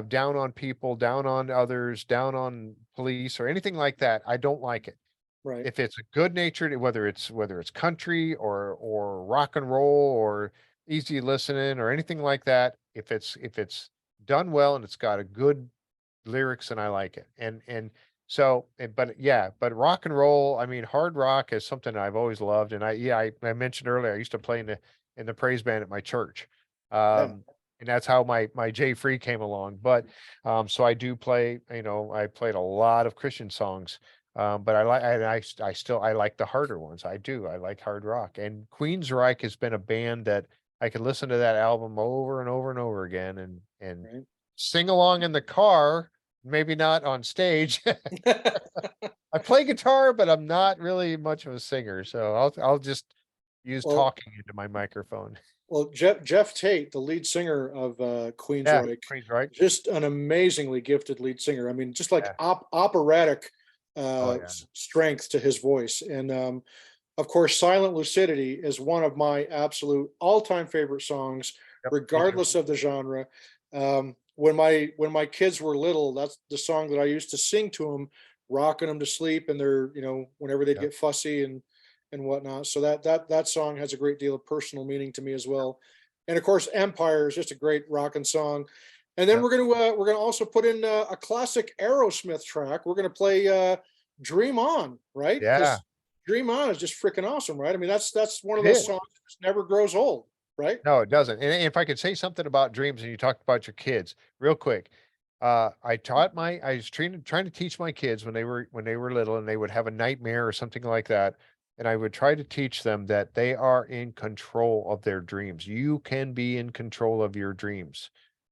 down on people, down on others, down on police or anything like that. I don't like it. Right. If it's a good natured, whether it's country or rock and roll or easy listening or anything like that, if it's done well and it's got a good lyrics and I like it. But yeah, but rock and roll, I mean, hard rock is something I've always loved. And I mentioned earlier, I used to play in the praise band at my church. Yeah. And that's how my J Free came along. But so I do play, I played a lot of Christian songs. But I like the harder ones. I do. I like hard rock. And Queensryche has been a band that I could listen to that album over and over and over again and Right. sing along in the car, maybe not on stage. I play guitar, but I'm not really much of a singer, so I'll just use well, talking into my microphone. Jeff Tate, the lead singer of Yeah, Queensryche, Queen's right. just an amazingly gifted lead singer. I mean, just like Yeah. operatic Oh yeah. strength to his voice. And of course, Silent Lucidity is one of my absolute all-time favorite songs, Yep. Me too. regardless of the genre. When my kids were little, that's the song that I used to sing to them, rocking them to sleep, and they're whenever they'd Yep. get fussy and whatnot. So that song has a great deal of personal meaning to me as well. And of course, Empire is just a great rocking song. And then Yep. we're gonna also put in a classic Aerosmith track. We're gonna play "Dream On," right? Yeah, Because "Dream On" is just freaking awesome, right? I mean, that's one of it those is. songs that just never grows old, right? No, it doesn't. And if I could say something about dreams, and you talked about your kids, real quick. I was trying to teach my kids when they were little and they would have a nightmare or something like that. And I would try to teach them that they are in control of their dreams. You can be in control of your dreams.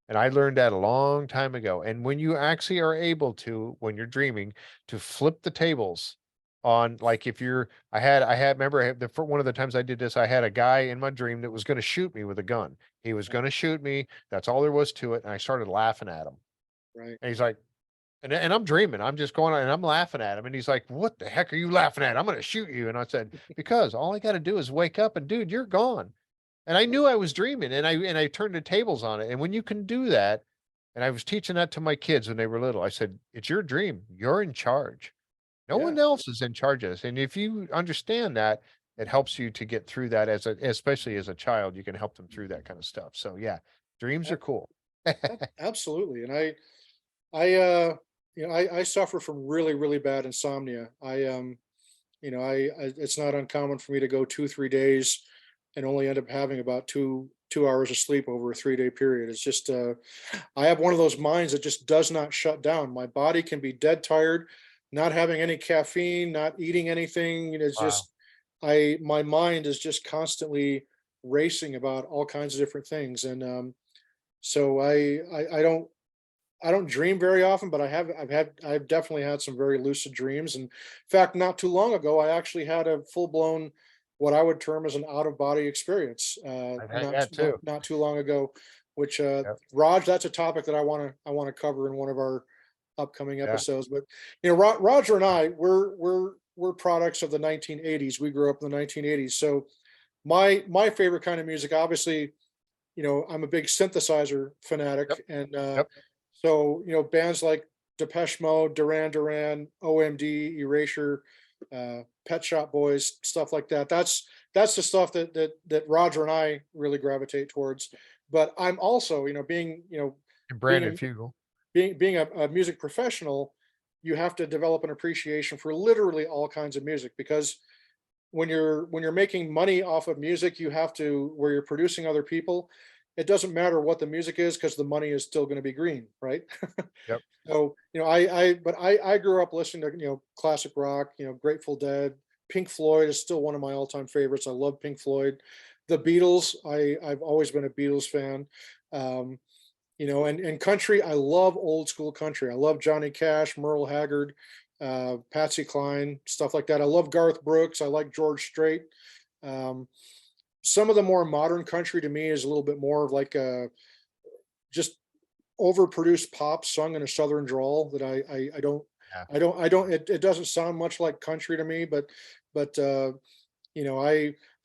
And I learned that a long time ago. And when you actually are able to, when you're dreaming, to flip the tables on, like, if you're, remember, one of the times I did this, I had a guy in my dream that was going to shoot me with a gun. He was going to shoot me. That's all there was to it. And I started laughing at him. Right. And he's like, and I'm dreaming. I'm just going on and I'm laughing at him. And he's like, "What the heck are you laughing at? I'm going to shoot you." And I said, "Because all I got to do is wake up and, dude, you're gone." And I knew I was dreaming, and I turned the tables on it. And when you can do that, and I was teaching that to my kids when they were little, I said, "It's your dream. You're in charge. No Yeah. one else is in charge of this." And if you understand that, it helps you to get through that especially as a child, you can help them through that kind of stuff. So yeah, dreams are cool. Absolutely. And I suffer from really, really bad insomnia. It's not uncommon for me to go 2, 3 days and only end up having about 2 hours of sleep over a 3-day period. It's just, I have one of those minds that just does not shut down. My body can be dead tired, not having any caffeine, not eating anything. It's Wow. just, my mind is just constantly racing about all kinds of different things. And, so I don't dream very often, but I've definitely had some very lucid dreams. And in fact, not too long ago, I actually had a full blown, what I would term as an out of body experience. I've had that too. Not too long ago, which Yep. Raj, that's a topic that I want to cover in one of our upcoming Yeah. episodes. But Roger and I, we're products of the 1980s. We grew up in the 1980s, so my favorite kind of music, obviously, I'm a big synthesizer fanatic, Yep. and Yep. so bands like Depeche Mode, Duran Duran, OMD, Erasure, Pet Shop Boys, stuff like that. That's the stuff that Roger and I really gravitate towards. But I'm also, And being Brandon Fugal. being a music professional, you have to develop an appreciation for literally all kinds of music, because when you're making money off of music, you have to, where you're producing other people, it doesn't matter what the music is, because the money is still going to be green, right? Yep. So I grew up listening to classic rock, Grateful Dead. Pink Floyd is still one of my all-time favorites. I love Pink Floyd. The Beatles, I've always been a Beatles fan. um, and country, I love old school country. I love Johnny Cash, Merle Haggard, Patsy Cline, stuff like that. I love Garth Brooks. I like George Strait. Um, some of the more modern country to me is a little bit more of like just overproduced pop sung in a southern drawl that I don't Yeah. it doesn't sound much like country to me. But I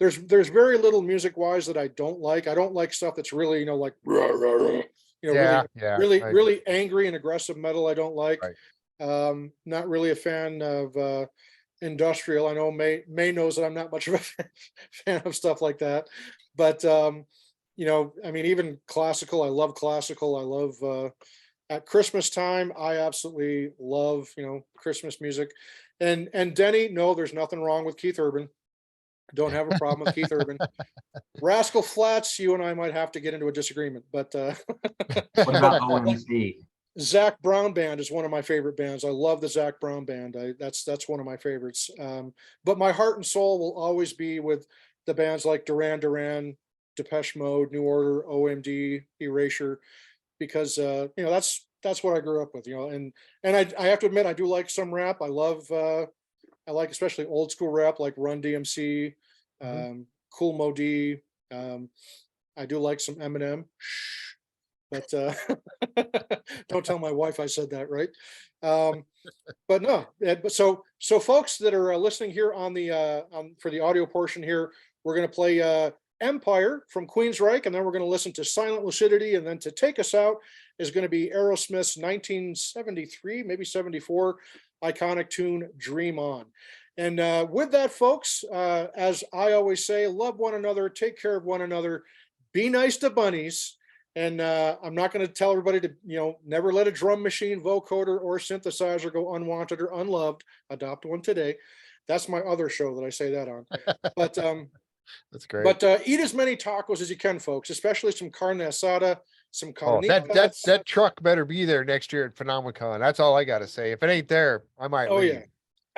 there's very little music wise that I don't like. I don't like stuff that's really like rah, rah, rah, Yeah. Yeah. really angry and aggressive metal. I don't like. Right. Not really a fan of industrial. I know May knows that I'm not much of a fan of stuff like that. But I mean, even classical, I love classical. I love at Christmas time, I absolutely love, Christmas music. And Denny, no, there's nothing wrong with Keith Urban. Don't have a problem with Keith Urban. Rascal Flats, you and I might have to get into a disagreement, but What about OMC? Zach Brown Band is one of my favorite bands. I love the Zach Brown Band. That's one of my favorites. But my heart and soul will always be with the bands like Duran Duran, Depeche Mode, New Order, OMD, Erasure, because that's what I grew up with. And I have to admit, I do like some rap. I like especially old school rap like Run DMC, Mhm. Cool Modi. I do like some Eminem. But don't tell my wife I said that, right? But no, but so folks that are listening here on the for the audio portion here, we're going to play Empire from Queensryche, and then we're going to listen to Silent Lucidity, and then to take us out is going to be Aerosmith's 1973, maybe 74 iconic tune, Dream On. And with that, folks, as I always say, love one another, take care of one another, be nice to bunnies. And I'm not going to tell everybody to, never let a drum machine, vocoder, or synthesizer go unwanted or unloved. Adopt one today. That's my other show that I say that on. But That's great. eat as many tacos as you can, folks, especially some carne asada, some Oh, carnitas. that truck better be there next year at PhenomeCon. That's all I got to say. If it ain't there, I might Oh leave. yeah,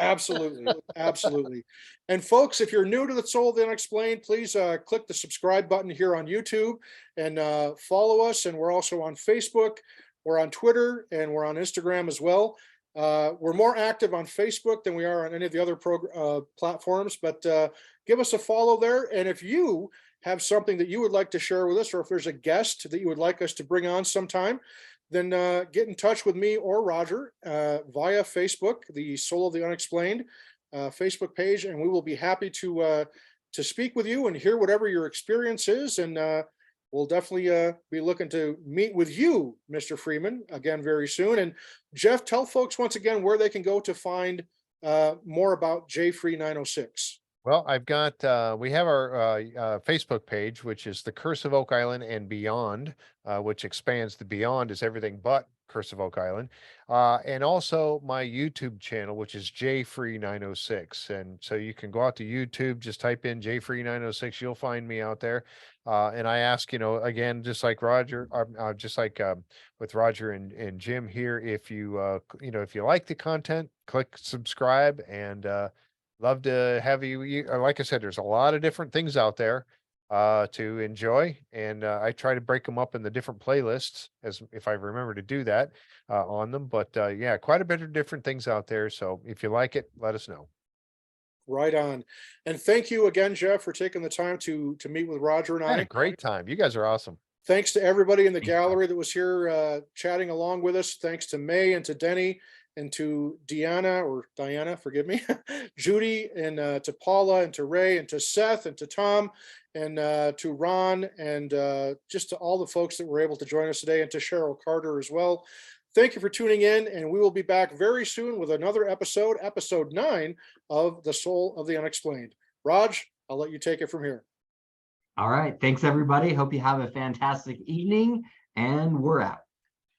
Absolutely. Absolutely. And folks, if you're new to the Soul of the Unexplained, please click the subscribe button here on YouTube and follow us. And we're also on Facebook, we're on Twitter, and we're on Instagram as well. We're more active on Facebook than we are on any of the other platforms, but give us a follow there. And if you have something that you would like to share with us, or if there's a guest that you would like us to bring on sometime, then get in touch with me or Roger via Facebook, the Soul of the Unexplained Facebook page, and we will be happy to speak with you and hear whatever your experience is. And we'll definitely be looking to meet with you, Mr. Freeman, again very soon. And Jeff, tell folks once again where they can go to find more about JFree906. Well, I've got, we have our Facebook page, which is the Curse of Oak Island and Beyond, which expands the beyond is everything but Curse of Oak Island. And also my YouTube channel, which is JFree906. And so you can go out to YouTube, just type in JFree906, you'll find me out there. And I ask, again, just like Roger, just like with Roger and Jim here, if you, if you like the content, click subscribe, and love to have you. Like I said, there's a lot of different things out there to enjoy, and I try to break them up in the different playlists, as if I remember to do that on them. But yeah, quite a bit of different things out there. So if you like it, let us know. Right on. And thank you again, Jeff, for taking the time to meet with Roger and I had I. a great time. You guys are awesome. Thanks to everybody in the Thank you. gallery that was here chatting along with us. Thanks to May and to Denny and to Diana, forgive me, Judy, and to Paula and to Ray and to Seth and to Tom and to Ron, and just to all the folks that were able to join us today, and to Cheryl Carter as well. Thank you for tuning in, and we will be back very soon with another episode, episode 9 of The Soul of the Unexplained. Raj, I'll let you take it from here. All right. Thanks, everybody. Hope you have a fantastic evening, and we're out.